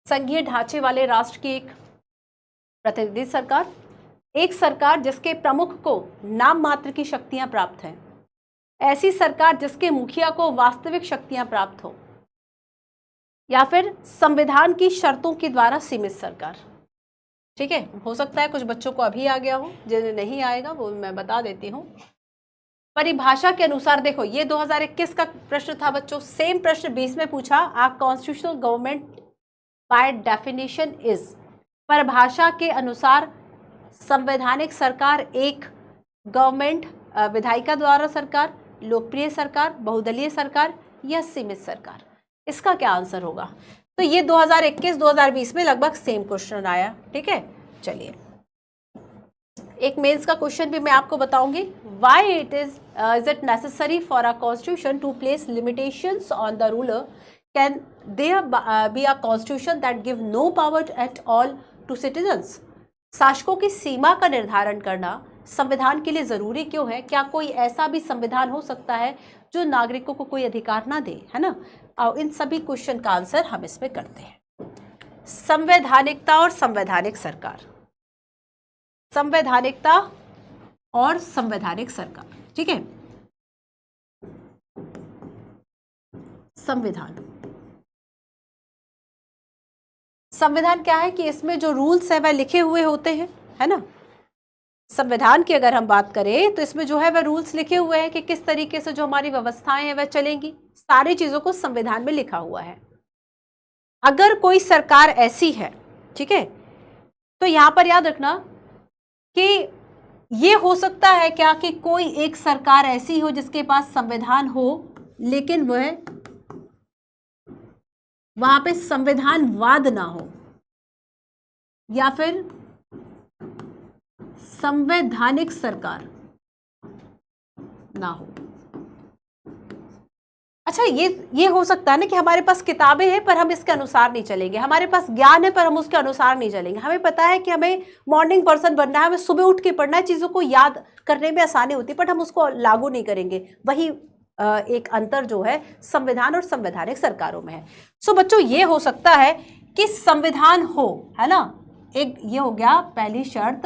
Speaker 1: संघीय ढांचे वाले राष्ट्र की एक प्रतिनिधि सरकार, एक सरकार जिसके प्रमुख को नाम मात्र की शक्तियां प्राप्त हैं, ऐसी सरकार जिसके मुखिया को वास्तविक शक्तियां प्राप्त हो, या फिर संविधान की शर्तों के द्वारा सीमित सरकार। ठीक है, हो सकता है कुछ बच्चों को अभी आ गया हो, जिन्हें नहीं आएगा वो मैं बता देती हूँ। परिभाषा के अनुसार देखो, ये 2021 का प्रश्न था बच्चों। सेम प्रश्न 20 में पूछा, a constitutional government by definition is. परिभाषा के अनुसार संवैधानिक सरकार एक गवर्नमेंट, विधायिका द्वारा सरकार, लोकप्रिय सरकार, बहुदलीय सरकार या सीमित सरकार। इसका क्या आंसर होगा? तो ये 2021-2020 में लगभग सेम क्वेश्चन आया। ठीक है, चलिए एक मेंस का क्वेश्चन भी मैं आपको बताऊंगी। Why it is it necessary for a constitution to place limitations on the ruler? Can there be a constitution that give no power at all to citizens? शासकों की सीमा का निर्धारण करना संविधान के लिए जरूरी क्यों है? क्या कोई ऐसा भी संविधान हो सकता है जो नागरिकों को कोई अधिकार ना दे, है ना? और इन सभी क्वेश्चन का आंसर हम इसमें करते हैं। संवैधानिकता और संवैधानिक सरकार, संवैधानिकता और संवैधानिक सरकार। ठीक है, संविधान, संविधान क्या है कि इसमें जो रूल्स है वह लिखे हुए होते हैं, है ना? संविधान की अगर हम बात करें तो इसमें जो है वह रूल्स लिखे हुए हैं कि किस तरीके से जो हमारी व्यवस्थाएं हैं वह चलेंगी। सारी चीजों को संविधान में लिखा हुआ है। अगर कोई सरकार ऐसी है, ठीक है, तो यहां पर याद रखना कि ये हो सकता है क्या कि कोई एक सरकार ऐसी हो जिसके पास संविधान हो लेकिन वह वहां पे संविधानवाद ना हो, या फिर संवैधानिक सरकार ना हो। अच्छा, ये हो सकता है ना कि हमारे पास किताबें हैं पर हम इसके अनुसार नहीं चलेंगे, हमारे पास ज्ञान है पर हम उसके अनुसार नहीं चलेंगे। हमें पता है कि हमें मॉर्निंग पर्सन बनना है, हमें सुबह उठ के पढ़ना है, चीज़ों को याद करने में आसानी होती है, बट हम उसको लागू नहीं करेंगे। वही एक अंतर जो है संविधान और संवैधानिक सरकारों में है। सो बच्चों, ये हो सकता है कि संविधान हो, है ना? एक ये हो गया पहली शर्त,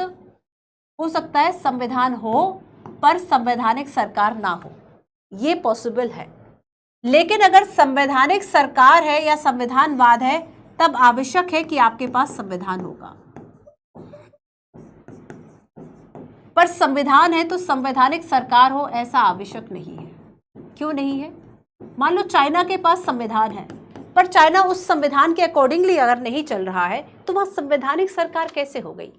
Speaker 1: हो सकता है संविधान हो पर संवैधानिक सरकार ना हो, ये पॉसिबल है। लेकिन अगर संवैधानिक सरकार है या संविधानवाद है, तब आवश्यक है कि आपके पास संविधान होगा। पर संविधान है तो संवैधानिक सरकार हो, ऐसा आवश्यक नहीं है। क्यों नहीं है? मान लो चाइना के पास संविधान है, पर चाइना उस संविधान के अकॉर्डिंगली अगर नहीं चल रहा है, तो वहां संवैधानिक सरकार कैसे हो गई?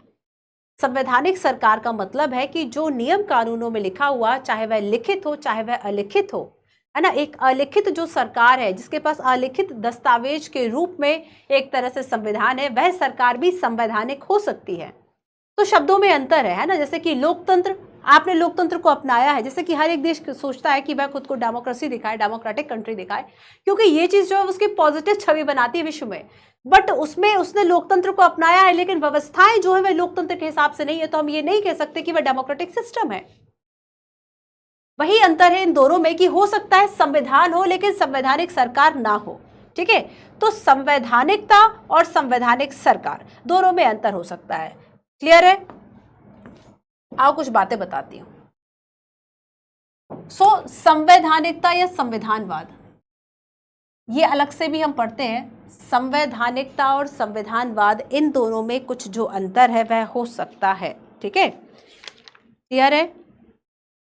Speaker 1: संवैधानिक सरकार का मतलब है कि जो नियम कानूनों में लिखा हुआ, चाहे वह लिखित हो चाहे वह अलिखित हो, है ना, एक अलिखित जो सरकार है, जिसके पास अलिखित दस्तावेज के रूप में एक तरह से संविधान है, वह सरकार भी संवैधानिक हो सकती है। तो शब्दों में अंतर है ना। जैसे कि लोकतंत्र, आपने लोकतंत्र को अपनाया है, जैसे कि हर एक देश सोचता है कि वह खुद को डेमोक्रेसी दिखाए, डेमोक्रेटिक कंट्री दिखाए, क्योंकि ये चीज जो है उसकी पॉजिटिव छवि बनाती है विश्व में। बट उसमें उसने लोकतंत्र को अपनाया है, लेकिन व्यवस्थाएं जो है वह लोकतंत्र के हिसाब से नहीं है, तो हम ये नहीं कह सकते कि वह डेमोक्रेटिक सिस्टम है। वही अंतर है इन दोनों में कि हो सकता है संविधान हो लेकिन संवैधानिक सरकार ना हो। ठीक है, तो संवैधानिकता और संवैधानिक सरकार दोनों में अंतर हो सकता है। क्लियर है? आओ कुछ बातें बताती हूं। संवैधानिकता या संविधानवाद, ये अलग से भी हम पढ़ते हैं। संवैधानिकता और संविधानवाद, इन दोनों में कुछ जो अंतर है वह हो सकता है। ठीक है, क्लियर है?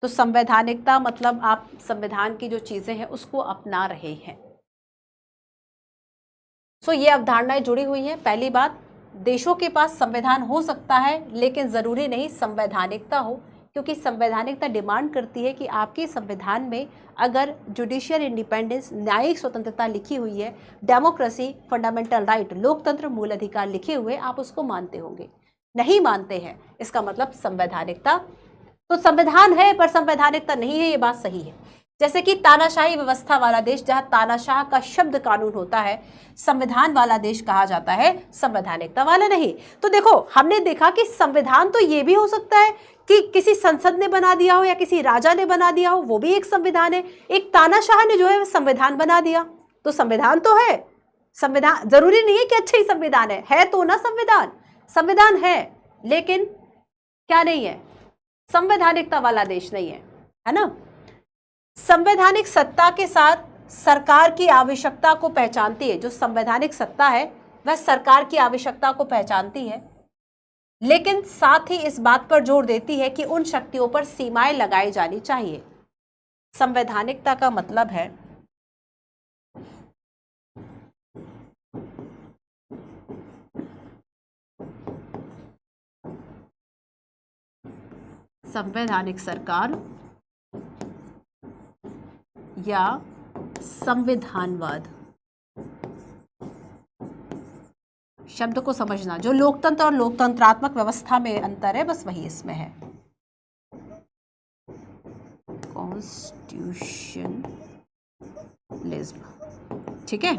Speaker 1: तो संवैधानिकता मतलब आप संविधान की जो चीजें हैं उसको अपना रहे हैं। ये अवधारणाएं जुड़ी हुई हैं। पहली बात, देशों के पास संविधान हो सकता है लेकिन जरूरी नहीं संवैधानिकता हो, क्योंकि संवैधानिकता डिमांड करती है कि आपके संविधान में अगर जुडिशियल इंडिपेंडेंस, न्यायिक स्वतंत्रता लिखी हुई है, डेमोक्रेसी, फंडामेंटल राइट, लोकतंत्र, मूल अधिकार लिखे हुए, आप उसको मानते होंगे। नहीं मानते हैं, इसका मतलब संवैधानिकता, तो संविधान है पर संवैधानिकता नहीं है, ये बात सही है। जैसे कि तानाशाही व्यवस्था वाला देश, जहां तानाशाह का शब्द कानून होता है, संविधान वाला देश कहा जाता है, संवैधानिकता वाला नहीं। तो देखो, हमने देखा कि संविधान तो ये भी हो सकता है कि किसी संसद ने बना दिया हो या किसी राजा ने बना दिया हो, वो भी एक संविधान है। एक तानाशाह ने जो है संविधान बना दिया, तो संविधान तो है। संविधान जरूरी नहीं है कि अच्छा ही संविधान है तो ना संविधान, संविधान है लेकिन क्या नहीं है, संवैधानिकता वाला देश नहीं है ना। संवैधानिक सत्ता के साथ सरकार की आवश्यकता को पहचानती है। जो संवैधानिक सत्ता है वह सरकार की आवश्यकता को पहचानती है, लेकिन साथ ही इस बात पर जोर देती है कि उन शक्तियों पर सीमाएं लगाई जानी चाहिए। संवैधानिकता का मतलब है संवैधानिक सरकार या संविधानवाद। शब्द को समझना, जो लोकतंत्र और लोकतंत्रात्मक व्यवस्था में अंतर है, बस वही इसमें है। कॉन्स्टिट्यूशनलिज्म, ठीक है।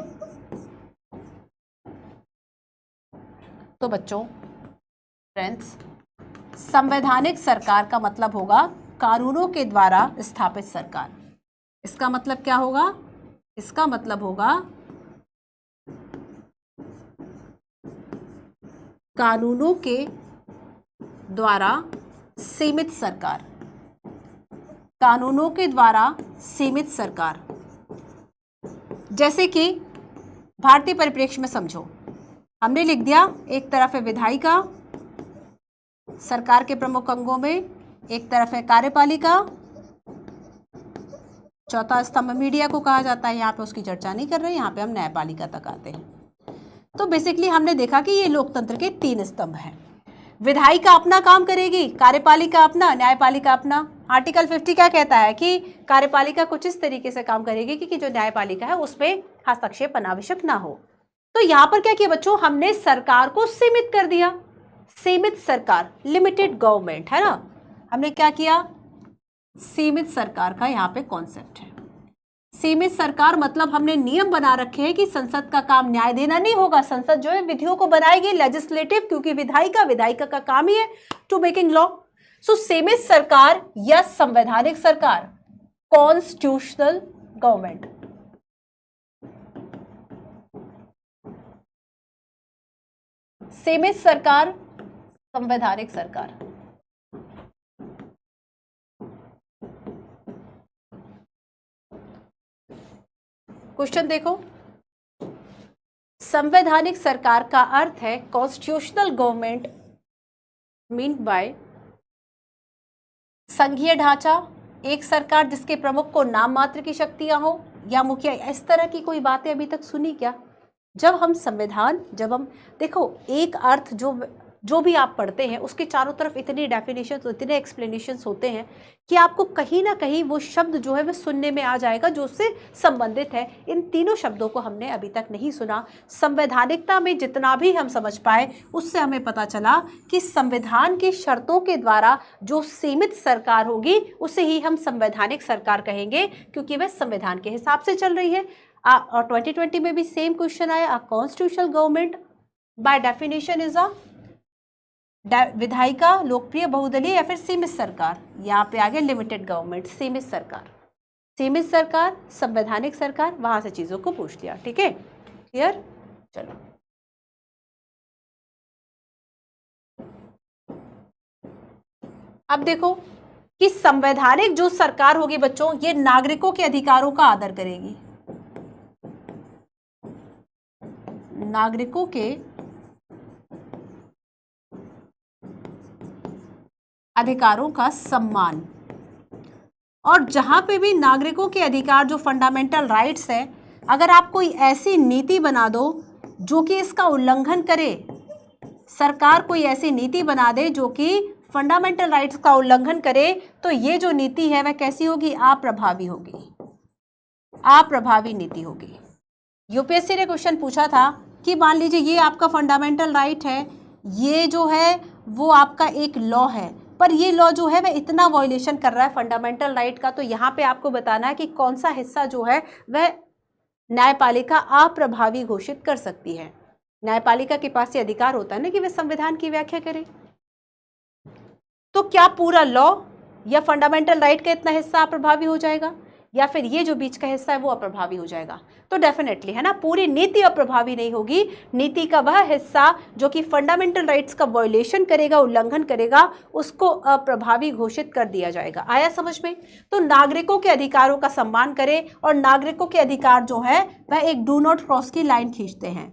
Speaker 1: तो बच्चों, फ्रेंड्स, संवैधानिक सरकार का मतलब होगा कानूनों के द्वारा स्थापित सरकार। इसका मतलब क्या होगा? इसका मतलब होगा कानूनों के द्वारा सीमित सरकार। कानूनों के द्वारा सीमित सरकार, जैसे कि भारतीय परिप्रेक्ष्य में समझो, हमने लिख दिया एक तरफ है विधायिका, सरकार के प्रमुख अंगों में एक तरफ है कार्यपालिका, चौथा स्तंभ मीडिया को कहा जाता है। यहाँ पे उसकी चर्चा नहीं कर रहे, यहाँ पे हम न्यायपालिका तक आते हैं। तो बेसिकली हमने देखा कि ये लोकतंत्र के 3 स्तंभ हैं। विधायिका अपना काम करेगी, कार्यपालिका अपना, न्यायपालिका अपना। आर्टिकल 50 क्या कहता है कि कार्यपालिका कुछ इस तरीके से काम करेगी कि जो न्यायपालिका है उसमें हस्तक्षेप अनावश्यक ना हो। तो यहाँ पर क्या किया बच्चों, हमने सरकार को सीमित कर दिया। सीमित सरकार, लिमिटेड गवर्नमेंट, है ना। हमने क्या किया, सीमित सरकार का यहाँ पे कॉन्सेप्ट है। सीमित सरकार मतलब हमने नियम बना रखे हैं कि संसद का काम न्याय देना नहीं होगा। संसद जो है विधियों को बनाएगी, लेजिस्लेटिव, क्योंकि विधायिका का काम ही है टू मेकिंग लॉ। सो सीमित सरकार या संवैधानिक सरकार, कॉन्स्टिट्यूशनल गवर्नमेंट। सीमित सरकार, संवैधानिक सरकार। क्वेश्चन देखो, संवैधानिक सरकार का अर्थ है कॉन्स्टिट्यूशनल गवर्नमेंट मीन बाय संघीय ढांचा, एक सरकार जिसके प्रमुख को नाम मात्र की शक्तियां हो या मुखिया। इस तरह की कोई बातें अभी तक सुनी क्या? जब हम देखो, एक अर्थ जो भी आप पढ़ते हैं उसके चारों तरफ इतनी डेफिनेशंस, इतने एक्सप्लेनेशंस होते हैं कि आपको कहीं ना कहीं वो शब्द जो है वह सुनने में आ जाएगा जो उससे संबंधित है। इन तीनों शब्दों को हमने अभी तक नहीं सुना। संवैधानिकता में जितना भी हम समझ पाए उससे हमें पता चला कि संविधान की शर्तों के द्वारा जो सीमित सरकार होगी उसे ही हम संवैधानिक सरकार कहेंगे, क्योंकि वह संविधान के हिसाब से चल रही है। और 2020 में भी सेम क्वेश्चन आया, a constitutional government by definition is a विधायिका, लोकप्रिय, बहुदलीय या फिर सीमित सरकार। यहाँ पे आगे लिमिटेड गवर्नमेंट, सीमित सरकार, संवैधानिक सरकार, वहां से चीजों को पूछ लिया। ठीक है, क्लियर? चलो अब देखो कि संवैधानिक जो सरकार होगी बच्चों, ये नागरिकों के अधिकारों का आदर करेगी, नागरिकों के अधिकारों का सम्मान। और जहां पे भी नागरिकों के अधिकार जो फंडामेंटल राइट्स है, अगर आप कोई ऐसी नीति बना दो जो कि इसका उल्लंघन करे, सरकार कोई ऐसी नीति बना दे जो कि फंडामेंटल राइट्स का उल्लंघन करे, तो ये जो नीति है वह कैसी होगी? अप्रभावी होगी, अप्रभावी नीति होगी। यूपीएससी ने क्वेश्चन पूछा था कि मान लीजिए ये आपका फंडामेंटल राइट है, ये जो है वो आपका एक लॉ है, पर ये लॉ जो है वह इतना वायलेशन कर रहा है फंडामेंटल राइट का, तो यहाँ पे आपको बताना है कि कौन सा हिस्सा जो है वह न्यायपालिका अप्रभावी घोषित कर सकती है। न्यायपालिका के पास ये अधिकार होता है ना कि वह संविधान की व्याख्या करे। तो क्या पूरा लॉ या फंडामेंटल राइट का इतना हिस्सा अप्रभावी हो जाएगा, या फिर ये जो बीच का हिस्सा है वो अप्रभावी हो जाएगा? तो डेफिनेटली है ना, पूरी नीति अप्रभावी नहीं होगी। नीति का वह हिस्सा जो कि फंडामेंटल राइट्स का वायलेशन करेगा, उल्लंघन करेगा, उसको अप्रभावी घोषित कर दिया जाएगा। आया समझ में? तो नागरिकों के अधिकारों का सम्मान करें, और नागरिकों के अधिकार जो है वह एक डू नॉट क्रॉस की लाइन खींचते हैं।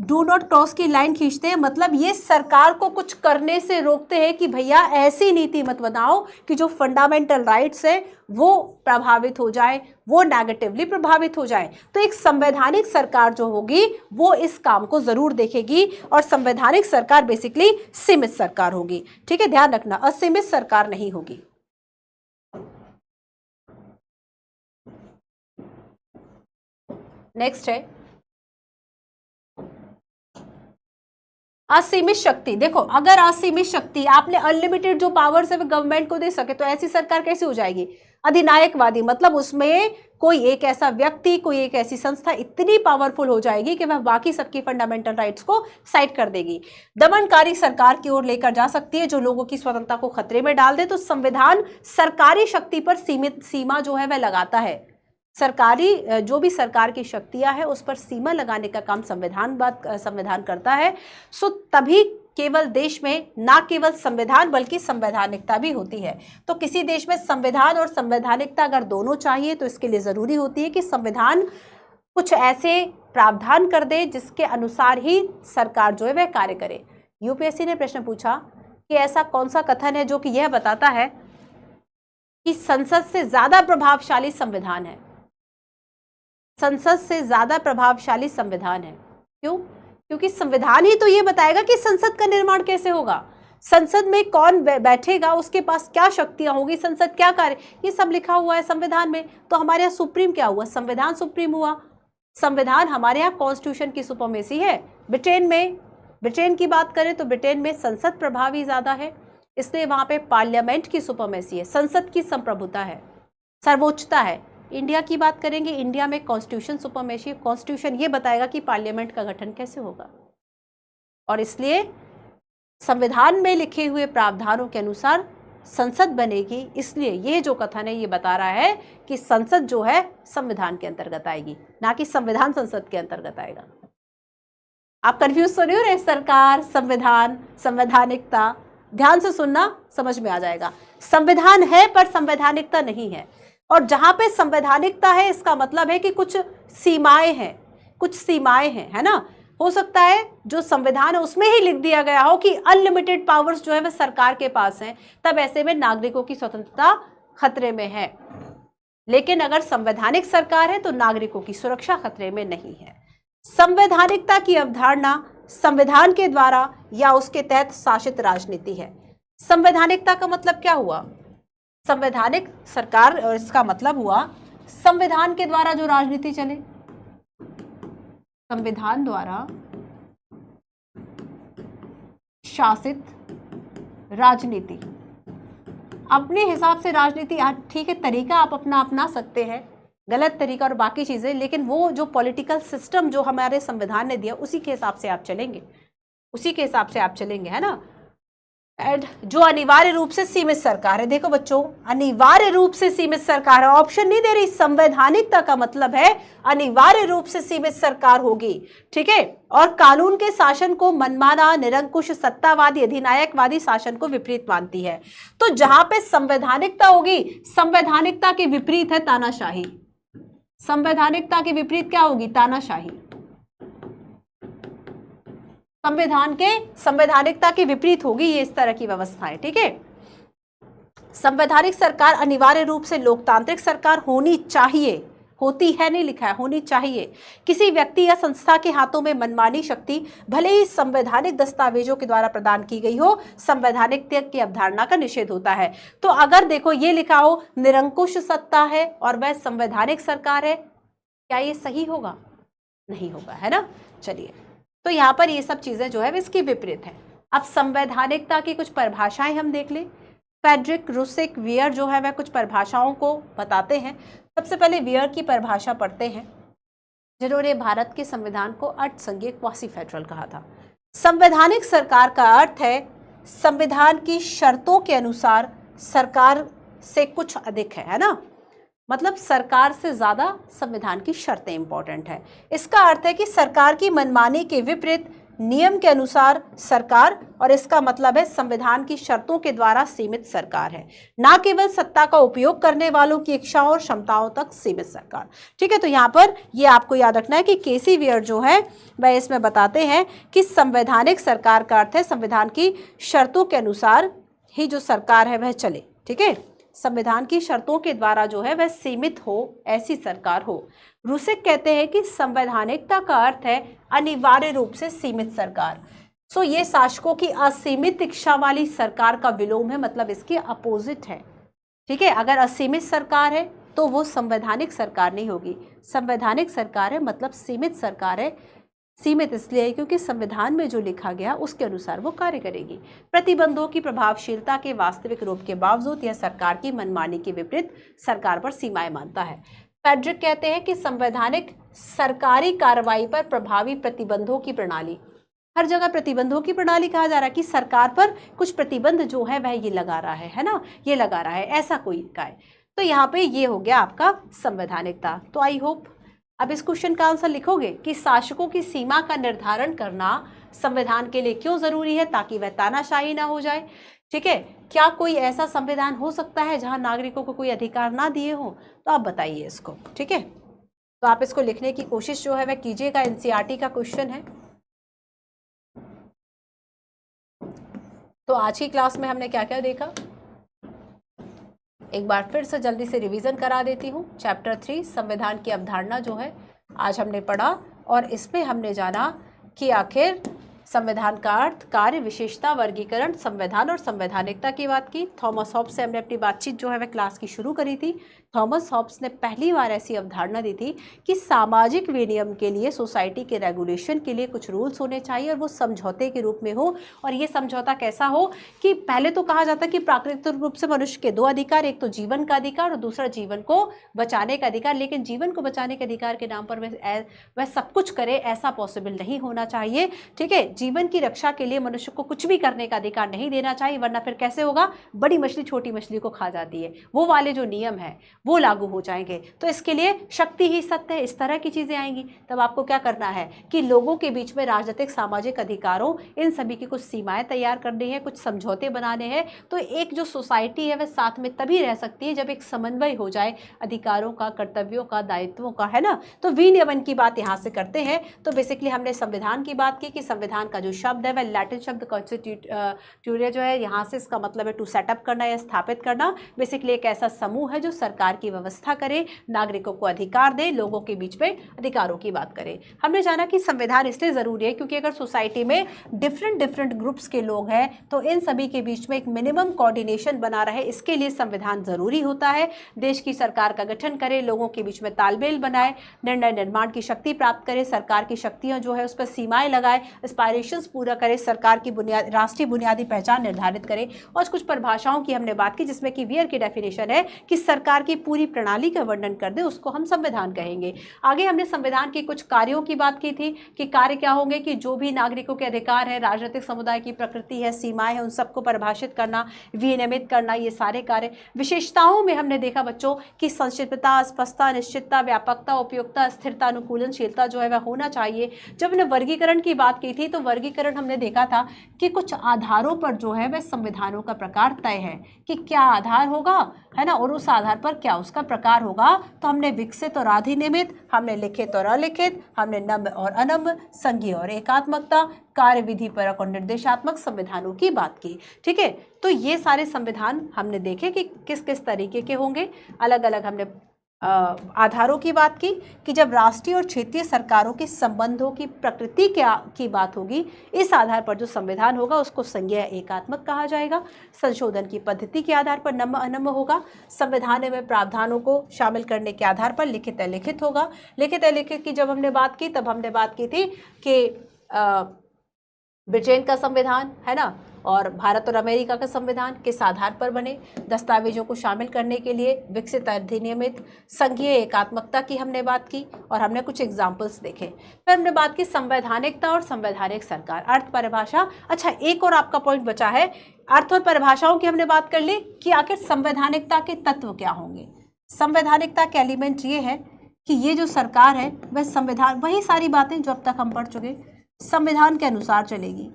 Speaker 1: डू नॉट क्रॉस की लाइन खींचते हैं मतलब ये सरकार को कुछ करने से रोकते हैं कि भैया ऐसी नीति मत बनाओ कि जो फंडामेंटल राइट्स है वो प्रभावित हो जाए, वो नेगेटिवली प्रभावित हो जाए। तो एक संवैधानिक सरकार जो होगी वो इस काम को जरूर देखेगी, और संवैधानिक सरकार बेसिकली सीमित सरकार होगी। ठीक है, ध्यान रखना, असीमित सरकार नहीं होगी। नेक्स्ट है असीमित शक्ति। देखो, अगर असीमित शक्ति, आपने अनलिमिटेड जो पावर्स है गवर्नमेंट को दे सके, तो ऐसी सरकार कैसी हो जाएगी? अधिनायकवादी, मतलब उसमें कोई एक ऐसा व्यक्ति, कोई एक ऐसी संस्था इतनी पावरफुल हो जाएगी कि वह बाकी सबकी फंडामेंटल राइट्स को साइड कर देगी। दमनकारी सरकार की ओर लेकर जा सकती है जो लोगों की स्वतंत्रता को खतरे में डाल दे। तो संविधान सरकारी शक्ति पर सीमित सीमा जो है वह लगाता है। सरकारी जो भी सरकार की शक्तियां हैं उस पर सीमा लगाने का काम संविधान करता है। सो तभी केवल देश में ना केवल संविधान बल्कि संवैधानिकता भी होती है। तो किसी देश में संविधान और संवैधानिकता अगर दोनों चाहिए तो इसके लिए जरूरी होती है कि संविधान कुछ ऐसे प्रावधान कर दे जिसके अनुसार ही सरकार जो है वह कार्य करे। यूपीएससी ने प्रश्न पूछा कि ऐसा कौन सा कथन है जो कि यह बताता है कि संसद से ज्यादा प्रभावशाली संविधान है। संसद से ज्यादा प्रभावशाली संविधान है। क्यों? क्योंकि संविधान ही तो ये बताएगा कि संसद का निर्माण कैसे होगा, संसद में कौन बैठेगा, उसके पास क्या शक्तियां होगी, संसद क्या कार्य, ये सब लिखा हुआ है संविधान में। तो हमारे यहाँ सुप्रीम क्या हुआ? संविधान सुप्रीम हुआ। संविधान हमारे यहाँ कॉन्स्टिट्यूशन की सुपरमेसी है। ब्रिटेन की बात करें तो ब्रिटेन में संसद प्रभावी ज्यादा है, इसलिए वहां पे पार्लियामेंट की सुपरमेसी है, संसद की संप्रभुता है, सर्वोच्चता है। इंडिया की बात करेंगे, इंडिया में कॉन्स्टिट्यूशन सुपरमेसी, कॉन्स्टिट्यूशन ये बताएगा कि पार्लियामेंट का गठन कैसे होगा, और इसलिए संविधान में लिखे हुए प्रावधानों के अनुसार संसद बनेगी। इसलिए ये जो कथन है ये बता रहा है कि संसद जो है संविधान के अंतर्गत आएगी, ना कि संविधान संसद के अंतर्गत आएगा। आप कंफ्यूज तो नहीं हो रहे? सरकार, संविधान, संवैधानिकता, ध्यान से सुनना, समझ में आ जाएगा। संविधान है पर संवैधानिकता नहीं है, और जहां पे संवैधानिकता है इसका मतलब है कि कुछ सीमाएं हैं, कुछ सीमाएं हैं, है ना। हो सकता है जो संविधान है उसमें ही लिख दिया गया हो कि अनलिमिटेड पावर्स जो है वह सरकार के पास हैं, तब ऐसे में नागरिकों की स्वतंत्रता खतरे में है। लेकिन अगर संवैधानिक सरकार है तो नागरिकों की सुरक्षा खतरे में नहीं है। संवैधानिकता की अवधारणा संविधान के द्वारा या उसके तहत शासित राजनीति है। संवैधानिकता का मतलब क्या हुआ? संवैधानिक सरकार, और इसका मतलब हुआ संविधान के द्वारा जो राजनीति चले, संविधान द्वारा शासित राजनीति। अपने हिसाब से राजनीति, ठीक है, तरीका आप अपना सकते हैं, गलत तरीका और बाकी चीजें, लेकिन वो जो पॉलिटिकल सिस्टम जो हमारे संविधान ने दिया उसी के हिसाब से आप चलेंगे, उसी के हिसाब से आप चलेंगे, है ना। एंड जो अनिवार्य रूप से सीमित सरकार है, देखो बच्चों, अनिवार्य रूप से सीमित सरकार है, ऑप्शन नहीं दे रही। संवैधानिकता का मतलब है अनिवार्य रूप से सीमित सरकार होगी, ठीक है, और कानून के शासन को मनमाना, निरंकुश, सत्तावादी, अधिनायकवादी शासन को विपरीत मानती है। तो जहां पे संवैधानिकता होगी, संवैधानिकता के विपरीत है तानाशाही। संवैधानिकता के विपरीत क्या होगी? तानाशाही। संवैधानिकता के विपरीत होगी ये इस तरह की व्यवस्थाएं, ठीक है। संवैधानिक सरकार अनिवार्य रूप से लोकतांत्रिक सरकार होनी चाहिए, होती है नहीं लिखा है, होनी चाहिए। किसी व्यक्ति या संस्था के हाथों में मनमानी शक्ति भले ही संवैधानिक दस्तावेजों के द्वारा प्रदान की गई हो, संवैधानिकता की अवधारणा का निषेध होता है। तो अगर देखो ये लिखा हो निरंकुश सत्ता है और वह संवैधानिक सरकार है, क्या ये सही होगा? नहीं होगा, है ना। चलिए, तो यहाँ पर ये सब चीजें जो है इसकी विपरीत है। अब संवैधानिकता की कुछ परिभाषाएं हम देख लें। फ्रेडरिक रूसिक वियर जो है वह कुछ परिभाषाओं को बताते हैं। सबसे पहले वियर की परिभाषा पढ़ते हैं, जिन्होंने भारत के संविधान को अर्थसंघीय क्वासी फेडरल कहा था। संवैधानिक सरकार का अर्थ है संविधान की शर्तों के अनुसार सरकार से कुछ अधिक है ना। मतलब सरकार से ज्यादा संविधान की शर्तें इंपॉर्टेंट है। इसका अर्थ है कि सरकार की मनमानी के विपरीत नियम के अनुसार सरकार, और इसका मतलब है संविधान की शर्तों के द्वारा सीमित सरकार है, ना केवल सत्ता का उपयोग करने वालों की इच्छाओं और क्षमताओं तक सीमित सरकार, ठीक है। तो यहाँ पर ये आपको याद रखना है कि केसी वियर जो है वह इसमें बताते हैं कि संवैधानिक सरकार का अर्थ है संविधान की शर्तों के अनुसार ही जो सरकार है वह चले, ठीक है। संविधान की शर्तों के द्वारा जो है वह सीमित हो, ऐसी सरकार हो। रूसिक कहते हैं कि संवैधानिकता का अर्थ है अनिवार्य रूप से सीमित सरकार। सो ये शासकों की असीमित इच्छा वाली सरकार का विलोम है, मतलब इसके अपोजिट है, ठीक है। अगर असीमित सरकार है तो वो संवैधानिक सरकार नहीं होगी। संवैधानिक सरकार है मतलब सीमित सरकार है। सीमित इसलिए है क्योंकि संविधान में जो लिखा गया उसके अनुसार वो कार्य करेगी। प्रतिबंधों की प्रभावशीलता के वास्तविक रूप के बावजूद यह सरकार की मनमानी के विपरीत सरकार पर सीमाएं मानता है। फ्रेडरिक कहते हैं कि संवैधानिक सरकारी कार्रवाई पर प्रभावी प्रतिबंधों की प्रणाली, हर जगह प्रतिबंधों की प्रणाली कहा जा रहा है कि सरकार पर कुछ प्रतिबंध जो है वह ये लगा रहा है ना, ये लगा रहा है, ऐसा कोई का है। तो यहाँ पे ये हो गया आपका संवैधानिकता। तो आई होप अब इस क्वेश्चन का आंसर लिखोगे कि शासकों की सीमा का निर्धारण करना संविधान के लिए क्यों जरूरी है, ताकि वह तानाशाही ना हो जाए, ठीक है। क्या कोई ऐसा संविधान हो सकता है जहां नागरिकों को कोई अधिकार ना दिए हो? तो आप बताइए इसको, ठीक है। तो आप इसको लिखने की कोशिश जो है वह कीजिएगा। एनसीईआरटी का क्वेश्चन है। तो आज की क्लास में हमने क्या क्या देखा, एक बार फिर से जल्दी से रिवीजन करा देती हूँ। चैप्टर 3 संविधान की अवधारणा जो है आज हमने पढ़ा, और इसमें हमने जाना कि आखिर संविधान का अर्थ, कार्य, विशेषता, वर्गीकरण, संविधान और संवैधानिकता की बात की। थॉमस हॉब्स से हमने अपनी बातचीत जो है वह क्लास की शुरू करी थी। थॉमस हॉब्स ने पहली बार ऐसी अवधारणा दी थी कि सामाजिक विनियम के लिए, सोसाइटी के रेगुलेशन के लिए कुछ रूल्स होने चाहिए और वो समझौते के रूप में हो। और ये समझौता कैसा हो कि पहले तो कहा जाता कि प्राकृतिक रूप से मनुष्य के दो अधिकार, एक तो जीवन का अधिकार और दूसरा जीवन को बचाने का अधिकार। लेकिन जीवन को बचाने के अधिकार के नाम पर वह सब कुछ करे, ऐसा पॉसिबल नहीं होना चाहिए, ठीक है। जीवन की रक्षा के लिए मनुष्य को कुछ भी करने का अधिकार नहीं देना चाहिए, वरना फिर कैसे होगा, बड़ी मछली छोटी मछली को खा जाती है, वो वाले जो नियम है वो लागू हो जाएंगे। तो इसके लिए शक्ति ही सत्य है, इस तरह की चीजें आएंगी। तब आपको क्या करना है कि लोगों के बीच में राजनीतिक सामाजिक अधिकारों इन सभी की कुछ सीमाएं तैयार करनी है, कुछ समझौते बनाने हैं। तो एक जो सोसाइटी है वह साथ में तभी रह सकती है जब एक समन्वय हो जाए अधिकारों का, कर्तव्यों का, दायित्वों का, है ना। तो विनियमन की बात यहाँ से करते हैं। तो बेसिकली हमने संविधान की बात की कि संविधान का जो शब्द है वह लैटिन शब्द कॉन्स्टिट्यूटरे जो है, यहाँ से इसका मतलब है टू सेटअप करना या स्थापित करना। बेसिकली एक ऐसा समूह है जो सरकार की व्यवस्था करे, नागरिकों को अधिकार दे, लोगों के बीच में अधिकारों की बात करे। हमने जाना कि संविधान इसलिए जरूरी है क्योंकि अगर सोसाइटी में डिफरेंट ग्रुप्स के लोग हैं तो इन सभी के बीच में एक मिनिमम कोऑर्डिनेशन बना रहे, इसके लिए संविधान जरूरी होता है। देश की सरकार का गठन करे, लोगों के बीच में तालमेल बनाए, निर्णय निर्माण की शक्ति प्राप्त करे, सरकार की शक्तियां जो है उस पर सीमाएं लगाए, एस्पायरेशंस पूरा करे, सरकार की राष्ट्रीय बुनियादी पहचान निर्धारित करे। और कुछ परिभाषाओं की हमने बात की जिसमें कि वियर की डेफिनेशन है कि सरकार की पूरी प्रणाली का वर्णन कर दे, उसको हम संविधान कहेंगे। आगे हमने संविधान के कुछ कार्यों की बात की थी कि कार्य क्या होंगे कि जो भी नागरिकों के अधिकार है, राजनीतिक समुदाय की प्रकृति है, सीमाएं हैं, उन सबको परिभाषित करना, विनियमित करना, ये सारे कार्य। विशेषताओं में हमने देखा बच्चों कि संक्षिप्तता, स्पष्टता, निश्चितता, व्यापकता, उपयुक्तता, स्थिरता, अनुकूलनशीलता जो है वह होना चाहिए। जब हमने वर्गीकरण की बात की थी तो वर्गीकरण हमने देखा था कि कुछ आधारों पर जो है वह संविधानों का प्रकार तय है कि क्या आधार होगा, है ना, और उस आधार पर क्या उसका प्रकार होगा। तो हमने विकसित और अधिनियमित, हमने लिखित और अलिखित, हमने नम्य और अनम्य, संघीय और एकात्मकता, कार्यविधि परक और निर्देशात्मक संविधानों की बात की। ठीक है, तो ये सारे संविधान हमने देखे कि किस किस तरीके के होंगे। अलग अलग हमने आधारों की बात की कि जब राष्ट्रीय और क्षेत्रीय सरकारों के संबंधों की प्रकृति की बात होगी, इस आधार पर जो संविधान होगा उसको संघीय एकात्मक कहा जाएगा। संशोधन की पद्धति के आधार पर नम्य अनम्य होगा। संविधान में प्रावधानों को शामिल करने के आधार पर लिखित अलिखित होगा। लिखित अलिखित की जब हमने बात की तब हमने बात की थी कि ब्रिटेन का संविधान, है ना, और भारत और अमेरिका का संविधान किस आधार पर बने, दस्तावेजों को शामिल करने के लिए विकसित, अधिनियमित, संघीय एकात्मकता की हमने बात की और हमने कुछ एग्जाम्पल्स देखे। फिर हमने बात की संवैधानिकता और संवैधानिक सरकार, अर्थ, परिभाषा। अच्छा, एक और आपका पॉइंट बचा है, अर्थ और परिभाषाओं की हमने बात कर ली कि आखिर संवैधानिकता के तत्व क्या होंगे। संवैधानिकता के एलिमेंट ये है कि ये जो सरकार है वह संविधान, वही सारी बातें जो अब तक हम पढ़ चुके, संविधान के अनुसार चलेगी,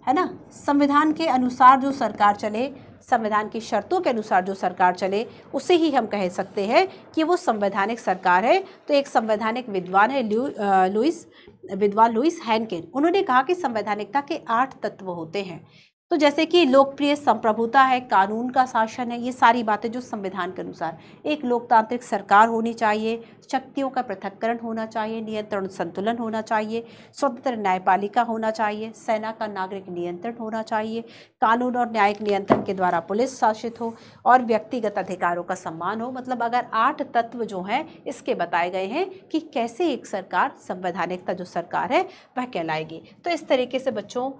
Speaker 1: है ना। संविधान के अनुसार जो सरकार चले, संविधान की शर्तों के अनुसार जो सरकार चले, उसे ही हम कह सकते हैं कि वो संवैधानिक सरकार है। तो एक संवैधानिक विद्वान है लुईस हेनकेन, उन्होंने कहा कि संवैधानिकता के 8 तत्व होते हैं। तो जैसे कि लोकप्रिय संप्रभुता है, कानून का शासन है, ये सारी बातें जो संविधान के अनुसार, एक लोकतांत्रिक सरकार होनी चाहिए, शक्तियों का पृथक्करण होना चाहिए, नियंत्रण संतुलन होना चाहिए, स्वतंत्र न्यायपालिका होना चाहिए, सेना का नागरिक नियंत्रण होना चाहिए, कानून और न्यायिक नियंत्रण के द्वारा पुलिस शासित हो और व्यक्तिगत अधिकारों का सम्मान हो। मतलब अगर 8 तत्व जो हैं इसके बताए गए हैं कि कैसे एक सरकार, संवैधानिकता जो सरकार है वह कहलाएगी। तो इस तरीके से बच्चों,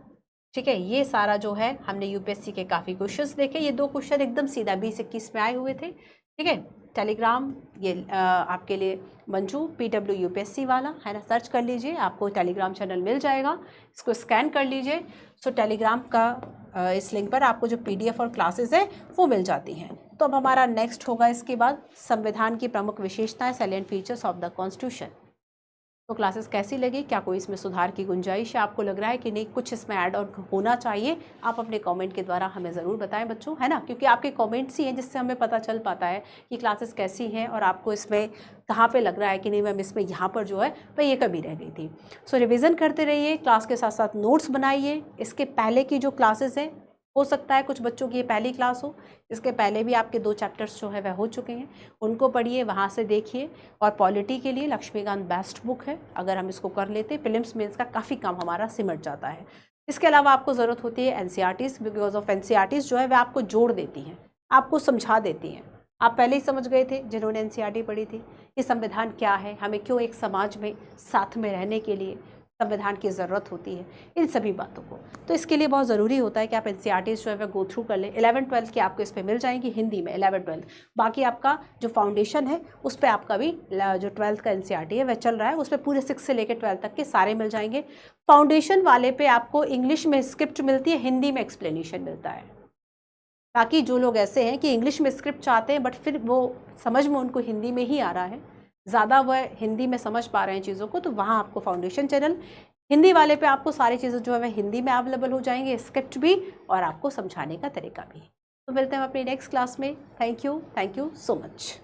Speaker 1: ठीक है, ये सारा जो है हमने यूपीएससी के काफ़ी क्वेश्चंस देखे। ये 2 क्वेश्चन एकदम सीधा 2021 में आए हुए थे। ठीक है, टेलीग्राम ये आपके लिए मंजू PW यूपीएससी वाला है ना, सर्च कर लीजिए, आपको टेलीग्राम चैनल मिल जाएगा, इसको स्कैन कर लीजिए। सो टेलीग्राम का इस लिंक पर आपको जो PDF और क्लासेस है वो मिल जाती हैं। तो अब हमारा नेक्स्ट होगा इसके बाद संविधान की प्रमुख विशेषताएं, salient features of the constitution. तो क्लासेस कैसी लगी, क्या कोई इसमें सुधार की गुंजाइश है, आपको लग रहा है कि नहीं कुछ इसमें ऐड और होना चाहिए, आप अपने कमेंट के द्वारा हमें ज़रूर बताएं बच्चों, है ना, क्योंकि आपके कमेंट्स ही हैं जिससे हमें पता चल पाता है कि क्लासेस कैसी हैं और आपको इसमें कहाँ पे लग रहा है कि नहीं मैम इसमें यहाँ पर जो है वह ये कभी रह गई थी। सो रिविज़न करते रहिए, क्लास के साथ साथ नोट्स बनाइए। इसके पहले की जो क्लासेस हैं, हो सकता है कुछ बच्चों की ये पहली क्लास हो, इसके पहले भी आपके 2 चैप्टर्स जो है वह हो चुके हैं, उनको पढ़िए, वहाँ से देखिए। और पॉलिटी के लिए लक्ष्मीकांत बेस्ट बुक है, अगर हम इसको कर लेते प्रीलिम्स मेंस का काफ़ी काम हमारा सिमट जाता है। इसके अलावा आपको ज़रूरत होती है NCERTs, बिकॉज ऑफ NCERTs जो है वह आपको जोड़ देती हैं, आपको समझा देती हैं। आप पहले ही समझ गए थे जिन्होंने NCERT पढ़ी थी कि संविधान क्या है, हमें क्यों एक समाज में साथ में रहने के लिए संविधान की ज़रूरत होती है, इन सभी बातों को। तो इसके लिए बहुत ज़रूरी होता है कि आप एनसीईआरटीज़ जो है वह गो थ्रू कर लें। 11th-12th की आपको इस पे मिल जाएंगी हिंदी में 11th-12th। बाकी आपका जो फाउंडेशन है उस पर आपका भी जो 12th का एनसीईआरटी है वह चल रहा है, उस पर पूरे 6 से लेकर 12th तक के सारे मिल जाएंगे। फाउंडेशन वाले पे आपको इंग्लिश में स्क्रिप्ट मिलती है, हिंदी में एक्सप्लेनेशन मिलता है, ताकि जो लोग ऐसे हैं कि इंग्लिश में स्क्रिप्ट चाहते हैं बट फिर वो समझ में उनको हिंदी में ही आ रहा है, ज़्यादा वह हिंदी में समझ पा रहे हैं चीज़ों को, तो वहाँ आपको फाउंडेशन चैनल हिंदी वाले पे आपको सारी चीज़ें जो है वह हिंदी में अवेलेबल हो जाएंगे, स्क्रिप्ट भी और आपको समझाने का तरीका भी। तो मिलते हैं अपनी नेक्स्ट क्लास में। Thank you so much.